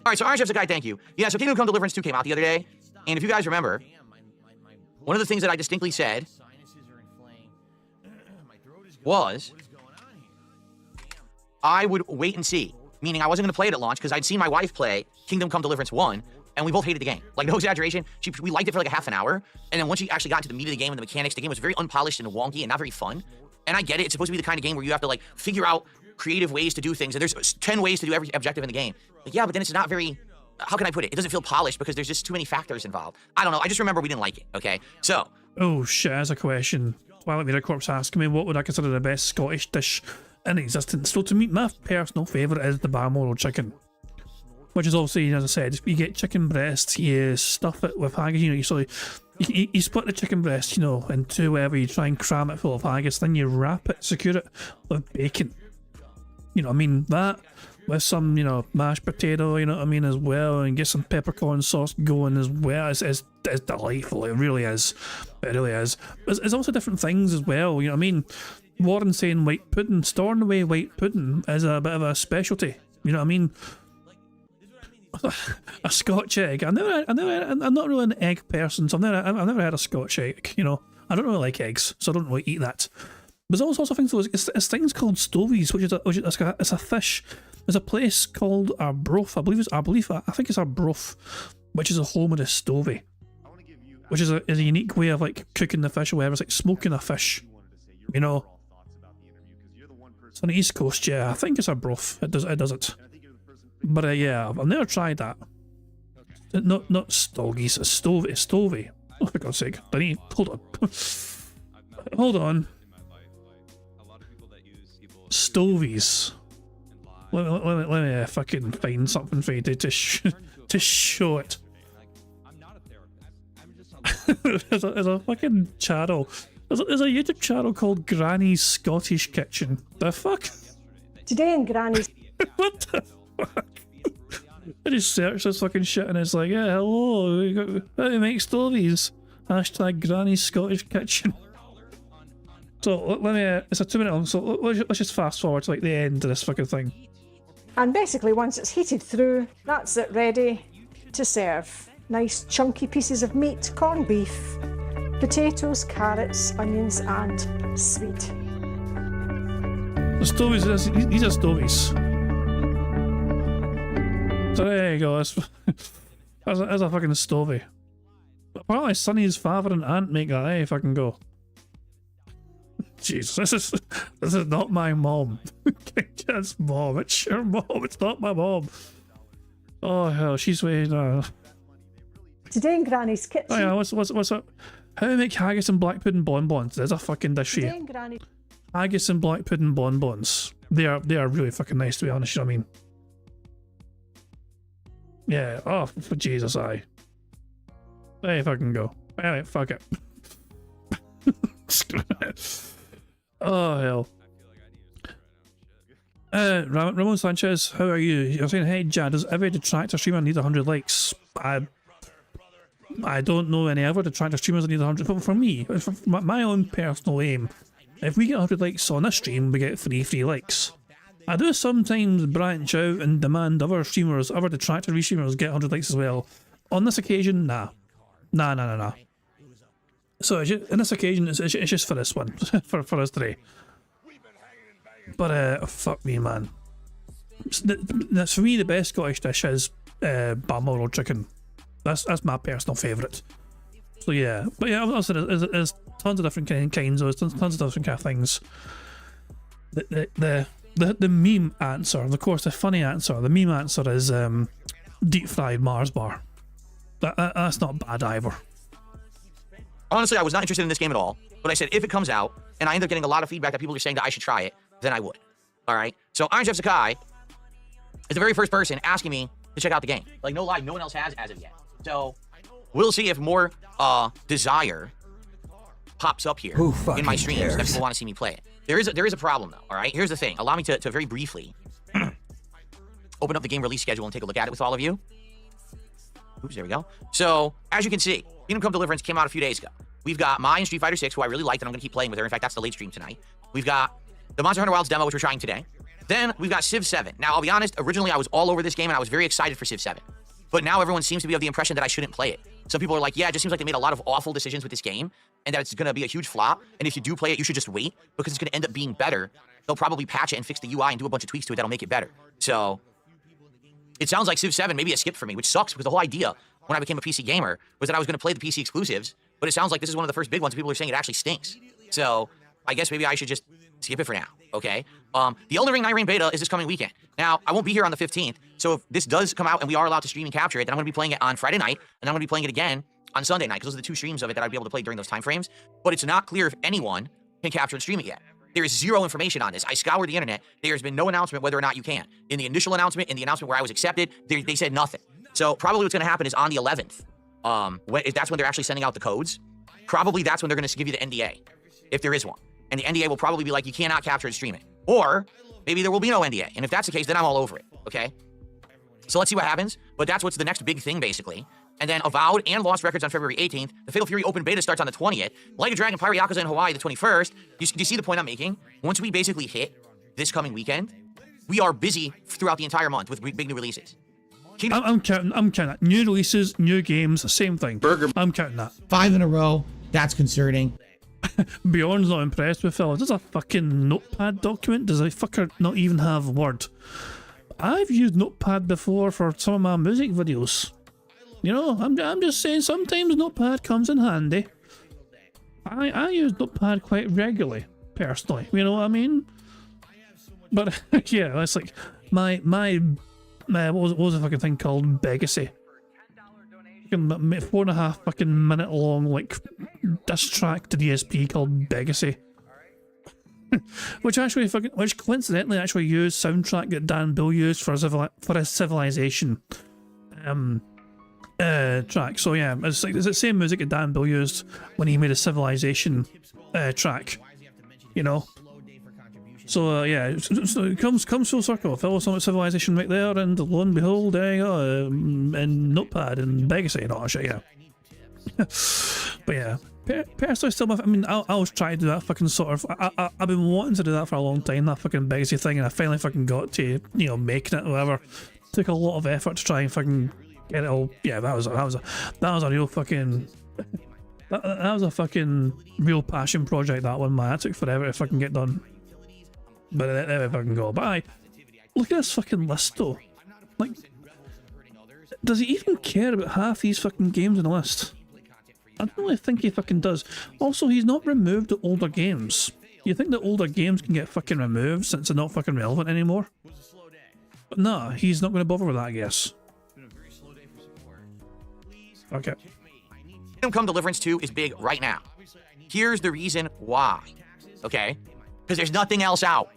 right, so Iron Chef's a guy, thank you. Yeah, so Kingdom Come Deliverance 2 came out the other day. And if you guys remember, one of the things that I distinctly said was I would wait and see. Meaning I wasn't going to play it at launch because I'd seen my wife play Kingdom Come Deliverance 1, and we both hated the game. Like, no exaggeration. We liked it for like a half an hour, and then once she actually got into the meat of the game and the mechanics, the game was very unpolished and wonky and not very fun. And I get it. It's supposed to be the kind of game where you have to, like, figure out creative ways to do things, and there's 10 ways to do every objective in the game. Like, yeah, but then it's not very... How can I put it? It doesn't feel polished because there's just too many factors involved. I don't know. I just remember we didn't like it, okay? So... Oh, shit, as a question. Twilight Vera Corpse asking me what would I consider the best Scottish dish in existence. So to me, my personal favourite is the Balmoral chicken. Which is obviously, as I said, you get chicken breast, you stuff it with haggis, you know, you split the chicken breast, you know, into wherever you try and cram it full of haggis, then you wrap it, secure it with bacon. You know what I mean? That, with some, you know, mashed potato, you know what I mean, as well, and get some peppercorn sauce going as well. It's delightful, it really is. It really is. There's also different things as well, you know what I mean? Warren saying white pudding, Stornoway white pudding is a bit of a specialty, you know what I mean? A Scotch egg. I'm not really an egg person, so I've never had a Scotch egg, you know. I don't really like eggs, so I don't really eat that. There's all sorts of things though. It's things called stovies, it's a fish. There's a place called Arbroath, I think it's Arbroath, which is a home of the stovey, which is a unique way of like cooking the fish or whatever. It's like smoking a fish, you know. It's on the East Coast, yeah. I think it's Arbroath. It does it. But yeah, I've never tried that. Not stoggies, it's stovey. Oh, for God's sake! Hold on. Hold on. Stovies. Let me fucking find something for you to show it. There's a fucking channel. There's a YouTube channel called Granny's Scottish Kitchen. The fuck? Today in Granny's. What the fuck? I just searched this fucking shit and it's like, yeah, hello, how do you make stovies? Hashtag Granny's Scottish Kitchen. So let me, it's a 2-minute long, so let's just fast forward to like the end of this fucking thing. And basically once it's heated through, that's it ready to serve. Nice chunky pieces of meat, corned beef, potatoes, carrots, onions and sweet. The stovies, these are stovies. So there you go, that's a fucking stovey. Apparently Sonny's father and aunt make that, if I can go. Jesus, this is not my mom. It's mom, it's your mom, it's not my mom. Oh hell, she's way now. Today in Granny's kitchen. Oh yeah, what's up? How to make haggis and black pudding bonbons? There's a fucking dish here. Haggis and black pudding bonbons. They are really fucking nice, to be honest, you know what I mean? Yeah, oh for Jesus, aye. There you fucking go. Anyway, fuck it. Oh hell. Ramon Sanchez, how are you? You're saying, hey Jad, does every detractor streamer need 100 likes? I don't know any other detractor streamers that need 100, but for me, for my own personal aim, if we get 100 likes on this stream, we get 3 free likes. I do sometimes branch out and demand other detractor restreamers get 100 likes as well. On this occasion, nah. Nah. So on this occasion, it's just for this one, for us today. But fuck me, man. That's for me the best Scottish dish is Balmoral chicken. That's my personal favourite. So yeah, but yeah, also there's tons of different kinds. There's tons of different kind of things. The meme answer, of course, the funny answer, the meme answer is deep fried Mars bar. That's not bad either. Honestly, I was not interested in this game at all, but I said if it comes out, and I end up getting a lot of feedback that people are saying that I should try it, then I would. All right? So Iron Chef Sakai is the very first person asking me to check out the game. Like, no lie, no one else has as of yet. So we'll see if more desire pops up here in my streams that people want to see me play it. There is a problem, though, all right? Here's the thing. Allow me to very briefly open up the game release schedule and take a look at it with all of you. Oops, there we go. So, as you can see, Kingdom Come Deliverance came out a few days ago. We've got Mai in Street Fighter 6, who I really liked, and I'm going to keep playing with her. In fact, that's the late stream tonight. We've got the Monster Hunter Wilds demo, which we're trying today. Then we've got Civ 7. Now, I'll be honest, originally I was all over this game, and I was very excited for Civ 7. But now everyone seems to be of the impression that I shouldn't play it. Some people are like, yeah, it just seems like they made a lot of awful decisions with this game, and that it's going to be a huge flop, and if you do play it, you should just wait, because it's going to end up being better. They'll probably patch it and fix the UI and do a bunch of tweaks to it that'll make it better. So, it sounds like Civ 7 may be a skip for me, which sucks, because the whole idea when I became a PC gamer was that I was going to play the PC exclusives, but it sounds like this is one of the first big ones. People are saying it actually stinks. So I guess maybe I should just skip it for now, okay? The Elden Ring Night Rain beta is this coming weekend. Now, I won't be here on the 15th, so if this does come out and we are allowed to stream and capture it, then I'm going to be playing it on Friday night, and I'm going to be playing it again on Sunday night, because those are the 2 streams of it that I'd be able to play during those time frames. But it's not clear if anyone can capture and stream it yet. There is zero information on this. I scoured the internet. There's been no announcement whether or not you can. In the initial announcement, in the announcement where I was accepted, they said nothing. So probably what's going to happen is on the 11th, if that's when they're actually sending out the codes, probably that's when they're going to give you the NDA, if there is one. And the NDA will probably be like, you cannot capture and stream it. Or maybe there will be no NDA. And if that's the case, then I'm all over it, okay? So let's see what happens. But that's what's the next big thing, basically. And then Avowed and Lost Records on February 18th. The Fatal Fury open beta starts on the 20th. Like a Dragon Pirate Yakuza in Hawaii the 21st. Do you see the point I'm making? Once we basically hit this coming weekend, we are busy throughout the entire month with big new releases. I'm counting that. New releases, new games, same thing. I'm counting that. 5 in a row. That's concerning. Bjorn's not impressed with Phil. Is this a fucking notepad document? Does the fucker not even have Word? I've used Notepad before for some of my music videos. You know, I'm just saying sometimes Notepad comes in handy. I use Notepad quite regularly, personally. You know what I mean? But yeah, that's like my what was the fucking thing called? Begacy. 4.5 fucking minute long like diss track to DSP called Begacy. which coincidentally actually used soundtrack that Dan Bill used for his Civilization track. So yeah, it's the same music that Dan Bill used when he made a Civilization track, you know. So yeah, so it comes full circle. Phil was on Civilization right there, and lo and behold, there you go, and Notepad and Begacy and all that shit. Yeah, but yeah. Personally, still, I mean, I was trying to do that fucking sort of. I've been wanting to do that for a long time, that fucking Begacy thing, and I finally fucking got to, you know, making it. Whatever. Took a lot of effort to try and fucking get it all. Yeah, that was a real fucking. That was a fucking real passion project. That one, man. It took forever to fucking get done. But there we fucking go. But look at this fucking list though. Like, does he even care about half these fucking games on the list? I don't really think he fucking does. Also, he's not removed the older games. You think that older games can get fucking removed since they're not fucking relevant anymore? But nah, he's not going to bother with that, I guess. Okay. Kingdom Come Deliverance 2 is big right now. Here's the reason why. Okay? Because there's nothing else out.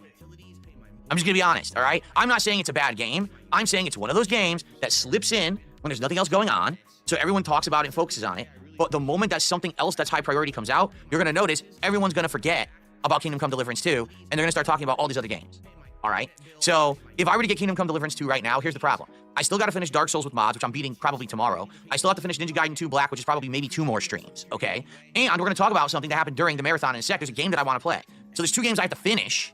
I'm just going to be honest, all right? I'm not saying it's a bad game. I'm saying it's one of those games that slips in when there's nothing else going on, so everyone talks about it and focuses on it. But the moment that something else that's high priority comes out, you're going to notice everyone's going to forget about Kingdom Come Deliverance 2, and they're going to start talking about all these other games. All right? So if I were to get Kingdom Come Deliverance 2 right now, here's the problem. I still got to finish Dark Souls with mods, which I'm beating probably tomorrow. I still have to finish Ninja Gaiden 2 Black, which is probably maybe 2 more streams, okay? And we're going to talk about something that happened during the marathon in a sec. There's a game that I want to play. So there's 2 games I have to finish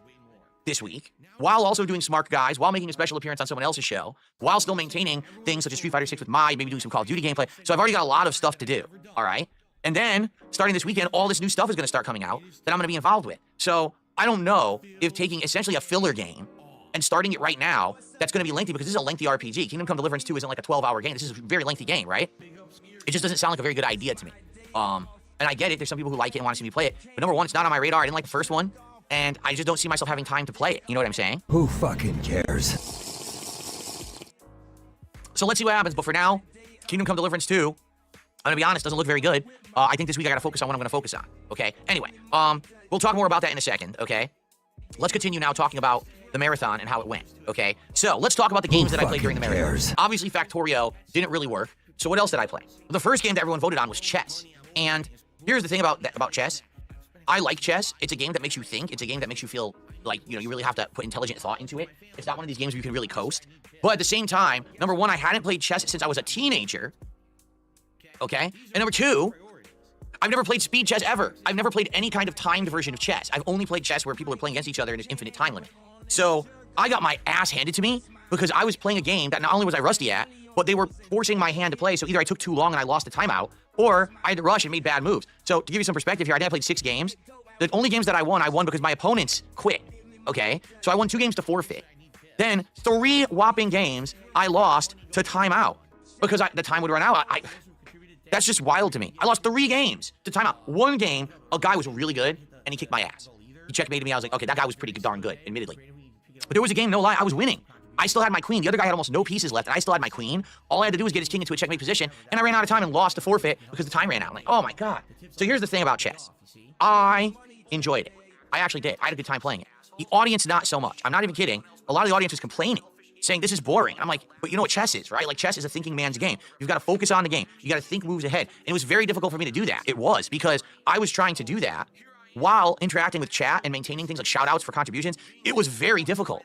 this week, while also doing Smart Guys, while making a special appearance on someone else's show, while still maintaining things such as Street Fighter 6 with Mai, maybe doing some Call of Duty gameplay. So I've already got a lot of stuff to do, all right? And then, starting this weekend, all this new stuff is going to start coming out that I'm going to be involved with. So I don't know if taking essentially a filler game and starting it right now, that's going to be lengthy because this is a lengthy RPG. Kingdom Come Deliverance 2 isn't like a 12-hour game. This is a very lengthy game, right? It just doesn't sound like a very good idea to me. And I get it. There's some people who like it and want to see me play it. But number one, it's not on my radar. I didn't like the first one. And I just don't see myself having time to play it. You know what I'm saying? Who fucking cares? So let's see what happens. But for now, Kingdom Come Deliverance 2, I'm going to be honest, doesn't look very good. I think this week I got to focus on what I'm going to focus on. Okay? Anyway, we'll talk more about that in a second. Okay? Let's continue now talking about the marathon and how it went. Okay? So let's talk about the games that I played during the marathon. Obviously, Factorio didn't really work. So what else did I play? The first game that everyone voted on was chess. And here's the thing about chess. I like chess. It's a game that makes you think. It's a game that makes you feel like, you know, you really have to put intelligent thought into it. It's not one of these games where you can really coast. But at the same time, number one, I hadn't played chess since I was a teenager. Okay? And number two, I've never played speed chess ever. I've never played any kind of timed version of chess. I've only played chess where people are playing against each other and there's infinite time limit. So I got my ass handed to me because I was playing a game that not only was I rusty at, but they were forcing my hand to play. So either I took too long and I lost the timeout, or I had to rush and made bad moves. So to give you some perspective here, I think I played 6 games. The only games that I won because my opponents quit, okay? So I won 2 games to forfeit. Then 3 whopping games I lost to timeout because the time would run out. That's just wild to me. I lost 3 games to timeout. 1 game, a guy was really good, and he kicked my ass. He checkmated me. I was like, okay, that guy was pretty darn good, admittedly. But there was a game, no lie, I was winning. I still had my queen. The other guy had almost no pieces left, and I still had my queen. All I had to do was get his king into a checkmate position, and I ran out of time and lost to forfeit because the time ran out. I'm like, oh my god. So here's the thing about chess. I enjoyed it. I actually did. I had a good time playing it. The audience, not so much. I'm not even kidding. A lot of the audience was complaining, saying this is boring. I'm like, but you know what chess is, right? Like, chess is a thinking man's game. You've got to focus on the game. You got to think moves ahead. And it was very difficult for me to do that. It was, because I was trying to do that while interacting with chat and maintaining things like shout outs for contributions. It was very difficult.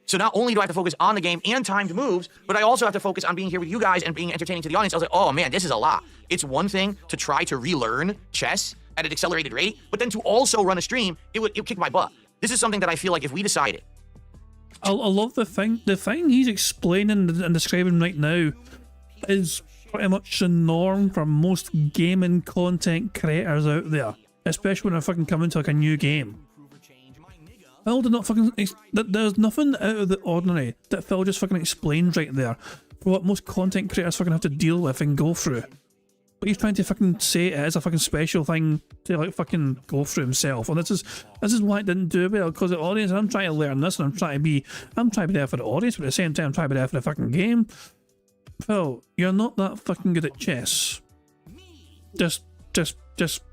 So not only do I have to focus on the game and timed moves, but I also have to focus on being here with you guys and being entertaining to the audience. I was like, oh man, this is a lot. It's one thing to try to relearn chess at an accelerated rate, but then to also run a stream, it would kick my butt. This is something that I feel like if we decided. I love the thing he's explaining and describing right now is pretty much the norm for most gaming content creators out there. especially when I fucking come into like a new game. Phil did not fucking. There's nothing out of the ordinary that Phil just fucking explained right there for what most content creators fucking have to deal with and go through. But he's trying to fucking say it is a fucking special thing to like fucking go through himself, and this is why it didn't do well, because the audience. I'm trying to learn this, and I'm trying to be there for the audience, but at the same time I'm trying to be there for the fucking game. Phil, you're not that fucking good at chess. Just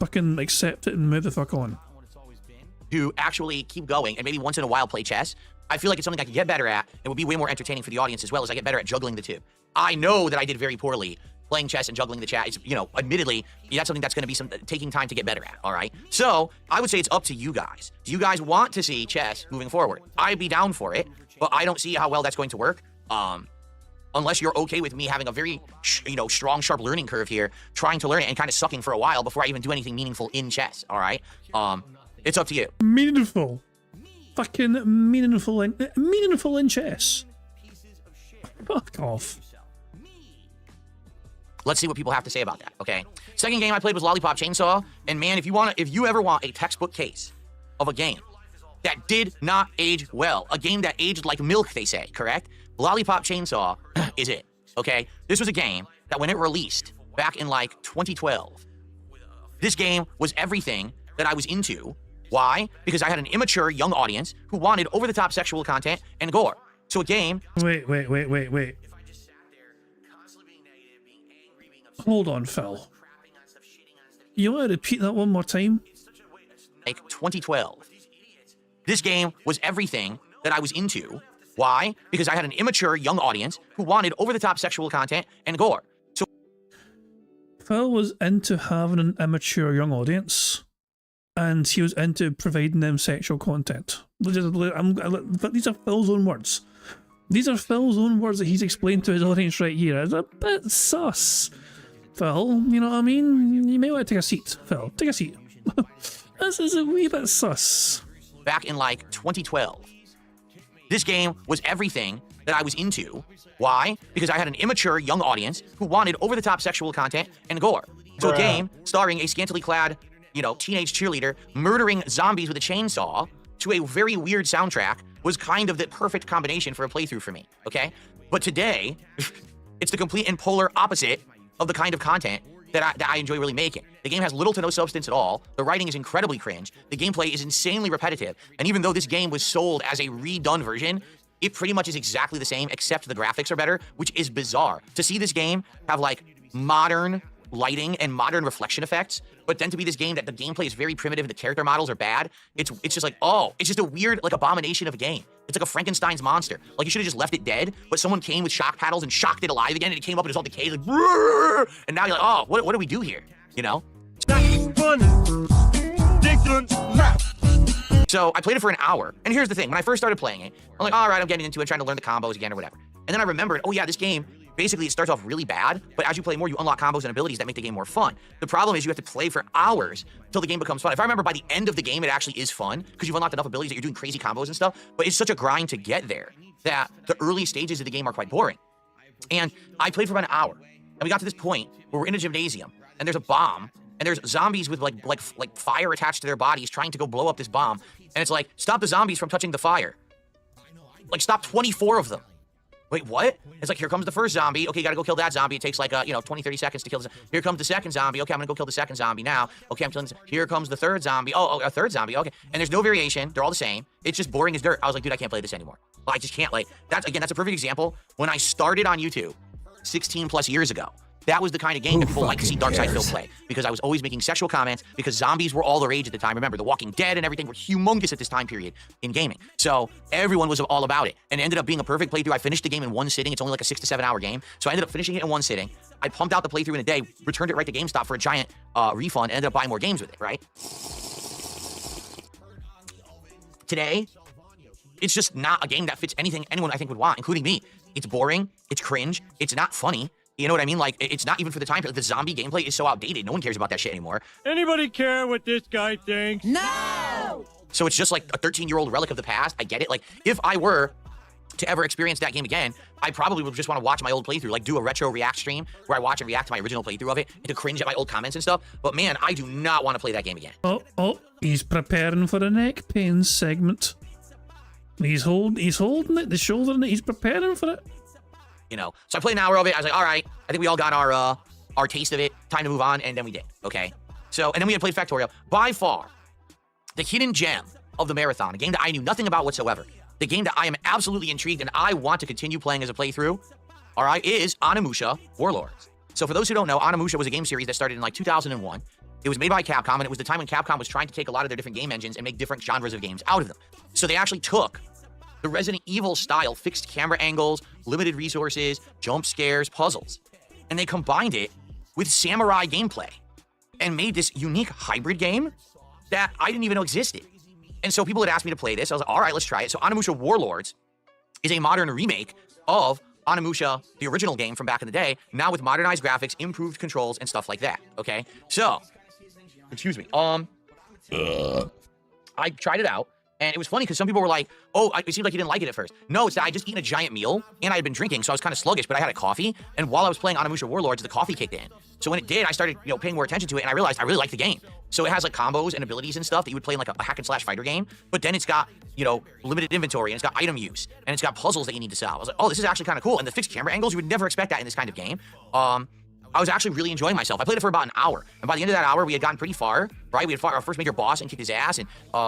fucking accept it and move the fuck on. To actually keep going and maybe once in a while play chess, I feel like it's something I could get better at and would be way more entertaining for the audience as well as I get better at juggling the two. I know that I did very poorly playing chess and juggling the chat. It's, you know, admittedly, that's something that's going to be taking time to get better at, all right? So I would say it's up to you guys. Do you guys want to see chess moving forward? I'd be down for it, but I don't see how well that's going to work. Unless you're okay with me having a very, strong, sharp learning curve here, trying to learn it and kind of sucking for a while before I even do anything meaningful in chess, all right? It's up to you. Meaningful. Fucking meaningful in chess. Fuck off. Let's see what people have to say about that, okay? Second game I played was Lollipop Chainsaw, and man, if you ever want a textbook case of a game that did not age well, a game that aged like milk, they say, correct? Lollipop Chainsaw is it, okay? This was a game that when it released back in like 2012, this game was everything that I was into. Why? Because I had an immature young audience who wanted over-the-top sexual content and gore. So a game... Wait. Hold on, Phil. You want to repeat that one more time? Like 2012. This game was everything that I was into. Why? Because I had an immature young audience who wanted over-the-top sexual content and gore. So Phil was into having an immature young audience, and he was into providing them sexual content. These are Phil's own words. These are Phil's own words that he's explained to his audience right here. It's a bit sus. Phil, you know what I mean? You may want to take a seat, Phil. Take a seat. This is a wee bit sus. Back in like 2012. This game was everything that I was into. Why? Because I had an immature young audience who wanted over-the-top sexual content and gore. So a game starring a scantily clad, teenage cheerleader murdering zombies with a chainsaw to a very weird soundtrack was kind of the perfect combination for a playthrough for me, okay? But today, it's the complete and polar opposite of the kind of content that I enjoy really making. The game has little to no substance at all. The writing is incredibly cringe. The gameplay is insanely repetitive. And even though this game was sold as a redone version, it pretty much is exactly the same, except the graphics are better, which is bizarre. To see this game have like modern lighting and modern reflection effects, but then to be this game that the gameplay is very primitive, the character models are bad, it's just like, oh, it's just a weird like abomination of a game. It's like a Frankenstein's monster. Like you should have just left it dead, but someone came with shock paddles and shocked it alive again, and it came up and it was all decayed, like, brrr! And now you're like, oh, what do we do here? So I played it for an hour, and here's the thing: when I first started playing it, I'm like, all right, I'm getting into it, trying to learn the combos again or whatever. And then I remembered, oh yeah, this game, basically it starts off really bad, but as you play more, you unlock combos and abilities that make the game more fun. The problem is you have to play for hours until the game becomes fun. If I remember, by the end of the game, it actually is fun, because you've unlocked enough abilities that you're doing crazy combos and stuff, but it's such a grind to get there that the early stages of the game are quite boring. And I played for about an hour, and we got to this point where we're in a gymnasium, and there's a bomb, and there's zombies with like fire attached to their bodies trying to go blow up this bomb, and it's like, stop the zombies from touching the fire. Like, stop 24 of them. Wait, what? It's like, here comes the first zombie. Okay, gotta go kill that zombie. It takes like, 20, 30 seconds to kill this. Here comes the second zombie. Okay, I'm gonna go kill the second zombie now. Okay, I'm killing this. Here comes the third zombie. Oh, a third zombie. Okay. And there's no variation. They're all the same. It's just boring as dirt. I was like, dude, I can't play this anymore. I just can't. Like, that's a perfect example. When I started on YouTube 16 plus years ago, that was the kind of game that people like to see Darkside Phil play, because I was always making sexual comments, because zombies were all the rage at the time. Remember, The Walking Dead and everything were humongous at this time period in gaming. So everyone was all about it, and it ended up being a perfect playthrough. I finished the game in one sitting. It's only like a 6 to 7 hour game. So I ended up finishing it in one sitting. I pumped out the playthrough in a day, returned it right to GameStop for a giant refund, and ended up buying more games with it, right? Today, it's just not a game that fits anything anyone I think would want, including me. It's boring, it's cringe, it's not funny. You know what I mean? Like, it's not even for the time. The zombie gameplay is so outdated. No one cares about that shit anymore. Anybody care what this guy thinks? No! So it's just like a 13-year-old relic of the past. I get it. Like, if I were to ever experience that game again, I probably would just want to watch my old playthrough, like do a retro react stream where I watch and react to my original playthrough of it and to cringe at my old comments and stuff. But man, I do not want to play that game again. Oh, he's preparing for a neck pain segment. He's holding it, the shoulder in it, he's preparing for it. You know, so I played an hour of it. I was like, all right, I think we all got our taste of it. Time to move on, and then we did. Okay. So, and then we had played Factorio. By far, the hidden gem of the marathon, a game that I knew nothing about whatsoever, the game that I am absolutely intrigued and I want to continue playing as a playthrough, all right, is Onimusha Warlords. So for those who don't know, Onimusha was a game series that started in like 2001. It was made by Capcom, and it was the time when Capcom was trying to take a lot of their different game engines and make different genres of games out of them. So they actually took the Resident Evil style fixed camera angles, limited resources, jump scares, puzzles, and they combined it with samurai gameplay and made this unique hybrid game that I didn't even know existed. And so people had asked me to play this. I was like, all right, let's try it. So Onimusha Warlords is a modern remake of Onimusha, the original game from back in the day, now with modernized graphics, improved controls, and stuff like that, okay? So, excuse me. I tried it out, and it was funny because some people were like, oh, it seemed like you didn't like it at first. No, it's that I just eaten a giant meal, and I had been drinking, so I was kind of sluggish, but I had a coffee, and while I was playing Onimusha Warlords, the coffee kicked in. So when it did, I started, paying more attention to it, and I realized I really liked the game. So it has like combos and abilities and stuff that you would play in like a hack and slash fighter game, but then it's got, limited inventory, and it's got item use, and it's got puzzles that you need to solve. I was like, oh, this is actually kind of cool. And the fixed camera angles, you would never expect that in this kind of game. I was actually really enjoying myself. I played it for about an hour, and by the end of that hour, we had gotten pretty far, right? We had fought our first major boss and kicked his ass, and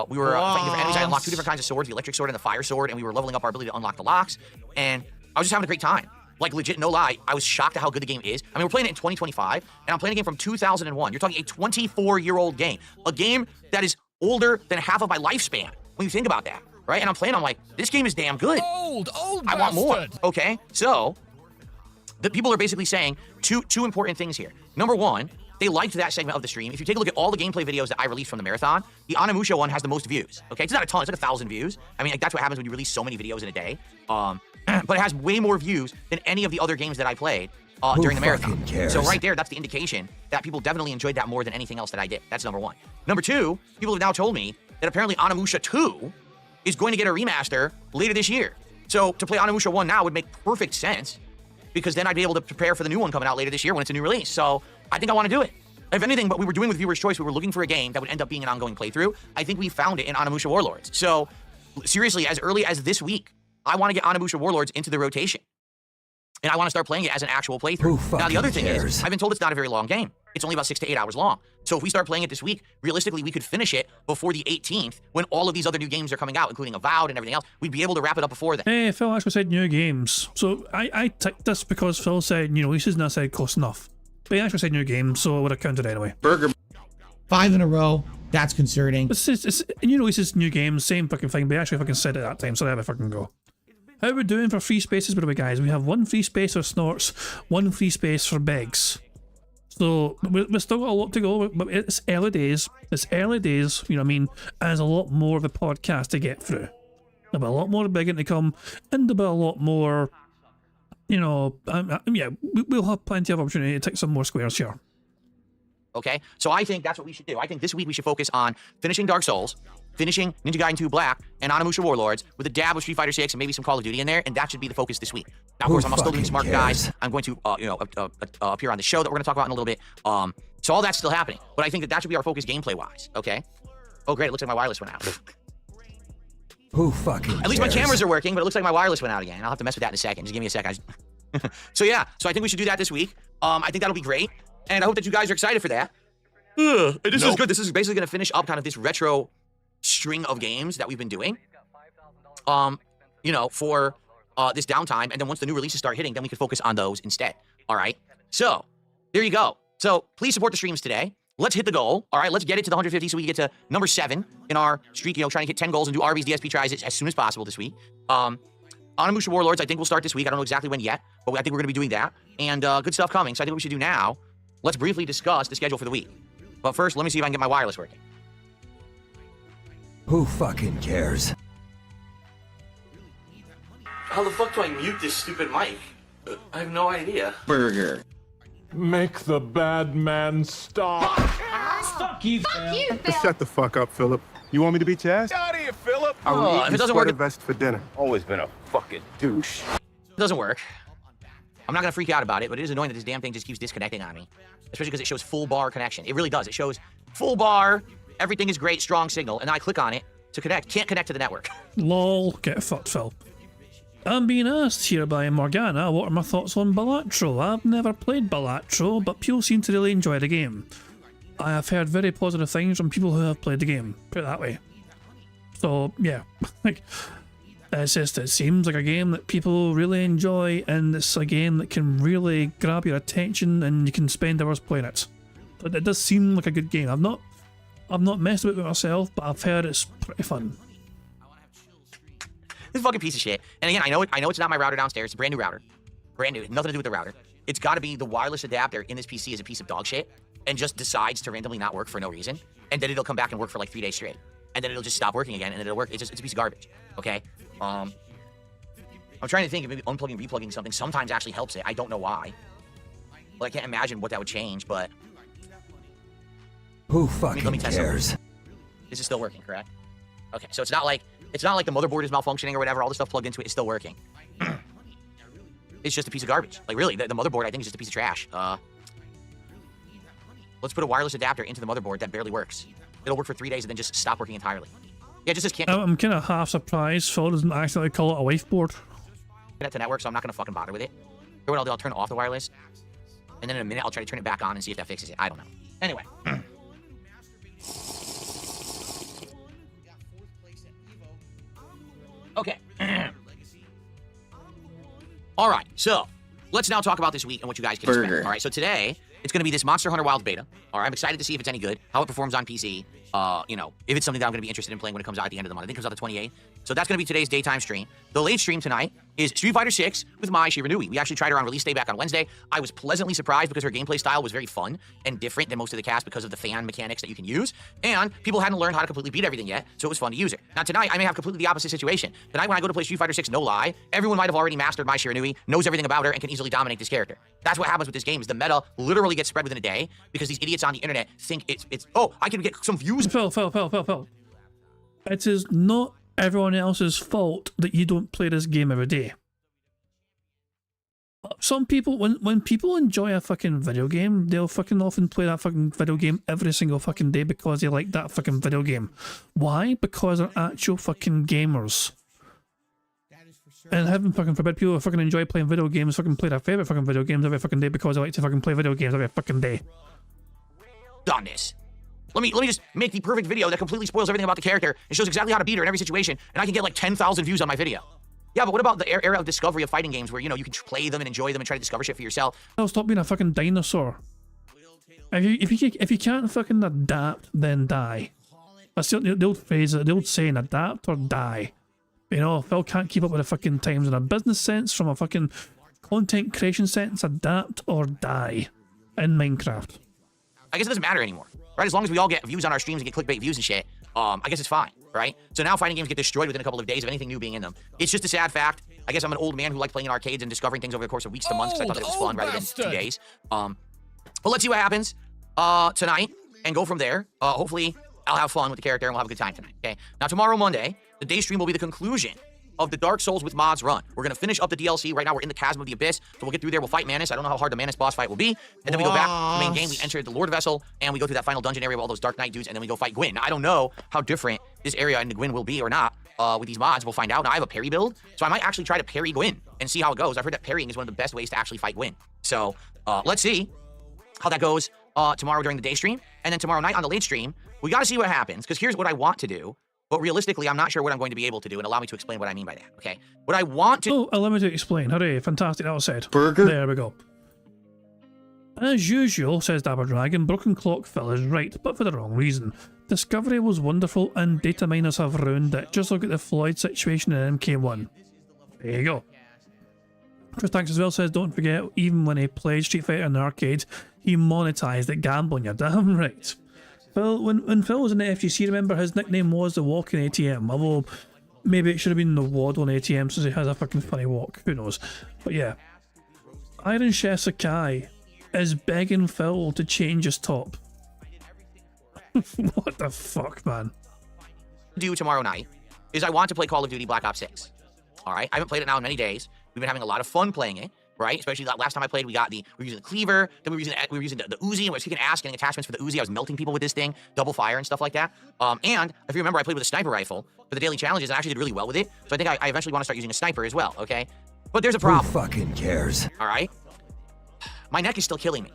we were fighting different enemies. I unlocked 2 different kinds of swords, the electric sword and the fire sword, and we were leveling up our ability to unlock the locks, and I was just having a great time. Like, legit, no lie, I was shocked at how good the game is. I mean, we're playing it in 2025, and I'm playing a game from 2001. You're talking a 24-year-old game. A game that is older than half of my lifespan, when you think about that, right? And I'm playing, I'm like, this game is damn good. Old I want more, okay? So, the people are basically saying two important things here. Number one, they liked that segment of the stream. If you take a look at all the gameplay videos that I released from the marathon, the Onimusha one has the most views, okay? It's not a ton, it's like 1,000 views. I mean, like, that's what happens when you release so many videos in a day. But it has way more views than any of the other games that I played during the marathon. So right there, that's the indication that people definitely enjoyed that more than anything else that I did. That's number one. Number two, people have now told me that apparently Onimusha 2 is going to get a remaster later this year. So to play Onimusha 1 now would make perfect sense, because then I'd be able to prepare for the new one coming out later this year when it's a new release. So I think I want to do it. If anything, what we were doing with Viewer's Choice, we were looking for a game that would end up being an ongoing playthrough. I think we found it in Onimusha Warlords. So seriously, as early as this week, I want to get Onimusha Warlords into the rotation. And I want to start playing it as an actual playthrough. Now, the other thing is, I've been told it's not a very long game. It's only about 6 to 8 hours long. So if we start playing it this week, realistically, we could finish it before the 18th, when all of these other new games are coming out, including Avowed and everything else. We'd be able to wrap it up before then. Hey, Phil actually said new games. So I ticked this because Phil said, he shouldn't have said close enough. But he actually said new games, so I would have counted anyway. Burger. 5 in a row. That's concerning. He says new games, same fucking thing, but he actually fucking said it that time, so I have a fucking go. How are we doing for free spaces, by the way, guys? We have 1 free space for Snorts, 1 free space for Begs. So we've still got a lot to go, but it's early days. It's early days, you know what I mean? And there's a lot more of a podcast to get through. There'll be a lot more begging to come, and there'll be a lot more, we'll have plenty of opportunity to take some more squares here. Okay, so I think that's what we should do. I think this week we should focus on finishing Dark Souls, finishing Ninja Gaiden 2 Black, and Onimusha Warlords with a dab of Street Fighter 6 and maybe some Call of Duty in there, and that should be the focus this week. Now, of course, I'm still doing Smart Guys. I'm going to, appear on the show that we're going to talk about in a little bit. So all that's still happening, but I think that should be our focus gameplay-wise. Okay. Oh, great! It looks like my wireless went out. Who fucking cares? At least my cameras are working, but it looks like my wireless went out again. I'll have to mess with that in a second. Just give me a second. So yeah, so I think we should do that this week. I think that'll be great, and I hope that you guys are excited for that. This is good. This is basically going to finish up kind of this retro string of games that we've been doing, for this downtime. And then once the new releases start hitting, then we can focus on those instead. All right. So there you go. So please support the streams today. Let's hit the goal. All right. Let's get it to the 150 so we can get to number 7 in our streak, trying to hit 10 goals and do RB's DSP tries as soon as possible this week. Onimusha Warlords, I think we'll start this week. I don't know exactly when yet, but I think we're going to be doing that. And good stuff coming. So I think what we should do now, let's briefly discuss the schedule for the week. But first, let me see if I can get my wireless working. Who fucking cares? How the fuck do I mute this stupid mic? I have no idea. Burger. Make the bad man stop. Fuck you, Phil. Shut the fuck up, Philip. You want me to beat your ass? Get out of here, Philip. If it doesn't work, it vest for dinner. Always been a fucking douche. doesn't work. I'm not gonna freak out about it, but it is annoying that this damn thing just keeps disconnecting on me. Especially because it shows full bar connection. It really does. It shows full bar, everything is great, strong signal, and then I click on it to connect. Can't connect to the network. Lol, get fucked, Phil. I'm being asked here by Morgana what are my thoughts on Balatro. I've never played Balatro, but people seem to really enjoy the game. I have heard very positive things from people who have played the game, put it that way. So, yeah, like, it's just, it seems like a game that people really enjoy, and it's a game that can really grab your attention and you can spend hours playing it. But it does seem like a good game. I've not messed with it myself, but I've heard it's pretty fun. This fucking piece of shit. And again, I know it's not my router downstairs. It's a brand new router. Brand new. Nothing to do with the router. It's got to be the wireless adapter in this PC is a piece of dog shit and just decides to randomly not work for no reason. And then it'll come back and work for like 3 days straight. And then it'll just stop working again and then it'll work. It's a piece of garbage. Okay? I'm trying to think if maybe unplugging, replugging something sometimes actually helps it. I don't know why. Well, I can't imagine what that would change, but... Who fucking let me test cares? something. This is still working, correct? Okay, so it's not like the motherboard is malfunctioning or whatever. All the stuff plugged into it is still working. It's just a piece of garbage. Like, really, the motherboard, I think, is just a piece of trash. Let's put a wireless adapter into the motherboard that barely works. It'll work for 3 days and then just stop working entirely. Yeah, it just can't I'm kind of half surprised Phil doesn't actually call it a waveboard. connect to network, so I'm not going to fucking bother with it. Or what I'll do, I'll turn off the wireless, and then in a minute, I'll try to turn it back on and see if that fixes it. I don't know. Anyway. Okay. All right, so let's now talk about this week and what you guys can expect. All right, so today it's going to be this Monster Hunter Wild beta. All right, I'm excited to see if it's any good, how it performs on PC. You know, if it's something that I'm going to be interested in playing when it comes out at the end of the month. I think it comes out the 28th. So that's going to be today's daytime stream. The late stream tonight is Street Fighter 6 with Mai Shiranui. We actually tried her on release day back on Wednesday. I was pleasantly surprised because her gameplay style was very fun and different than most of the cast because of the fan mechanics that you can use. And people hadn't learned how to completely beat everything yet, so it was fun to use her. Now tonight, I may have completely the opposite situation. Tonight when I go to play Street Fighter 6, no lie, everyone might have already mastered Mai Shiranui, knows everything about her, and can easily dominate this character. That's what happens with this game, is the meta literally gets spread within a day because these idiots on the internet think it's oh, I can get some views. Phil. It is not everyone else's fault that you don't play this game every day. Some people, when people enjoy a fucking video game, they'll fucking often play that fucking video game every single fucking day because they like that fucking video game. Why? Because they're actual fucking gamers. And heaven fucking forbid people who fucking enjoy playing video games fucking play their favourite fucking video games every fucking day because they like to fucking play video games every fucking day. On this. Let me just make the perfect video that completely spoils everything about the character and shows exactly how to beat her in every situation, and I can get like 10,000 views on my video. Yeah, but what about the era of discovery of fighting games where, you know, you can play them and enjoy them and try to discover shit for yourself? No, stop being a fucking dinosaur. If you can't fucking adapt, then die. That's the old phrase, the old saying, adapt or die. You know, Phil can't keep up with the fucking times in a business sense, from a fucking content creation sense, adapt or die in Minecraft. I guess it doesn't matter anymore, right? As long as we all get views on our streams and get clickbait views and shit, I guess it's fine, right? So now fighting games get destroyed within a couple of days of anything new being in them. It's just a sad fact. I guess I'm an old man who liked playing in arcades and discovering things over the course of weeks to months because I thought that it was fun rather than 2 days. But let's see what happens tonight and go from there. Hopefully I'll have fun with the character and we'll have a good time tonight, okay? Now tomorrow, Monday, the day stream will be the conclusion of the Dark Souls with mods run. We're going to finish up the DLC. Right now, we're in the Chasm of the Abyss, so we'll get through there. We'll fight Manus. I don't know how hard the Manus boss fight will be. And then we go back to the main game. We enter the Lord Vessel, and we go through that final dungeon area with all those Dark Knight dudes, and then we go fight Gwyn. Now, I don't know how different this area in the Gwyn will be or not with these mods. We'll find out. Now, I have a parry build, so I might actually try to parry Gwyn and see how it goes. I've heard that parrying is one of the best ways to actually fight Gwyn. So, let's see how that goes tomorrow during the day stream. And then tomorrow night on the late stream, we got to see what happens, because here's what I want to do. But realistically, I'm not sure what I'm going to be able to do, and allow me to explain what I mean by that, okay? What I want to... Oh, allow me to explain. Hooray, fantastic, that was said. Burger? There we go. As usual, says Dabber Dragon, Broken Clock Phil is right, but for the wrong reason. Discovery was wonderful, and data miners have ruined it. Just look at the Floyd situation in MK1. There you go. Chris Tanks as well says, don't forget, even when he played Street Fighter in the arcade, he monetized it gambling. You're damn right. Phil, when Phil was in the FGC, remember his nickname was the Walking ATM, although maybe it should have been the Waddling ATM since he has a fucking funny walk, who knows. But yeah, Iron Chef Sakai is begging Phil to change his top. What the fuck, man? Do tomorrow night is I want to play Call of Duty Black Ops 6. All right, I haven't played it now in many days. We've been having a lot of fun playing it, right? Especially that last time I played, we were using the cleaver, then we were using the Uzi, and we were kicking ass, getting attachments for the Uzi. I was melting people with this thing, double fire and stuff like that. And if you remember, I played with a sniper rifle for the daily challenges, and I actually did really well with it. So I think I eventually want to start using a sniper as well. Okay, but there's a problem. Who fucking cares? All right, my neck is still killing me,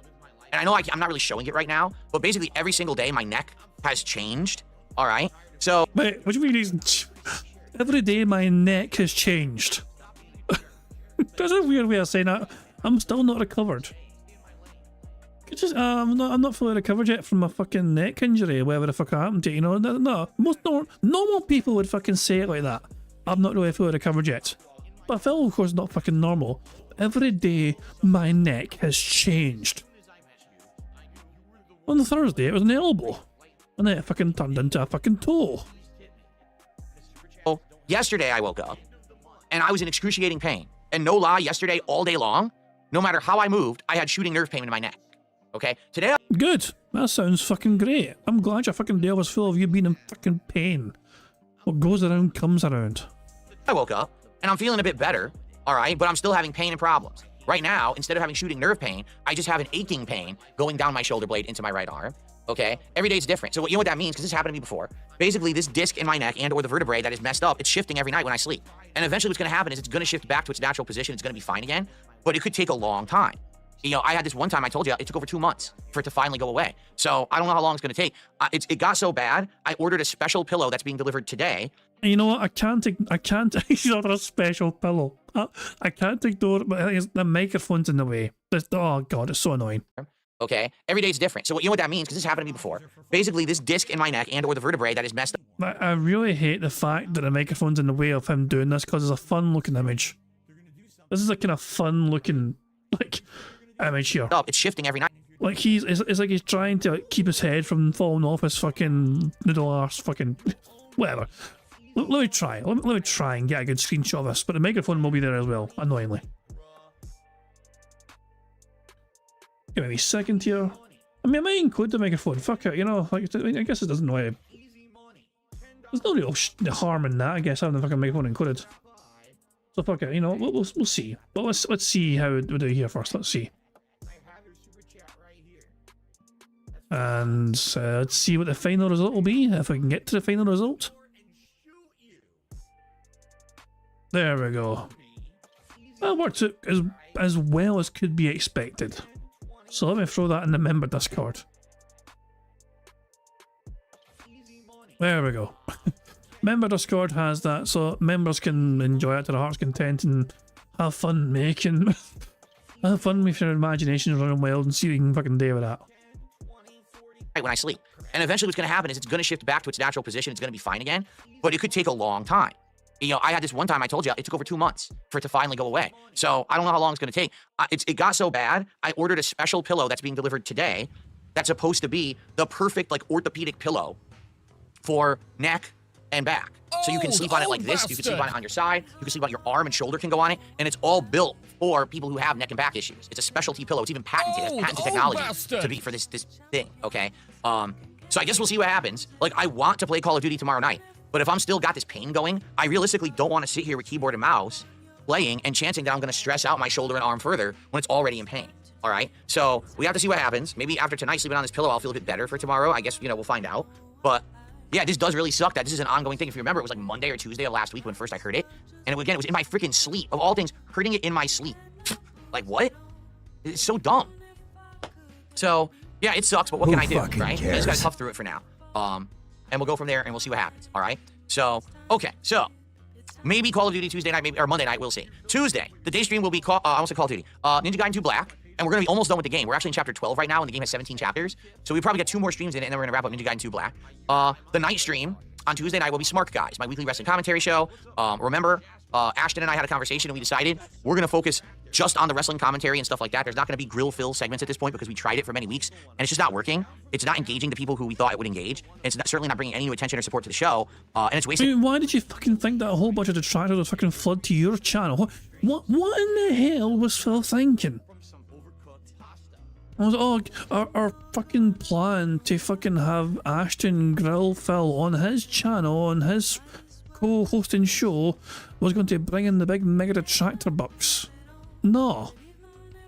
and I know I'm not really showing it right now, but basically every single day my neck has changed. All right, so wait, what do you mean? Every day my neck has changed. That's a weird way of saying that. I'm still not recovered. It's just, I'm not fully recovered yet from my fucking neck injury, whatever the fuck happened to it, you know? No, most normal people would fucking say it like that. I'm not really fully recovered yet. But Phil, of course, is not fucking normal. Every day my neck has changed. On the Thursday, it was an elbow. And then it fucking turned into a fucking toe. Yesterday I woke up and I was in excruciating pain. And no lie, yesterday all day long, no matter how I moved, I had shooting nerve pain in my neck. Okay? Today Good. That sounds fucking great. I'm glad your fucking day was full of you being in fucking pain. What goes around comes around. I woke up and I'm feeling a bit better, all right? But I'm still having pain and problems. Right now, instead of having shooting nerve pain, I just have an aching pain going down my shoulder blade into my right arm. Okay, every day it's different. So you know what that means? Because this happened to me before. Basically, this disc in my neck and or the vertebrae that is messed up, it's shifting every night when I sleep. And eventually what's going to happen is it's going to shift back to its natural position. It's going to be fine again, but it could take a long time. You know, I had this one time, I told you, it took over 2 months for it to finally go away. So I don't know how long it's going to take. It got so bad, I ordered a special pillow that's being delivered today. And you know what? I can't he's ordered a special pillow. I can't ignore it, but the microphone's in the way. Oh God, it's so annoying. Okay, every day it's different. So you know what that means? Because this happened to me before. Basically, this disc in my neck and or the vertebrae that is messed up. I really hate the fact that the microphone's in the way of him doing this because it's a fun looking image. This is a kind of fun looking like image here. It's shifting every night. Like it's like he's trying to keep his head from falling off his fucking noodle arse fucking whatever. Let me try. Let me try and get a good screenshot of this. But the microphone will be there as well, annoyingly. Give me a second here. I mean, I might include the microphone. Fuck it, you know. Like, I guess it doesn't know it. There's no real harm in that, I guess, having the fucking microphone included. So fuck it, you know. We'll see. But let's see how we do here first. Let's see. And let's see what the final result will be, if I can get to the final result. There we go. That worked out as well as could be expected. So let me throw that in the member Discord. There we go. Member Discord has that, so members can enjoy it to their heart's content and have fun making... have fun with your imagination running wild and see what you can fucking do with that. When I sleep. And eventually what's going to happen is it's going to shift back to its natural position. It's going to be fine again, but it could take a long time. You know, I had this one time, I told you, it took over 2 months for it to finally go away. So I don't know how long it's going to take. It got so bad, I ordered a special pillow that's being delivered today that's supposed to be the perfect, like, orthopedic pillow for neck and back. So you can sleep on it like this. You can sleep on it on your side. You can sleep on your arm and shoulder can go on it. And it's all built for people who have neck and back issues. It's a specialty pillow. It's even patented. It has patented technology to be for this thing, okay? So I guess we'll see what happens. Like, I want to play Call of Duty tomorrow night. But if I'm still got this pain going, I realistically don't want to sit here with keyboard and mouse playing and chancing that I'm going to stress out my shoulder and arm further when it's already in pain. All right? So we have to see what happens. Maybe after tonight, sleeping on this pillow, I'll feel a bit better for tomorrow. I guess, you know, we'll find out. But yeah, this does really suck that this is an ongoing thing. If you remember, it was like Monday or Tuesday of last week when first I heard it. And again, it was in my freaking sleep. Of all things, hurting it in my sleep. Like, what? It's so dumb. So, yeah, it sucks, but what can I do, right? I just got to tough through it for now. And we'll go from there and we'll see what happens, all right? So, okay, so maybe Call of Duty Tuesday night, maybe, or Monday night, we'll see. Tuesday, the day stream will be, I almost said Call of Duty, Ninja Gaiden 2 Black, and we're going to be almost done with the game. We're actually in chapter 12 right now, and the game has 17 chapters, so we probably got 2 more streams in it, and then we're going to wrap up Ninja Gaiden 2 Black. The night stream on Tuesday night will be Smart Guys, my weekly wrestling commentary show. Remember, Ashton and I had a conversation, and we decided we're going to focus just on the wrestling commentary and stuff like that. There's not going to be grill fill segments at this point because we tried it for many weeks, and it's just not working. It's not engaging the people who we thought it would engage. It's certainly not bringing any new attention or support to the show, and it's wasting. I mean, why did you fucking think that a whole bunch of detractors would fucking flood to your channel? What in the hell was Phil thinking? I was, our fucking plan to fucking have Ashton grill Phil on his channel, on his co-hosting show was going to bring in the big mega tractor bucks. No.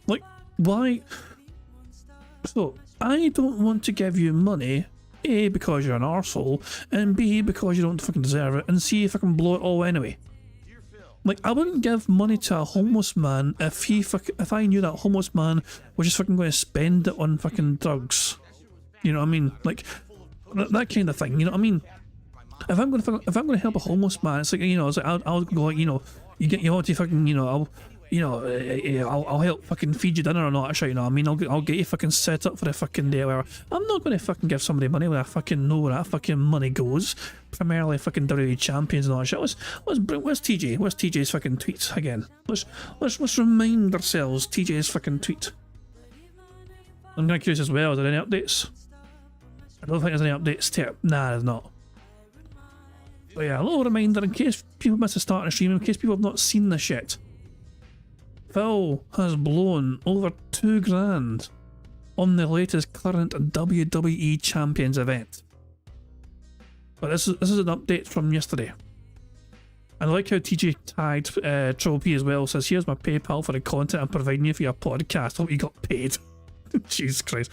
Like, why? So, I don't want to give you money, A, because you're an arsehole, and B, because you don't fucking deserve it, and C, if I can blow it all anyway. Like, I wouldn't give money to a homeless man if I knew that homeless man was just fucking going to spend it on fucking drugs. You know what I mean? Like, that kind of thing, you know what I mean? If I'm going to help a homeless man, it's like, you know, it's like I'll go, like, you know, you want to fucking, you know, I'll help fucking feed you dinner or not, actually, you know what I mean? I'll get you fucking set up for a fucking day where I'm not going to fucking give somebody money when I fucking know where that fucking money goes. Primarily fucking WWE champions and all that shit. Where's TJ? Where's TJ's fucking tweet again? Let's remind ourselves TJ's fucking tweet. I'm kind of curious as well, are there any updates? I don't think there's any updates to it. Nah, there's not. But yeah, a little reminder in case people miss the start of the stream, in case people have not seen this yet. Phil has blown over $2,000 on the latest current WWE Champions event. But this is an update from yesterday. I like how TJ tagged Triple P as well, says, here's my PayPal for the content I'm providing you for your podcast. Hope you got paid. Jesus Christ.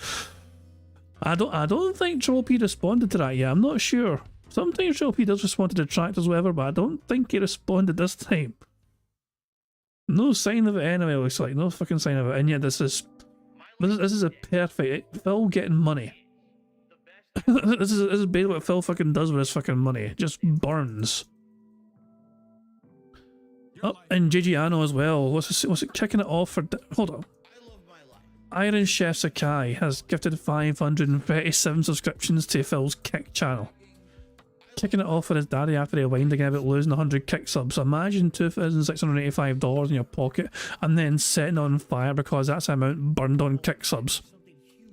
I don't think Triple P responded to that yet. I'm not sure. Sometimes Triple P does respond to detractors or whatever, but I don't think he responded this time. No sign of it anyway, looks like. No fucking sign of it. And yet this is a perfect Phil getting money. this is basically what Phil fucking does with his fucking money. Just burns. Oh, and Gigi Anno as well. What's it kicking it off for? Hold on. Iron Chef Sakai has gifted 537 subscriptions to Phil's Kick channel. Kicking it off for his daddy after he whined again about losing 100 Kick subs. Imagine $2,685 in your pocket and then setting on fire because that's the amount burned on Kick subs.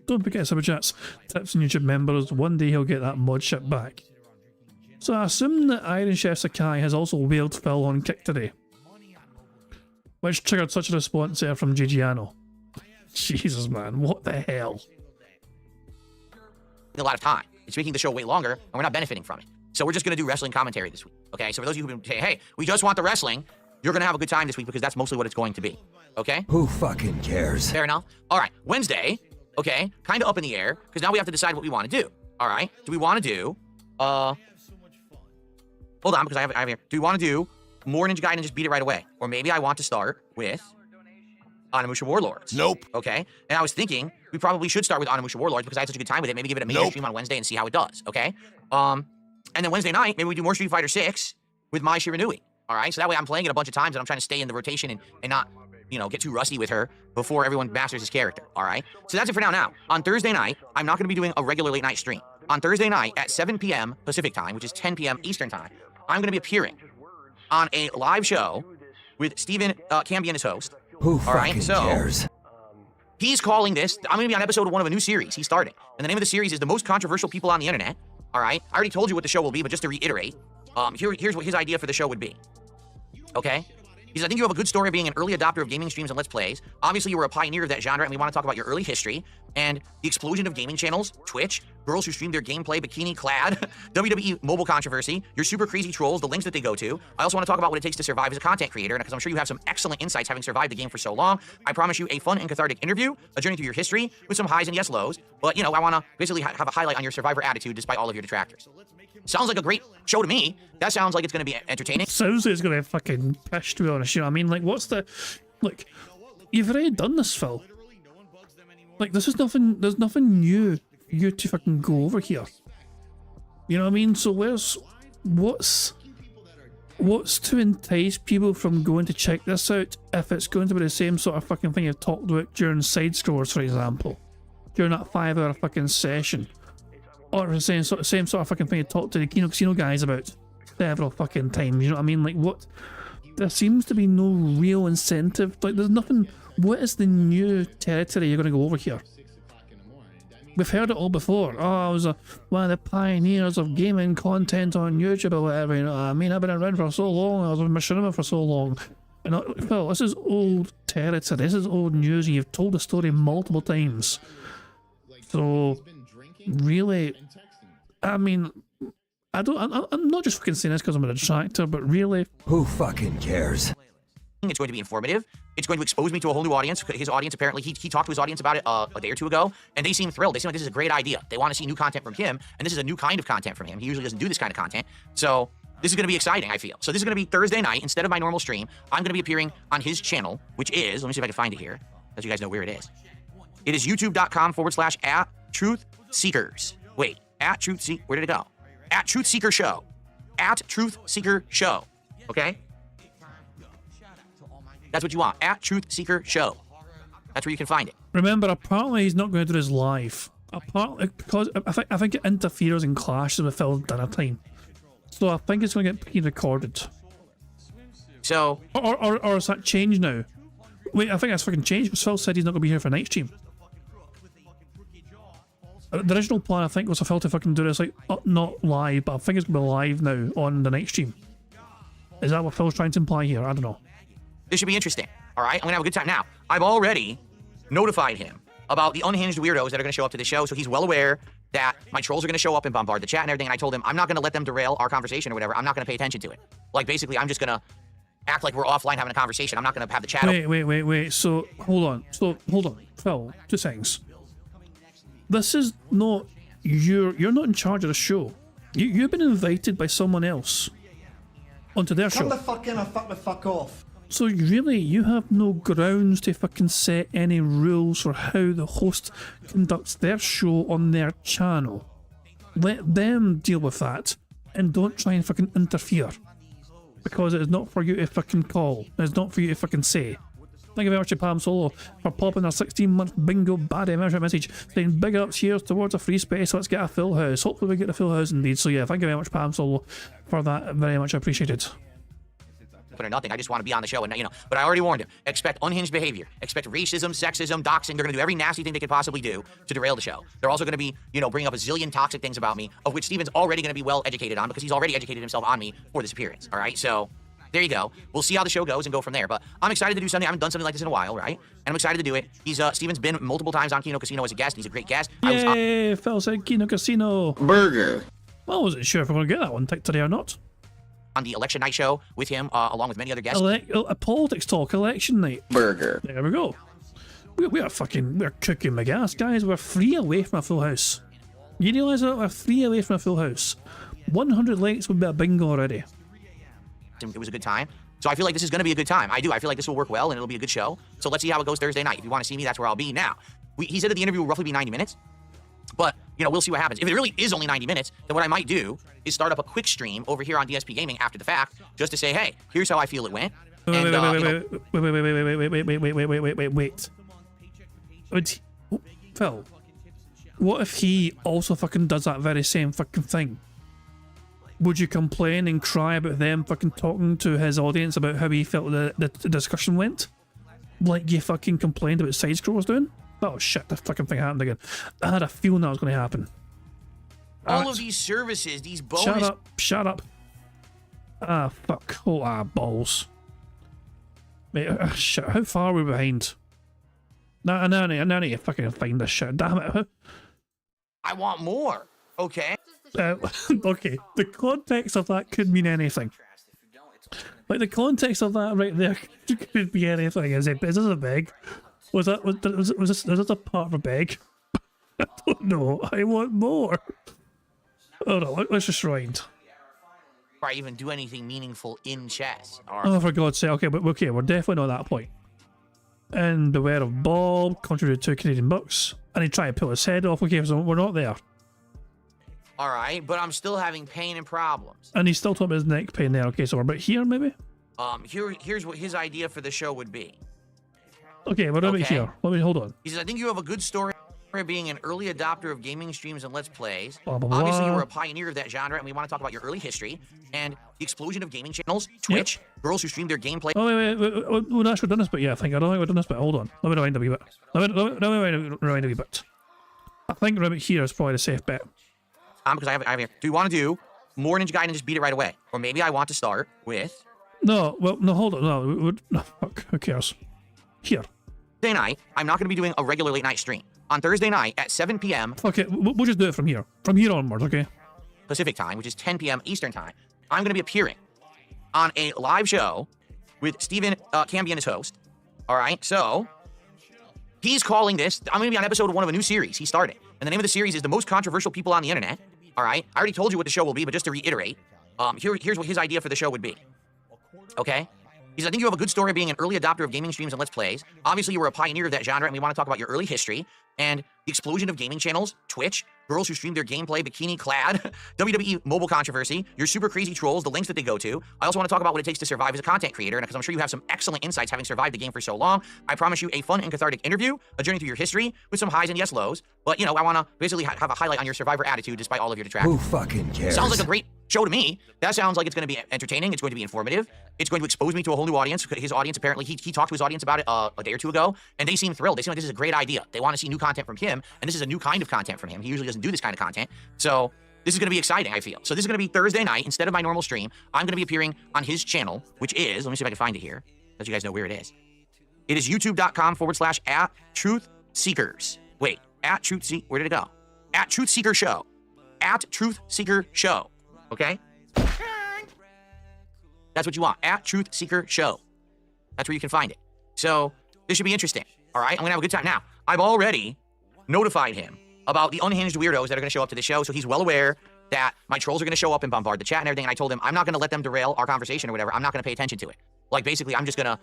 Don't forget Super Chats, tips and YouTube members. One day he'll get that mod shit back. So I assume that Iron Chef Sakai has also whaled Phil on Kick today, which triggered such a response there from Gigiano. Jesus, man, what the hell? A lot of time. It's making the show way longer, and we're not benefiting from it. So we're just going to do wrestling commentary this week. Okay, so for those of you who say, hey, we just want the wrestling, you're going to have a good time this week because that's mostly what it's going to be. Okay? Who fucking cares? Fair enough. All right, Wednesday, okay, kind of up in the air because now we have to decide what we want to do. All right, do we want to do, hold on because I have here. Do we want to do more Ninja Gaiden and just beat it right away? Or maybe I want to start with Onimusha Warlords. Nope. Okay, and I was thinking we probably should start with Onimusha Warlords because I had such a good time with it. Maybe give it a major stream on Wednesday and see how it does. Okay, and then Wednesday night, maybe we do more Street Fighter 6 with Mai Shiranui. All right, so that way I'm playing it a bunch of times and I'm trying to stay in the rotation and not, you know, get too rusty with her before everyone masters his character. All right, so that's it for now. On Thursday night, I'm not going to be doing a regular late night stream. On Thursday night at 7 p.m. Pacific time, which is 10 p.m. Eastern time, I'm going to be appearing on a live show with Steven Cambian as host. Who fucking cares? He's calling this, I'm going to be on episode 1 of a new series he started. And the name of the series is The Most Controversial People on the Internet. All right, I already told you what the show will be, but just to reiterate, here's what his idea for the show would be. Okay? He says, I think you have a good story of being an early adopter of gaming streams and Let's Plays. Obviously, you were a pioneer of that genre, and we want to talk about your early history and the explosion of gaming channels, Twitch, girls who stream their gameplay bikini-clad, WWE mobile controversy, your super crazy trolls, the links that they go to. I also want to talk about what it takes to survive as a content creator, because I'm sure you have some excellent insights having survived the game for so long. I promise you a fun and cathartic interview, a journey through your history with some highs and yes lows, but, you know, I want to basically have a highlight on your survivor attitude despite all of your detractors. Sounds like a great show to me. That sounds like it's going to be entertaining. Sounds like it's going to fucking pish, to be honest. You know what I mean? Like, what's the... Like, you've already done this, Phil. Like, this is nothing... There's nothing new for you to fucking go over here. You know what I mean? So what's to entice people from going to check this out if it's going to be the same sort of fucking thing you've talked about during side scores, for example? During that 5-hour fucking session. Or the same sort of fucking thing you talked to the Kino Casino guys about several fucking times, you know what I mean? Like, what? There seems to be no real incentive. Like, there's nothing. What is the new territory you're going to go over here? We've heard it all before. Oh, I was one of the pioneers of gaming content on YouTube or whatever, you know what I mean? I've been around for so long, I was with Machinima for so long. And Phil, this is old territory, this is old news, and you've told the story multiple times. So, really, I mean, I'm not just fucking saying this because I'm a detractor, but really, who fucking cares? It's going to be informative. It's going to expose me to a whole new audience. His audience, apparently, he talked to his audience about it a day or two ago, and they seem thrilled. They seem like this is a great idea. They want to see new content from him, and this is a new kind of content from him. He usually doesn't do this kind of content. So this is going to be exciting, I feel. So this is going to be Thursday night. Instead of my normal stream, I'm going to be appearing on his channel, which is, let me see if I can find it here, so you guys know where it is. It is youtube.com/@truthseekers. Wait, where did it go? @truthseeker show. @truthseeker show. Okay? That's what you want. @truthseeker show. That's where you can find it. remember, apparently he's not going to do this live. Apparently, because I think it interferes and clashes with Phil's dinner time. So I think it's going to get pre-recorded. So... Or is that changed now? Wait, I think that's fucking changed because Phil said he's not going to be here for night stream. The original plan, I think, was for Phil to fucking do this, like, not live, but I think it's going to be live now on the night stream. Is that what Phil's trying to imply here? I don't know. This should be interesting, all right? I'm going to have a good time. Now, I've already notified him about the unhinged weirdos that are going to show up to the show, so he's well aware that my trolls are going to show up and bombard the chat and everything, and I told him I'm not going to let them derail our conversation or whatever. I'm not going to pay attention to it. Like, basically, I'm just going to act like we're offline having a conversation. I'm not going to have the chat... Wait. So, hold on. Phil, 2 seconds. This is not... You're not in charge of the show. You've been invited by someone else onto their show. Come the fuck in or fuck the fuck off. So really, you have no grounds to fucking set any rules for how the host conducts their show on their channel. Let them deal with that, and don't try and fucking interfere. Because it is not for you to fucking call. It's not for you to fucking say. Thank you very much to Pam Solo for popping our 16-month bingo bad membership message saying big ups here towards a free space. Let's get a full house. Hopefully we get a full house indeed. So yeah, thank you very much Pam Solo for that. Very much appreciated. Or nothing. I just want to be on the show, and but I already warned him. Expect unhinged behavior. Expect racism, sexism, doxing. They're going to do every nasty thing they could possibly do to derail the show. They're also going to be, bringing up a zillion toxic things about me, of which Steven's already going to be well educated on because he's already educated himself on me for this appearance. All right, so there you go. We'll see how the show goes and go from there. But I'm excited to do something. I haven't done something like this in a while, right? And I'm excited to do it. He's Steven's been multiple times on Kino Casino as a guest. He's a great guest. Yay! Phil said Kino Casino burger. Well, I wasn't sure if we're going to get that one today or not. On the election night show with him, along with many other guests. A politics talk, election night. Burger. There we go. We're cooking the gas, guys. We're 3 away from a full house. You realise that? We're 3 away from a full house. 100 likes would be a bingo already. It was a good time. So I feel like this is going to be a good time. I feel like this will work well and it'll be a good show. So let's see how it goes Thursday night. If you want to see me, that's where I'll be. Now, he said that the interview will roughly be 90 minutes. But, we'll see what happens. If it really is only 90 minutes, then what I might do is start up a quick stream over here on DSP Gaming after the fact, just to say, hey, here's how I feel it went. Wait. Phil, what if he also fucking does that very same fucking thing? Would you complain and cry about them fucking talking to his audience about how he felt the discussion went? Like you fucking complained about Side Scroll was doing? Oh shit, the fucking thing happened again. I had a feeling that was going to happen. All of these services, these bonus... Shut up. Ah, fuck. Oh, balls. Mate, shit, how far are we behind? I need to fucking find this shit. Damn it. I want more, okay? Okay, the context of that could mean anything. Like, the context of that right there could be anything. Is this a beg? Was this a part of a beg? I don't know. I want more. Oh no, let's just rewind. Or even do anything meaningful in chess. Oh, for God's sake. Okay, but okay, we're definitely not at that point. And beware of Bob, contributed 2 Canadian bucks. And he tried to pull his head off. Okay, so we're not there. Alright, but I'm still having pain and problems. And he's still talking about his neck pain there. Okay, so we're about here, maybe? Here's what his idea for the show would be. Okay, what about here? Hold on. He says, I think you have a good story being an early adopter of gaming streams and Let's Plays. Blah, blah, blah. Obviously, you were a pioneer of that genre, and we want to talk about your early history and the explosion of gaming channels, Twitch, girls who stream their gameplay. Oh, wait. We've actually done this bit, yeah, I don't think we've done this bit. Hold on. Let me rewind a wee bit. Let me rewind a wee bit. I think right here is probably the safe bet. Because I have here. Do you want to do more Ninja Gaiden and just beat it right away? Or maybe I want to start with... No, hold on. No, fuck, who cares? Here. Thursday night, I'm not going to be doing a regular late night stream. On Thursday night at 7 p.m. Okay, we'll just do it from here. From here onwards, okay? Pacific time, which is 10 p.m. Eastern time, I'm going to be appearing on a live show with Stephen Cambian as host. All right, so he's calling this, I'm going to be on episode 1 of a new series he started. And the name of the series is The Most Controversial People on the Internet. All right, I already told you what the show will be, but just to reiterate, here's what his idea for the show would be. Okay? He says, I think you have a good story of being an early adopter of gaming streams and Let's Plays. Obviously, you were a pioneer of that genre, and we want to talk about your early history and the explosion of gaming channels, Twitch, girls who stream their gameplay bikini-clad, WWE mobile controversy, your super crazy trolls, the links that they go to. I also want to talk about what it takes to survive as a content creator, and because I'm sure you have some excellent insights having survived the game for so long. I promise you a fun and cathartic interview, a journey through your history with some highs and yes lows. But, you know, I want to basically have a highlight on your survivor attitude despite all of your detractors. Who fucking cares? Sounds like a great show to me. That sounds like it's going to be entertaining. It's going to be informative. It's going to expose me to a whole new audience. His audience, apparently, he talked to his audience about it a day or two ago, and they seem thrilled. They seem like this is a great idea. They want to see new content from him, and this is a new kind of content from him. He usually doesn't do this kind of content. So this is going to be exciting, I feel. So this is going to be Thursday night. Instead of my normal stream, I'm going to be appearing on his channel, which is, let me see if I can find it here, let you guys know where it is. It is youtube.com/@truthseekers. Wait, where did it go? @truthseeker show. @truthseeker show. Okay? That's what you want. @truthseeker show. That's where you can find it. So this should be interesting. All right? I'm going to have a good time. Now, I've already notified him about the unhinged weirdos that are going to show up to the show, so he's well aware that my trolls are going to show up and bombard the chat and everything, and I told him I'm not going to let them derail our conversation or whatever. I'm not going to pay attention to it. Like, basically, I'm just going to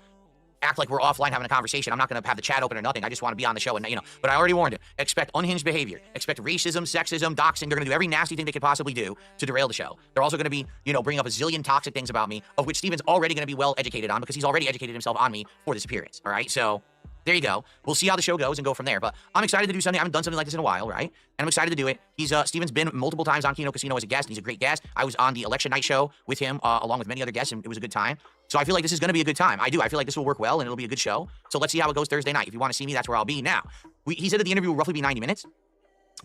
act like we're offline having a conversation. I'm not going to have the chat open or nothing. I just want to be on the show, and, you know, but I already warned him. Expect unhinged behavior. Expect racism, sexism, doxing. They're going to do every nasty thing they could possibly do to derail the show. They're also going to be, you know, bringing up a zillion toxic things about me, of which Steven's already going to be well educated on because he's already educated himself on me for this appearance. All right, so there you go. We'll see how the show goes and go from there. But I'm excited to do something. I haven't done something like this in a while, right? And I'm excited to do it. Steven's been multiple times on Kino Casino as a guest. He's a great guest. I was on the election night show with him along with many other guests, and it was a good time. So I feel like this is going to be a good time. I feel like this will work well, and it'll be a good show. So let's see how it goes Thursday night. If you want to see me, that's where I'll be. Now, he said that the interview will roughly be 90 minutes.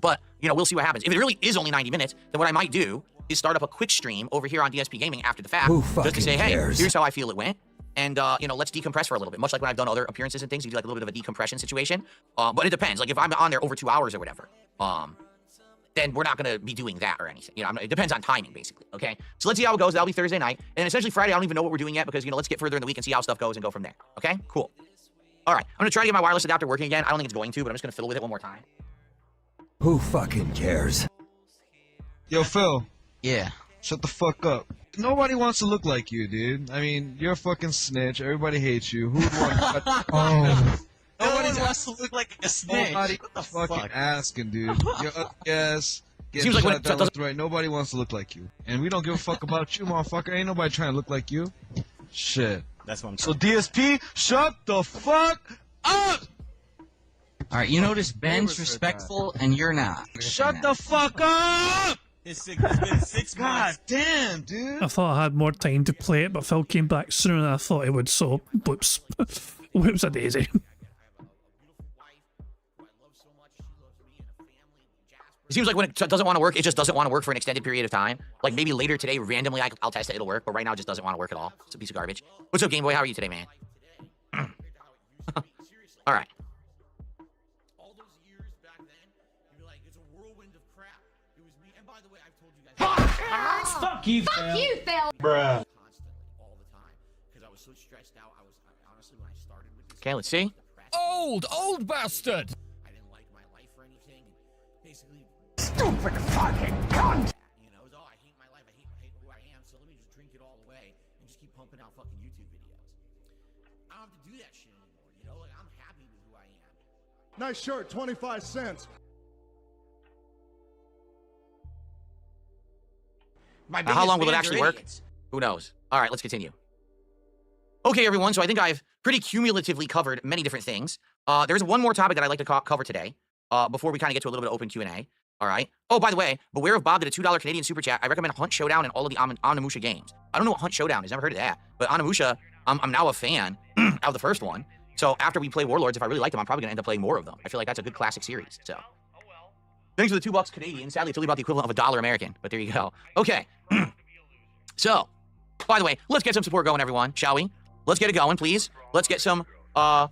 But, you know, we'll see what happens. If it really is only 90 minutes, then what I might do is start up a quick stream over here on DSP Gaming after the fact. Just to say, hey, here's how I feel it went. And, you know, let's decompress for a little bit. Much like when I've done other appearances and things, you do like a little bit of a decompression situation. But it depends. Like, if I'm on there over 2 hours or whatever, then we're not going to be doing that or anything. You know, it depends on timing, basically, okay? So let's see how it goes. That'll be Thursday night. And essentially Friday, I don't even know what we're doing yet because, you know, let's get further in the week and see how stuff goes and go from there, okay? Cool. All right, I'm going to try to get my wireless adapter working again. I don't think it's going to, but I'm just going to fiddle with it one more time. Who fucking cares? Yo, Phil. Yeah. Shut the fuck up. Nobody wants to look like you, dude. I mean, you're a fucking snitch. Everybody hates you. Who would want to... Nobody wants to look like a snitch. Nobody fucking asking, dude. You're yes. Seems like when it doesn't... right. Nobody wants to look like you. And we don't give a fuck about you, motherfucker. Ain't nobody trying to look like you. Shit. That's what I'm saying. So DSP, shut the fuck up! Alright, you notice Ben's respectful and you're not. Shut the fuck up! It's been 6 months. God damn, dude. I thought I had more time to play it, but Phil came back sooner than I thought he would, so whoops. Whoops a daisy. It seems like when it doesn't want to work, it just doesn't want to work for an extended period of time. Like maybe later today, randomly, I'll test it, it'll work. But right now, it just doesn't want to work at all. It's a piece of garbage. What's up, Game Boy? How are you today, man? All right. Fuck you, Phil. Fuck you, Phil. Bruh. Okay, let's see. Old bastard! Stupid fucking cunt! You know, oh, I hate my life, I hate who I am, so let me just drink it all away and just keep pumping out fucking YouTube videos. I don't have to do that shit anymore, you know? Like, I'm happy with who I am. Nice shirt, 25 cents. How long will it actually work? Who knows? All right, let's continue. Okay, everyone, so I think I've pretty cumulatively covered many different things. There's one more topic that I'd like to cover today before we kind of get to a little bit of open Q&A. All right. Oh, by the way, beware of Bob did a $2 Canadian super chat. I recommend Hunt Showdown and all of the Onimusha games. I don't know what Hunt Showdown is. Never heard of that. But Onimusha, I'm now a fan of the first one. So after we play Warlords, if I really like them, I'm probably going to end up playing more of them. I feel like that's a good classic series. So thanks for the $2 Canadian. Sadly, it's only about the equivalent of $1 American. But there you go. Okay. So, by the way, let's get some support going, everyone, shall we? Let's get it going, please. Let's get some, so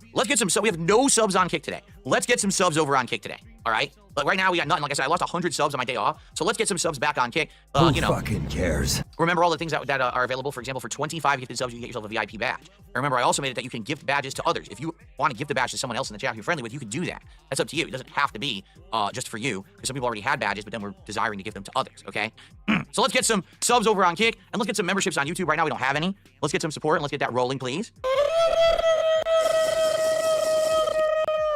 we have no subs on Kick today. Let's get some subs over on Kick today. All right? Like right now, we got nothing. Like I said, I lost 100 subs on my day off. So let's get some subs back on Kick. Who fucking cares? Remember all the things that are available. For example, for 25 gifted subs, you can get yourself a VIP badge. And remember, I also made it that you can gift badges to others. If you want to gift the badge to someone else in the chat you're friendly with, you can do that. That's up to you. It doesn't have to be just for you, because some people already had badges, but then we're desiring to give them to others, okay? So let's get some subs over on Kick, and let's get some memberships on YouTube. Right now, we don't have any. Let's get some support, and let's get that rolling, please.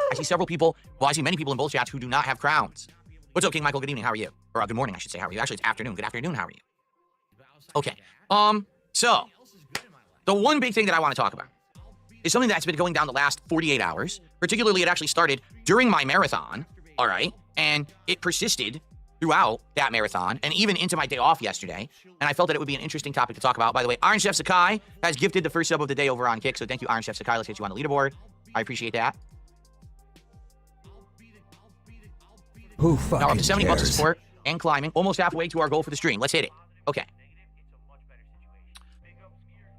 I see several people, well, I see many people in both chats who do not have crowns. What's up, King Michael? Good evening. How are you? Or good morning, I should say. How are you? Actually, it's afternoon. Good afternoon. How are you? Okay. So the one big thing that I want to talk about is something that's been going down the last 48 hours. Particularly, it actually started during my marathon, all right? And it persisted throughout that marathon and even into my day off yesterday. And I felt that it would be an interesting topic to talk about. By the way, Iron Chef Sakai has gifted the first sub of the day over on Kick. So thank you, Iron Chef Sakai. Let's get you on the leaderboard. I appreciate that. Who fucking now up to 70 bucks of cares? support and climbing, almost halfway to our goal for the stream. Let's hit it. Okay.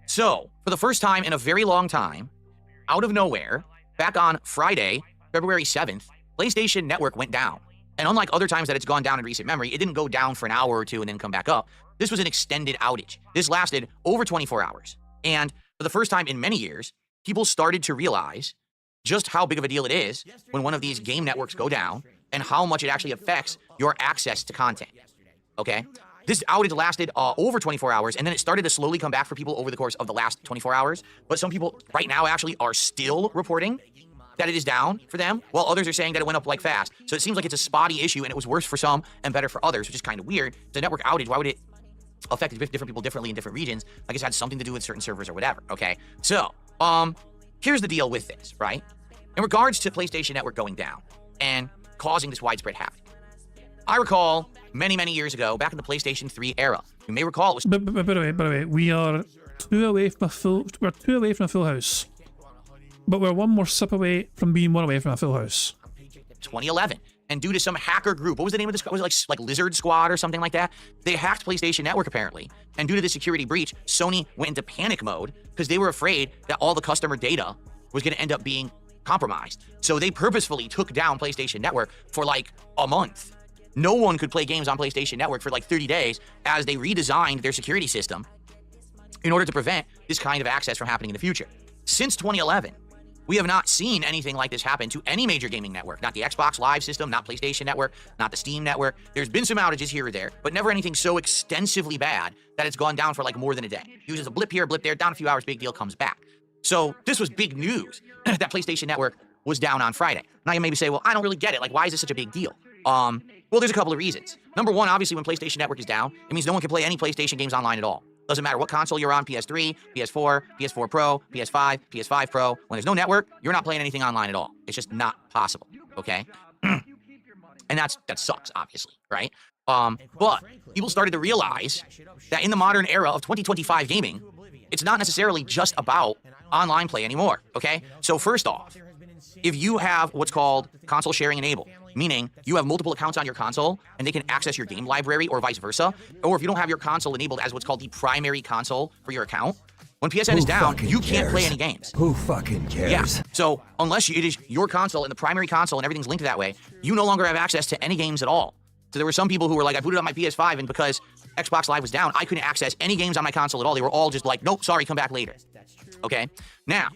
So, for the first time in a very long time, out of nowhere, back on Friday, February 7th, PlayStation Network went down. And unlike other times that it's gone down in recent memory, it didn't go down for an hour or two and then come back up. This was an extended outage. This lasted over 24 hours. And for the first time in many years, people started to realize just how big of a deal it is when one of these game networks go down and how much it actually affects your access to content, okay? This outage lasted over 24 hours, and then it started to slowly come back for people over the course of the last 24 hours. But some people right now actually are still reporting that it is down for them, while others are saying that it went up like fast. So it seems like it's a spotty issue, and it was worse for some and better for others, which is kind of weird. The network outage, why would it affect different people differently in different regions? I guess it had something to do with certain servers or whatever, okay? So, here's the deal with this, right? In regards to PlayStation Network going down and causing this widespread havoc, I recall many, many years ago, back in the PlayStation 3 era, you may recall it was... By the way, we are two away from a full house. But we're one more sip away from being one away from a full house. 2011. And due to some hacker group, what was the name of this? Was it like Lizard Squad or something like that? They hacked PlayStation Network apparently. And due to the security breach, Sony went into panic mode because they were afraid that all the customer data was going to end up being compromised. So they purposefully took down PlayStation Network for like a month. No one could play games on PlayStation Network for like 30 days as they redesigned their security system in order to prevent this kind of access from happening in the future. Since 2011, we have not seen anything like this happen to any major gaming network. Not the Xbox Live system, not PlayStation Network, not the Steam Network. There's been some outages here or there, but never anything so extensively bad that it's gone down for like more than a day. Uses a blip here, blip there, down a few hours, big deal, comes back. So this was big news that PlayStation Network was down on Friday. Now you maybe say, well, I don't really get it. Like, why is this such a big deal? Well, there's a couple of reasons. Number one, obviously, when PlayStation Network is down, it means no one can play any PlayStation games online at all. Doesn't matter what console you're on, PS3, PS4, PS4 Pro, PS5, PS5 Pro. When there's no network, you're not playing anything online at all. It's just not possible, okay? And that sucks, obviously, right? But people started to realize that in the modern era of 2025 gaming, it's not necessarily just about online play anymore, okay? So first off, if you have what's called console sharing enabled, meaning you have multiple accounts on your console and they can access your game library or vice versa, or if you don't have your console enabled as what's called the primary console for your account, when PSN is down, you can't play any games. Who fucking cares? Yeah, so unless it is your console and the primary console and everything's linked that way, you no longer have access to any games at all. So there were some people who were like, I booted up my PS5 and because Xbox Live was down, I couldn't access any games on my console at all. They were all just like, nope, sorry, come back later. Okay? Now,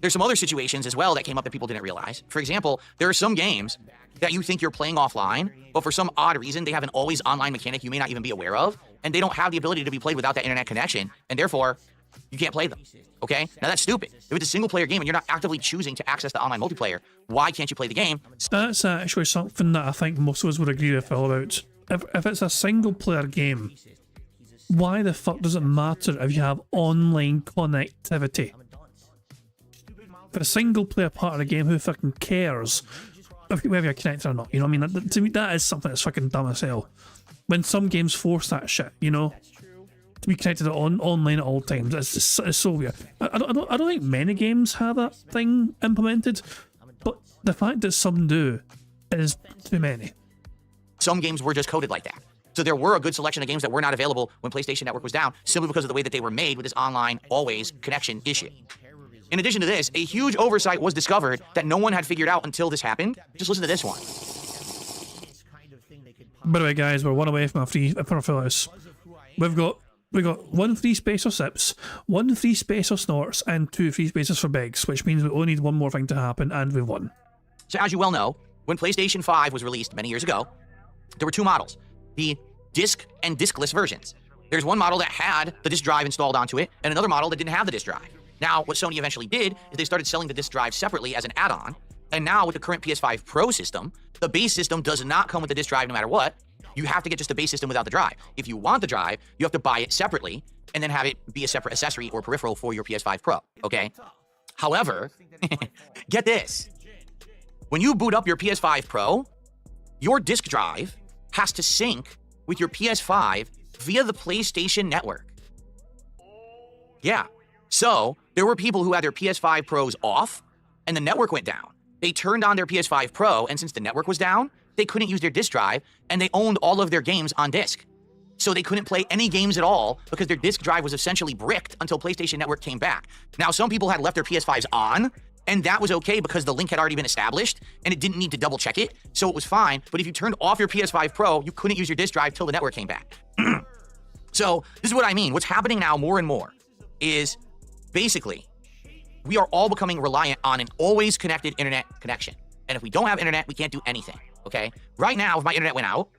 there's some other situations as well that came up that people didn't realize. For example, there are some games that you think you're playing offline, but for some odd reason, they have an always online mechanic you may not even be aware of, and they don't have the ability to be played without that internet connection, and therefore, you can't play them, okay? Now that's stupid. If it's a single-player game and you're not actively choosing to access the online multiplayer, why can't you play the game? That's actually something that I think most of us would agree with Phil about. If it's a single-player game, why the fuck does it matter if you have online connectivity? For a single-player part of the game, who fucking cares whether you're connected or not? You know what I mean? To me, that is something that's fucking dumb as hell. When some games force that shit, you know? To be connected online at all times, it's so weird. I don't think many games have that thing implemented, but the fact that some do is too many. Some games were just coded like that. So there were a good selection of games that were not available when PlayStation Network was down, simply because of the way that they were made with this online always connection issue. In addition to this, a huge oversight was discovered that no one had figured out until this happened. Just listen to this one. By the way, guys, we're one away from a full house. We've got 1 free space for Sips, 1 free space for Snorts, and 2 free spaces for Biggs, which means we only need one more thing to happen, and we've won. So as you well know, when PlayStation 5 was released many years ago, there were 2 models, the disc and discless versions. There's one model that had the disc drive installed onto it, and another model that didn't have the disc drive. Now, what Sony eventually did is they started selling the disc drive separately as an add-on, and now with the current PS5 Pro system, the base system does not come with the disc drive no matter what. You have to get just the base system without the drive. If you want the drive, you have to buy it separately and then have it be a separate accessory or peripheral for your PS5 Pro, okay? However, get this. When you boot up your PS5 Pro, your disc drive has to sync with your PS5 via the PlayStation Network. Yeah. So there were people who had their PS5 Pros off and the network went down. They turned on their PS5 Pro, and since the network was down, they couldn't use their disc drive, and they owned all of their games on disc. So they couldn't play any games at all because their disc drive was essentially bricked until PlayStation Network came back. Now, some people had left their PS5s on, and that was okay because the link had already been established, and it didn't need to double check it, so it was fine. But if you turned off your PS5 Pro, you couldn't use your disc drive till the network came back. So this is what I mean. What's happening now more and more is basically we are all becoming reliant on an always connected internet connection. And if we don't have internet, we can't do anything, okay? Right now, if my internet went out,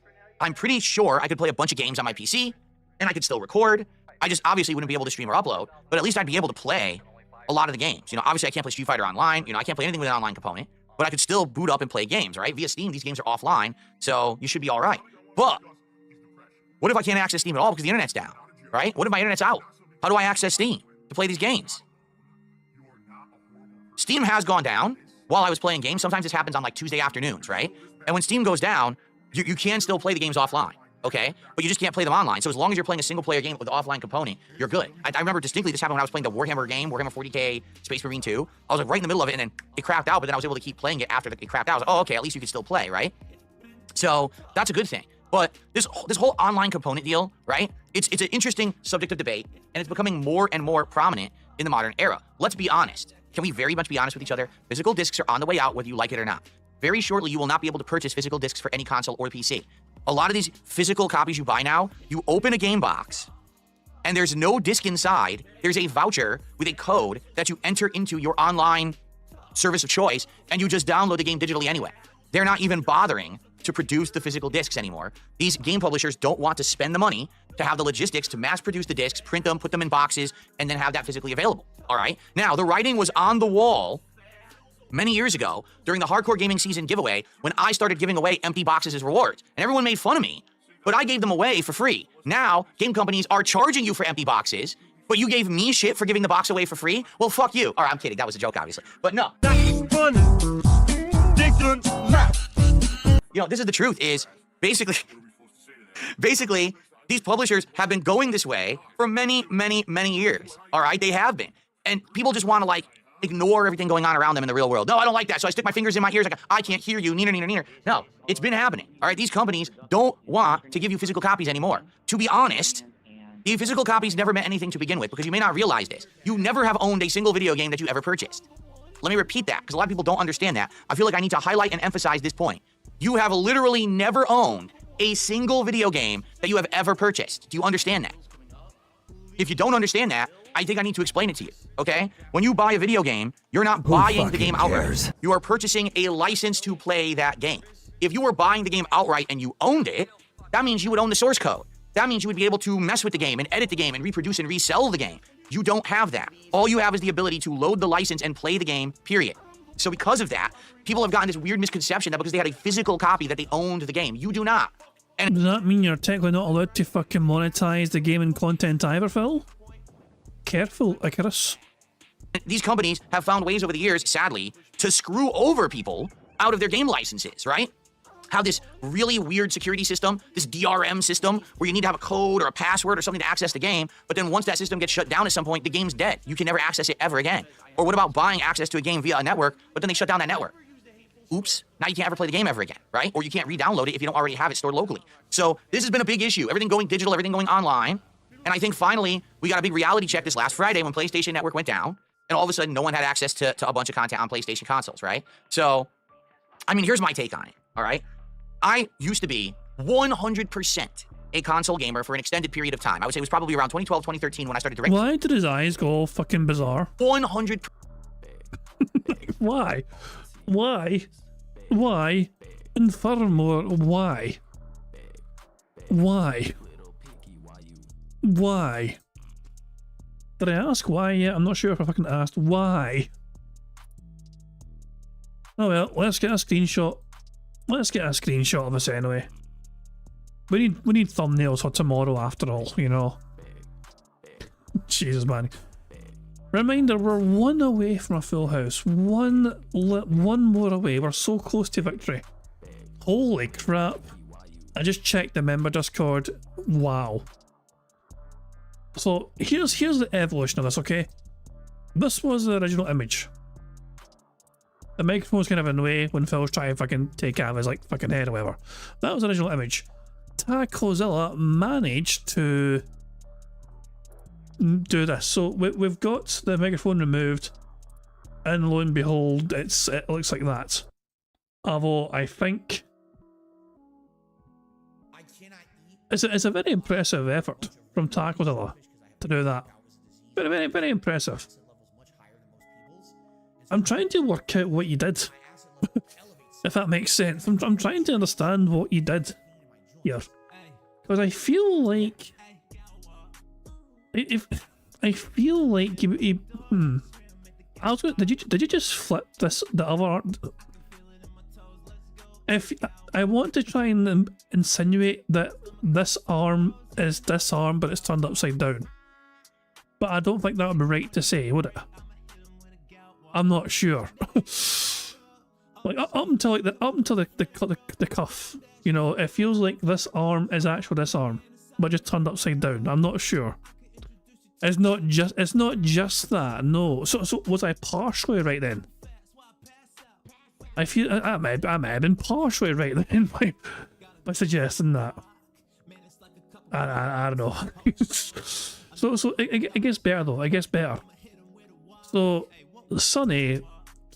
I'm pretty sure I could play a bunch of games on my PC, and I could still record. I just obviously wouldn't be able to stream or upload, but at least I'd be able to play a lot of the games. You know, obviously I can't play Street Fighter Online. You know, I can't play anything with an online component, but I could still boot up and play games, right? Via Steam, these games are offline, so you should be all right. But what if I can't access Steam at all because the internet's down, right? What if my internet's out? How do I access Steam to play these games? Steam has gone down while I was playing games. Sometimes this happens on like Tuesday afternoons, right? And when Steam goes down, you can still play the games offline, okay? But you just can't play them online. So as long as you're playing a single-player game with the offline component, you're good. I remember distinctly this happened when I was playing the Warhammer game, Warhammer 40k Space Marine 2. I was like right in the middle of it, and then it crapped out, but then I was able to keep playing it after it crapped out. I was like, oh, okay, at least you can still play, right? So that's a good thing. But this whole online component deal, right? It's an interesting subject of debate, and it's becoming more and more prominent in the modern era. Let's be honest. Can we very much be honest with each other? Physical discs are on the way out, whether you like it or not. Very shortly, you will not be able to purchase physical discs for any console or PC. A lot of these physical copies you buy now, you open a game box, and there's no disc inside. There's a voucher with a code that you enter into your online service of choice, and you just download the game digitally anyway. They're not even bothering to produce the physical discs anymore. These game publishers don't want to spend the money to have the logistics to mass produce the discs, print them, put them in boxes, and then have that physically available, all right? Now, the writing was on the wall many years ago during the Hardcore Gaming Season giveaway when I started giving away empty boxes as rewards, and everyone made fun of me, but I gave them away for free. Now, game companies are charging you for empty boxes, but you gave me shit for giving the box away for free? Well, fuck you. All right, I'm kidding. That was a joke, obviously. But no. You know, this is the truth is basically, these publishers have been going this way for many, many, many years. All right, they have been. And people just want to like ignore everything going on around them in the real world. No, I don't like that. So I stick my fingers in my ears like, I can't hear you, neener, neener, neener. No, it's been happening. All right, these companies don't want to give you physical copies anymore. To be honest, the physical copies never meant anything to begin with because you may not realize this. You never have owned a single video game that you ever purchased. Let me repeat that because a lot of people don't understand that. I feel like I need to highlight and emphasize this point. You have literally never owned a single video game that you have ever purchased. Do you understand that? If you don't understand that, I think I need to explain it to you, okay? When you buy a video game, you're not buying the game outright. You are purchasing a license to play that game. If you were buying the game outright and you owned it, that means you would own the source code. That means you would be able to mess with the game and edit the game and reproduce and resell the game. You don't have that. All you have is the ability to load the license and play the game, period. So because of that, people have gotten this weird misconception that because they had a physical copy that they owned the game. You do not. And does that mean you're technically not allowed to fucking monetize the game and content either, Phil? Careful, Icarus. These companies have found ways over the years, sadly, to screw over people out of their game licenses, right? Have this really weird security system, this DRM system, where you need to have a code or a password or something to access the game, but then once that system gets shut down at some point, the game's dead. You can never access it ever again. Or what about buying access to a game via a network, but then they shut down that network? Oops, now you can't ever play the game ever again, right? Or you can't re-download it if you don't already have it stored locally. So this has been a big issue. Everything going digital, everything going online. And I think finally, we got a big reality check this last Friday when PlayStation Network went down, and all of a sudden, no one had access to a bunch of content on PlayStation consoles, right? So, I mean, here's my take on it, all right? I used to be 100% a console gamer for an extended period of time. I would say it was probably around 2012, 2013 when I started direct. Why did his eyes go all fucking bizarre? 100. Why? Why? Why? And furthermore, why? Why? Why? Did I ask why yet? I'm not sure if I fucking asked why. Oh well, let's get a screenshot. Let's get a screenshot of this anyway. We need thumbnails for tomorrow after all, you know. Jesus, man. Reminder, we're one away from a full house. One more away. We're so close to victory. Holy crap. I just checked the member Discord. Wow. So here's the evolution of this, okay? This was the original image. The microphone was kind of in the way when Phil was trying to fucking take out of his like fucking head or whatever. That was the original image. Tacozilla managed to do this. So we've got the microphone removed, and lo and behold, it looks like that. Although I think it's a very impressive effort from Tacozilla to do that. Very, very impressive. I'm trying to work out what you did, if that makes sense. I'm trying to understand what you did here, because I feel like I feel like you I was going, did you just flip the other arm? If I want to try and insinuate that this arm is this arm, but it's turned upside down, but I don't think that would be right to say, would it? I'm not sure. Like up until the cuff, you know, it feels like this arm is actually this arm, but just turned upside down. I'm not sure. It's not just that. No. So was I partially right then? I feel I might have been partially right then by suggesting that. I don't know. so it gets better though. It gets better. So Sonny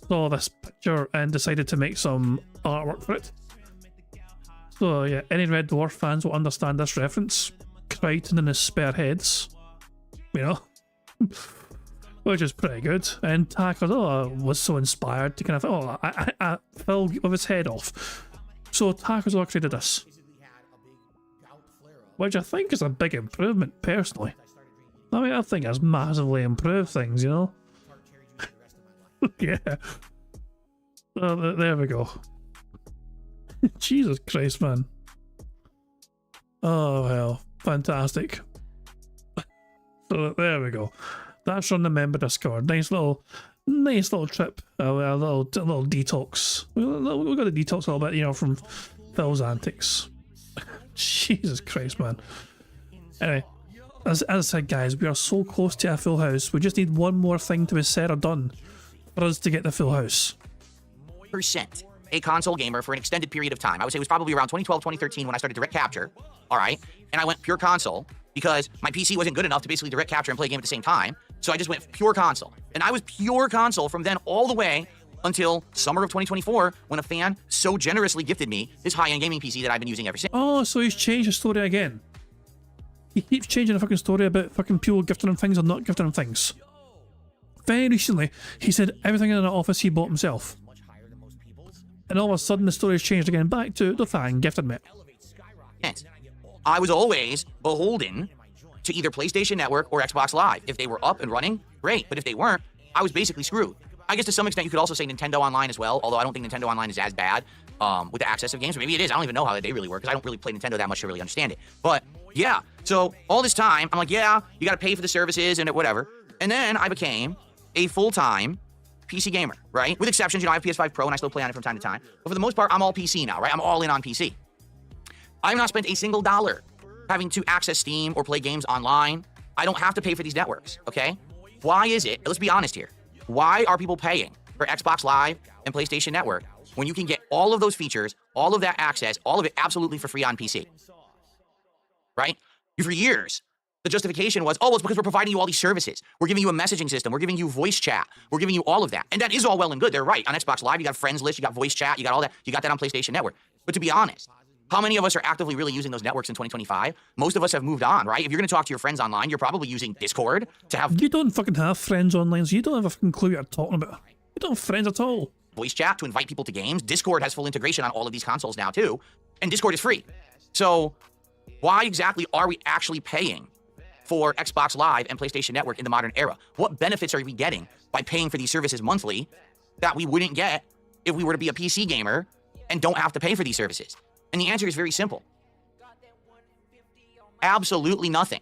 saw this picture and decided to make some artwork for it. So yeah, any Red Dwarf fans will understand this reference. Crichton and his spare heads, you know, which is pretty good. And Tacozilla was so inspired to kind of, I fell with his head off. So Tacozilla created this, which I think is a big improvement personally. I mean, I think it's massively improved things, you know. Yeah. There we go. Jesus Christ, man. Oh well, fantastic. So there we go. That's from the member Discord. Nice little trip. A little detox. We got a detox a little bit, you know, from Phil's antics. Jesus Christ, man. Anyway, as I said, guys, we are so close to a full house. We just need one more thing to be said or done for us to get the full house. % a console gamer for an extended period of time. I would say it was probably around 2012, 2013 when I started direct capture. All right. And I went pure console because my PC wasn't good enough to basically direct capture and play a game at the same time. So I just went pure console. And I was pure console from then all the way until summer of 2024 when a fan so generously gifted me this high-end gaming PC that I've been using ever since. Oh, so he's changed the story again. He keeps changing the fucking story about fucking people gifting him things or not gifting him things. Very recently, he said everything in the office he bought himself. And all of a sudden the story's changed again back to the fan gifted me. I was always beholden to either PlayStation Network or Xbox Live. If they were up and running, great. But if they weren't, I was basically screwed. I guess to some extent you could also say Nintendo Online as well, although I don't think Nintendo Online is as bad with the access of games. Or maybe it is. I don't even know how they really work because I don't really play Nintendo that much to really understand it. But yeah, so all this time, I'm like, yeah, you got to pay for the services and whatever. And then I became a full-time PC gamer, right? With exceptions, you know, I have PS5 Pro and I still play on it from time to time. But for the most part, I'm all PC now, right? I'm all in on PC. I've not spent a single dollar having to access Steam or play games online. I don't have to pay for these networks, okay? Why is it, let's be honest here, why are people paying for Xbox Live and PlayStation Network when you can get all of those features, all of that access, all of it absolutely for free on PC, right? For years, the justification was, oh, well, it's because we're providing you all these services. We're giving you a messaging system. We're giving you voice chat. We're giving you all of that. And that is all well and good. They're right. On Xbox Live, you got friends list, you got voice chat, you got all that. You got that on PlayStation Network. But to be honest, How many of us are actively really using those networks in 2025? Most of us have moved on, right? If you're going to talk to your friends online, you're probably using Discord to have... You don't fucking have friends online, so you don't have a fucking clue what you're talking about. You don't have friends at all. Voice chat to invite people to games. Discord has full integration on all of these consoles now, too. And Discord is free. So why exactly are we actually paying for Xbox Live and PlayStation Network in the modern era? What benefits are we getting by paying for these services monthly that we wouldn't get if we were to be a PC gamer and don't have to pay for these services? And the answer is very simple. Absolutely nothing.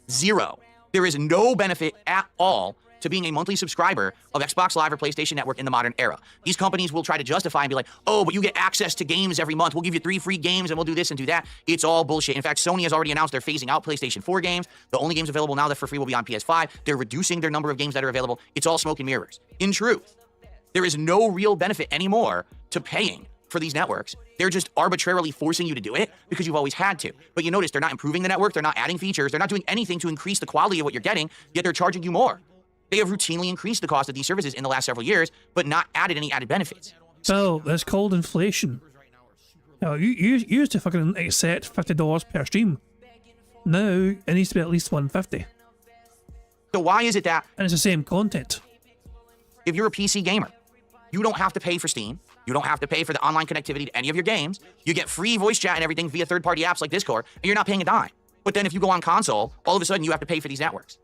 Zero. There is no benefit at all to being a monthly subscriber of Xbox Live or PlayStation Network in the modern era. These companies will try to justify and be like, oh, but you get access to games every month. We'll give you 3 free games and we'll do this and do that. It's all bullshit. In fact, Sony has already announced they're phasing out PlayStation 4 games. The only games available now that for free will be on PS5. They're reducing their number of games that are available. It's all smoke and mirrors. In truth, there is no real benefit anymore to paying for these networks. They're just arbitrarily forcing you to do it because you've always had to. But you notice they're not improving the network. They're not adding features. They're not doing anything to increase the quality of what you're getting, yet they're charging you more. They have routinely increased the cost of these services in the last several years, but not added any added benefits. So that's called inflation. You used to fucking accept $50 per stream. Now it needs to be at least $150. So why is it that... And it's the same content. If you're a PC gamer, you don't have to pay for Steam. You don't have to pay for the online connectivity to any of your games. You get free voice chat and everything via third-party apps like Discord, and you're not paying a dime. But then if you go on console, all of a sudden you have to pay for these networks.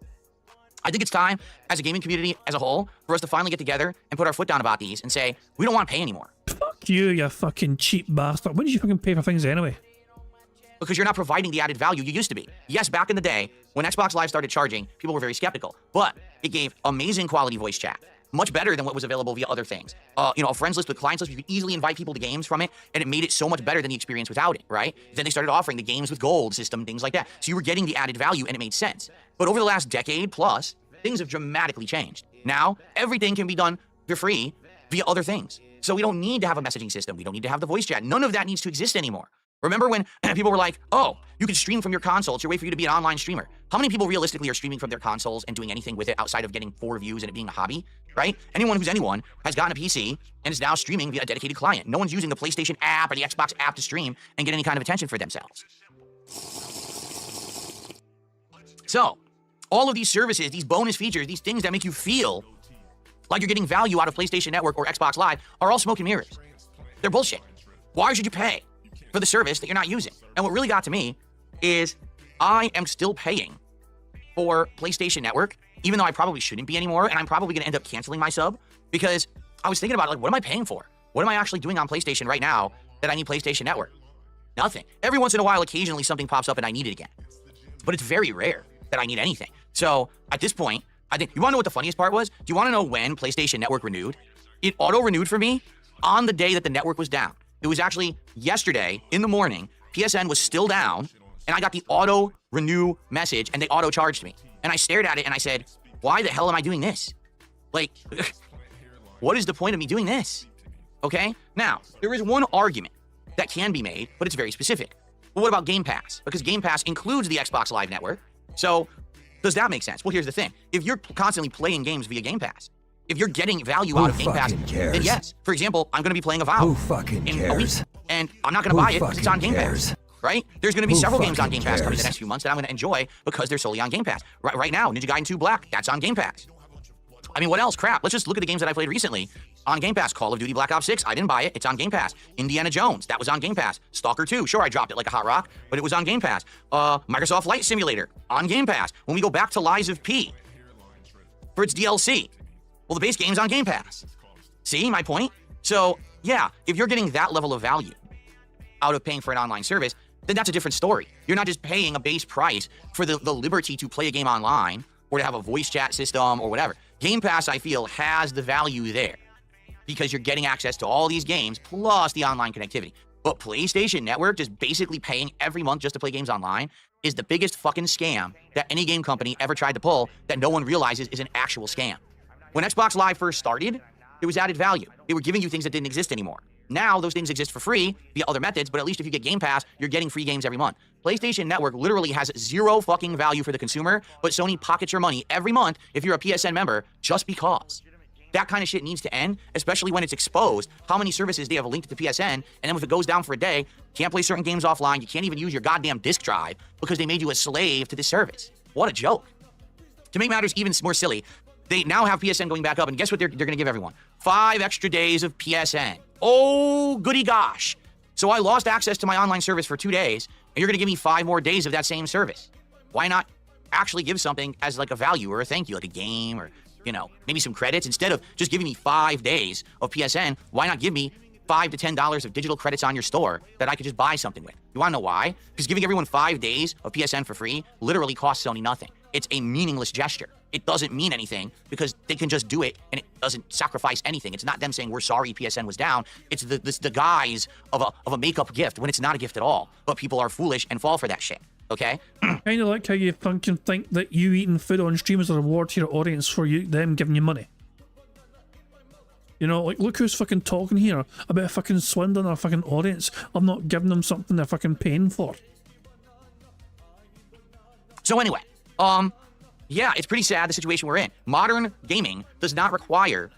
I think it's time, as a gaming community as a whole, for us to finally get together and put our foot down about these and say, we don't want to pay anymore. Fuck you, you fucking cheap bastard. When did you fucking pay for things anyway? Because you're not providing the added value you used to be. Yes, back in the day, when Xbox Live started charging, people were very skeptical, but it gave amazing quality voice chat. Much better than what was available via other things. A friends list with clients list, you could easily invite people to games from it, and it made it so much better than the experience without it, right? Then they started offering the games with gold system, things like that. So you were getting the added value, and it made sense. But over the last decade plus, things have dramatically changed. Now, everything can be done for free via other things. So we don't need to have a messaging system. We don't need to have the voice chat. None of that needs to exist anymore. Remember when people were like, oh, you can stream from your console. It's your way for you to be an online streamer. How many people realistically are streaming from their consoles and doing anything with it outside of getting 4 views and it being a hobby, right? Anyone has gotten a PC and is now streaming via a dedicated client. No one's using the PlayStation app or the Xbox app to stream and get any kind of attention for themselves. So, all of these services, these bonus features, these things that make you feel like you're getting value out of PlayStation Network or Xbox Live are all smoke and mirrors. They're bullshit. Why should you pay for the service that you're not using? And what really got to me is I am still paying for PlayStation Network, even though I probably shouldn't be anymore, and I'm probably going to end up canceling my sub because I was thinking about, like, what am I paying for? What am I actually doing on PlayStation right now that I need PlayStation Network? Nothing. Every once in a while, occasionally something pops up and I need it again. But it's very rare that I need anything. So at this point, I think, you want to know what the funniest part was? Do you want to know when PlayStation Network renewed? It auto-renewed for me on the day that the network was down. It was actually yesterday in the morning. PSN was still down, and I got the auto-renew message, and they auto-charged me. And I stared at it, and I said, why the hell am I doing this? Like, what is the point of me doing this? Okay? Now, there is one argument that can be made, but it's very specific. Well, what about Game Pass? Because Game Pass includes the Xbox Live network. So, does that make sense? Well, here's the thing. If you're constantly playing games via Game Pass, if you're getting value out of Game Pass, then yes. For example, I'm going to be playing Avowed in a week, and I'm not going to buy it because it's on Game Pass, right? There's going to be several games on Game Pass coming in the next few months that I'm going to enjoy because they're solely on Game Pass. Right now, Ninja Gaiden 2 Black, that's on Game Pass. I mean, what else? Crap. Let's just look at the games that I played recently on Game Pass. Call of Duty Black Ops 6, I didn't buy it. It's on Game Pass. Indiana Jones, that was on Game Pass. Stalker 2, sure, I dropped it like a hot rock, but it was on Game Pass. Microsoft Flight Simulator, on Game Pass. When we go back to Lies of P for its DLC, well, the base game's on Game Pass. See my point? So, yeah, if you're getting that level of value out of paying for an online service, then that's a different story. You're not just paying a base price for the liberty to play a game online or to have a voice chat system or whatever. Game Pass, I feel, has the value there because you're getting access to all these games plus the online connectivity. But PlayStation Network, just basically paying every month just to play games online, is the biggest fucking scam that any game company ever tried to pull that no one realizes is an actual scam. When Xbox Live first started, it was added value. They were giving you things that didn't exist anymore. Now, those things exist for free via other methods, but at least if you get Game Pass, you're getting free games every month. PlayStation Network literally has zero fucking value for the consumer, but Sony pockets your money every month if you're a PSN member just because. That kind of shit needs to end, especially when it's exposed how many services they have linked to PSN, and then if it goes down for a day, can't play certain games offline, you can't even use your goddamn disk drive because they made you a slave to this service. What a joke. To make matters even more silly, they now have PSN going back up, and guess what they're going to give everyone? 5 extra days of PSN. Oh, goody gosh. So I lost access to my online service for 2 days, and you're going to give me 5 more days of that same service. Why not actually give something as like a value or a thank you, like a game or, you know, maybe some credits? Instead of just giving me 5 days of PSN, why not give me $5 to $10 of digital credits on your store that I could just buy something with? You want to know why? Because giving everyone 5 days of PSN for free literally costs Sony nothing. It's a meaningless gesture. It doesn't mean anything because they can just do it and it doesn't sacrifice anything. It's not them saying, we're sorry PSN was down. It's the guise of a makeup gift when it's not a gift at all. But people are foolish and fall for that shit. Okay? Kind of like how you fucking think that you eating food on stream is a reward to your audience for them giving you money. You know, like, look who's fucking talking here about fucking swindling our fucking audience. I'm not giving them something they're fucking paying for. So anyway, yeah, it's pretty sad the situation we're in. Modern gaming does not require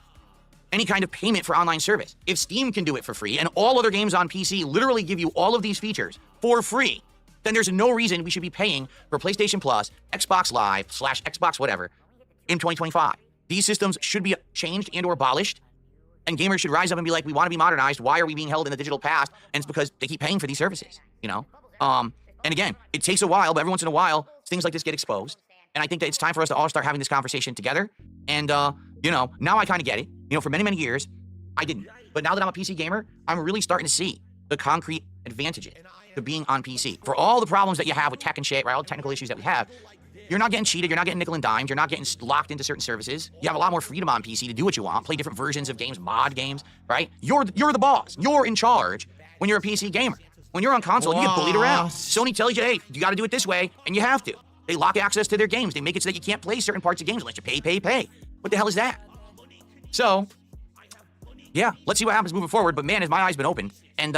any kind of payment for online service. If Steam can do it for free and all other games on PC literally give you all of these features for free, then there's no reason we should be paying for PlayStation Plus, Xbox Live, / Xbox whatever in 2025. These systems should be changed and or abolished, and gamers should rise up and be like, we want to be modernized. Why are we being held in the digital past? And it's because they keep paying for these services, you know? And again, it takes a while, but every once in a while, things like this get exposed. And I think that it's time for us to all start having this conversation together. And, you know, now I kind of get it. You know, for many, many years, I didn't. But now that I'm a PC gamer, I'm really starting to see the concrete advantages to being on PC. For all the problems that you have with tech and shit, right, all the technical issues that we have, you're not getting cheated, you're not getting nickel and dimes, you're not getting locked into certain services. You have a lot more freedom on PC to do what you want, play different versions of games, mod games, right? You're the boss. You're in charge when you're a PC gamer. When you're on console, you get bullied around. Sony tells you, hey, you got to do it this way, and you have to. They lock access to their games. They make it so that you can't play certain parts of games unless you pay. What the hell is that? So, yeah, let's see what happens moving forward. But man, my eyes been opened. And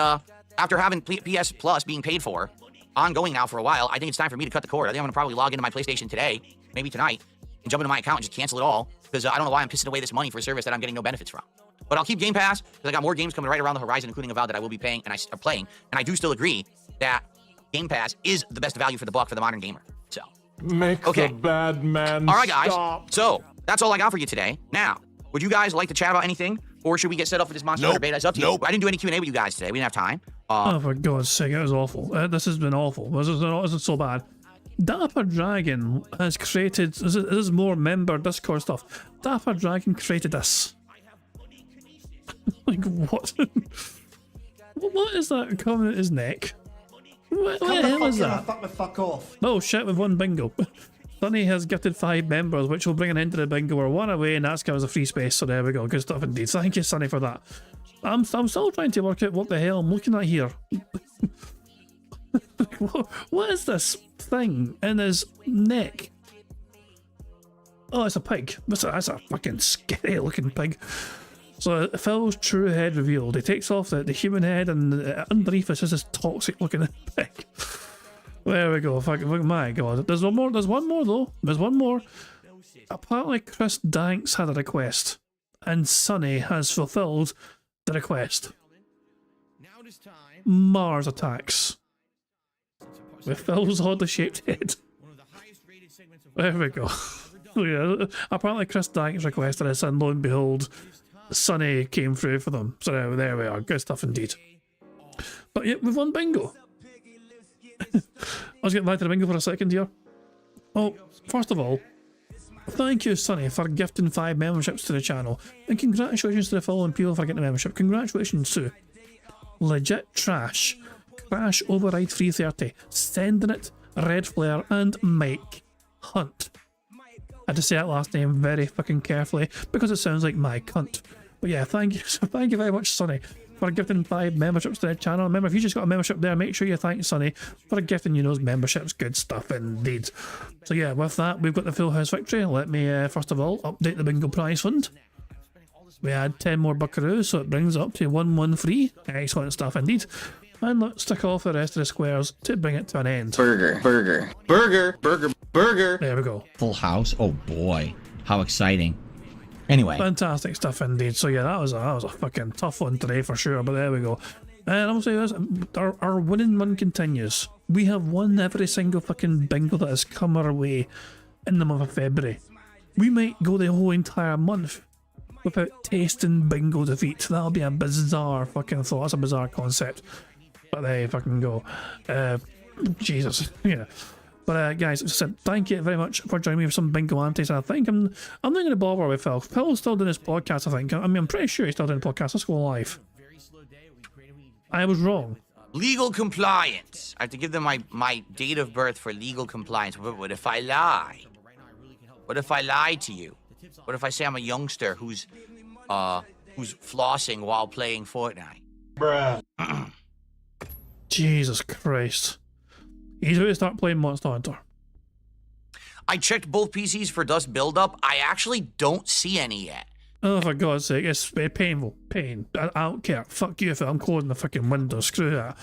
after having PS Plus being paid for, ongoing now for a while, I think it's time for me to cut the cord. I think I'm going to probably log into my PlayStation today, maybe tonight, and jump into my account and just cancel it all. Because I don't know why I'm pissing away this money for a service that I'm getting no benefits from. But I'll keep Game Pass, because I got more games coming right around the horizon, including Avowed, that I will be paying and playing. And I do still agree that Game Pass is the best value for the buck for the modern gamer. So, make the bad man all right, guys. stop. So, that's all I got for you today. Now, would you guys like to chat about anything? Or should we get set up for this Monster Hunter beta? It's up to you. I didn't do any Q&A with you guys today. We didn't have time. Oh, for God's sake, it was awful. This has been awful. This isn't so bad. Dapper Dragon has created... This is more member Discord stuff. Dapper Dragon created this. Like, what? What is that coming at his neck? What the hell is that? Fuck the fuck off. Oh shit, we've won bingo. Sunny has gifted 5 members, which will bring an end to the bingo. We're 1 away, and that's gives us a free space, so there we go. Good stuff indeed. Thank you, Sunny, for that. I'm still trying to work out what the hell I'm looking at here. What is this thing in his neck? Oh, it's a pig. That's a fucking scary looking pig. So Phil's true head revealed. He takes off the human head, and underneath is just this toxic looking pig. There we go. Fucking, my God. There's one more. There's one more though. There's one more. Apparently Chris Danks had a request, and Sunny has fulfilled the request. Mars attacks with Phil's oddly shaped head. There we go. Yeah, apparently Chris Danks requested this, and lo and behold, Sunny came through for them. So there we are. Good stuff indeed. But yeah, we've won bingo. I was getting back to the bingo for a second here. Oh, first of all, thank you, Sunny, for gifting 5 memberships to the channel. And congratulations to the following people for getting a membership. Congratulations to Legit Trash, Crash Override 330, Sending It, Red Flare, and Mike Hunt. I had to say that last name very fucking carefully because it sounds like my cunt. But yeah, thank you very much, Sunny, for gifting 5 memberships to the channel. Remember, if you just got a membership there, make sure you thank Sunny for gifting you those memberships. Good stuff indeed. So yeah, with that, we've got the full house victory. Let me first of all update the bingo prize fund. We had 10 more buckaroos, so it brings up to 113. Excellent stuff indeed. And let's tick off the rest of the squares to bring it to an end. Burger. There we go. Full house. Oh boy, how exciting. Anyway. Fantastic stuff indeed. So yeah, that was a fucking tough one today for sure, but there we go. And I'm saying this, our winning run continues. We have won every single fucking bingo that has come our way in the month of February. We might go the whole entire month without tasting bingo defeat. That'll be a bizarre fucking thought. That's a bizarre concept. But there you fucking go. Jesus. Yeah. But guys, as I said, thank you very much for joining me for some bingo antics. I think I'm not going to bother with Phil. Phil's still doing his podcast, I think. I mean, I'm pretty sure he's still doing the podcast. Let's go live. I was wrong. Legal compliance. I have to give them my date of birth for legal compliance. But what if I lie? What if I lie to you? What if I say I'm a youngster who's flossing while playing Fortnite? Bruh. Jesus Christ. He's going to start playing Monster Hunter. I checked both PCs for dust buildup. I actually don't see any yet. Oh, for God's sake, it's painful. Pain. I don't care. Fuck you if I'm closing the fucking window. Screw that.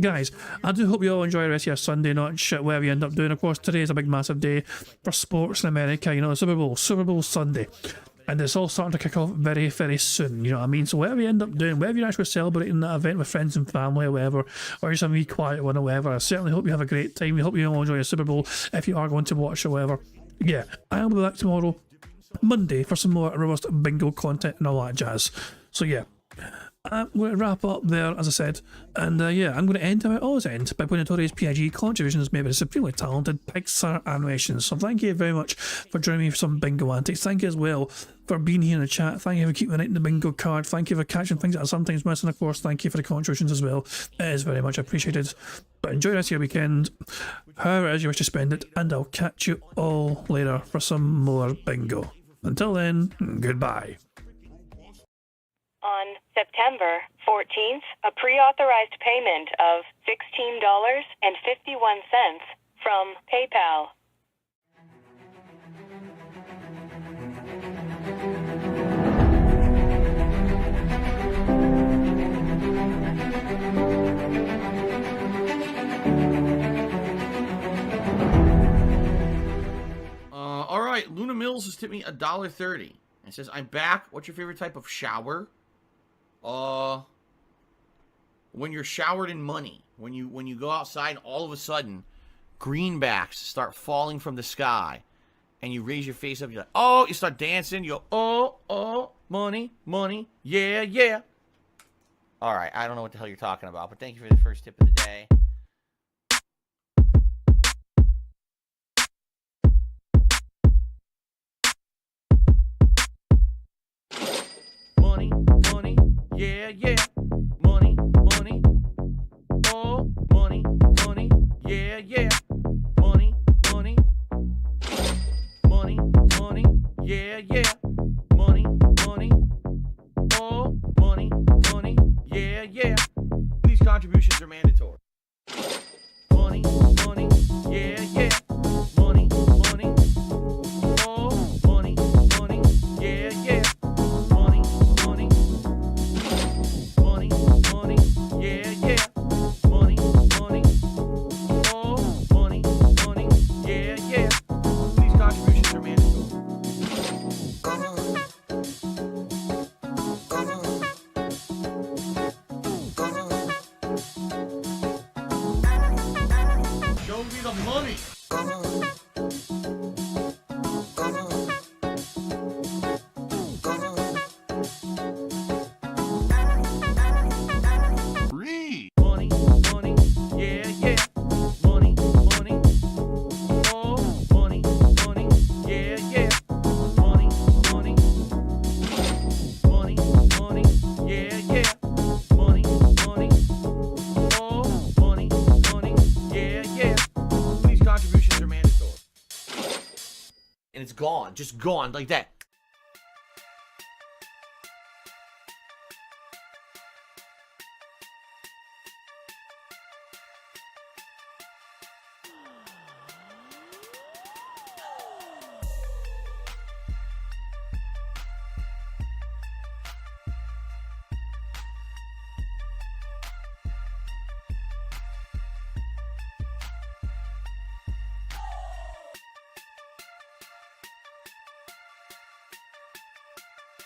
Guys, I do hope you all enjoy the rest of your Sunday, not shit, whatever you end up doing. Of course, today is a big, massive day for sports in America. You know, Super Bowl Sunday. And it's all starting to kick off very, very soon. You know what I mean? So whatever you end up doing, whether you're actually celebrating that event with friends and family or whatever, or just a wee quiet one or whatever, I certainly hope you have a great time. We hope you all enjoy your Super Bowl if you are going to watch or whatever. Yeah, I'll be back tomorrow, Monday, for some more robust bingo content and all that jazz. So yeah, I'm going to wrap up there, as I said, and yeah, I'm going to end how I always end by putting Notorious PIG contributions made by the supremely talented Pixar Animations. So thank you very much for joining me for some bingo antics. Thank you as well for being here in the chat. Thank you for keeping an eye on the bingo card. Thank you for catching things that are sometimes missing, of course. Thank you for the contributions as well. It is very much appreciated. But enjoy the rest of your weekend, however it is you wish to spend it, and I'll catch you all later for some more bingo. Until then, goodbye. On September 14th, a pre-authorized payment of $16.51 from PayPal. All right, Luna Mills has tipped me $1.30. It says, "I'm back. What's your favorite type of shower?" When you're showered in money, when you go outside and all of a sudden greenbacks start falling from the sky and you raise your face up, you're like, oh, you start dancing, you go, oh, money, money, yeah, yeah. All right, I don't know what the hell you're talking about, but thank you for the first tip of the day. Money, money, yeah, yeah. Money, money. Oh, money, money, yeah, yeah. Money, money. Money, money, yeah, yeah. Money, money. Oh, money, money, yeah, yeah. These contributions are mandatory. Money, money, yeah, yeah. Money, money. Oh, money, money, yeah, yeah. Money, money. Money, money, yeah, yeah. Money, money. Oh, money, money, yeah, yeah. These contributions are mandatory. Show me the money. Free. Money, money, yeah, yeah. Money, money. Oh, money, money, yeah, yeah. Money, money. Money, money, yeah, yeah. Money, money. Oh, money, money, yeah, yeah. These contributions are mandatory. And it's gone, just gone like that.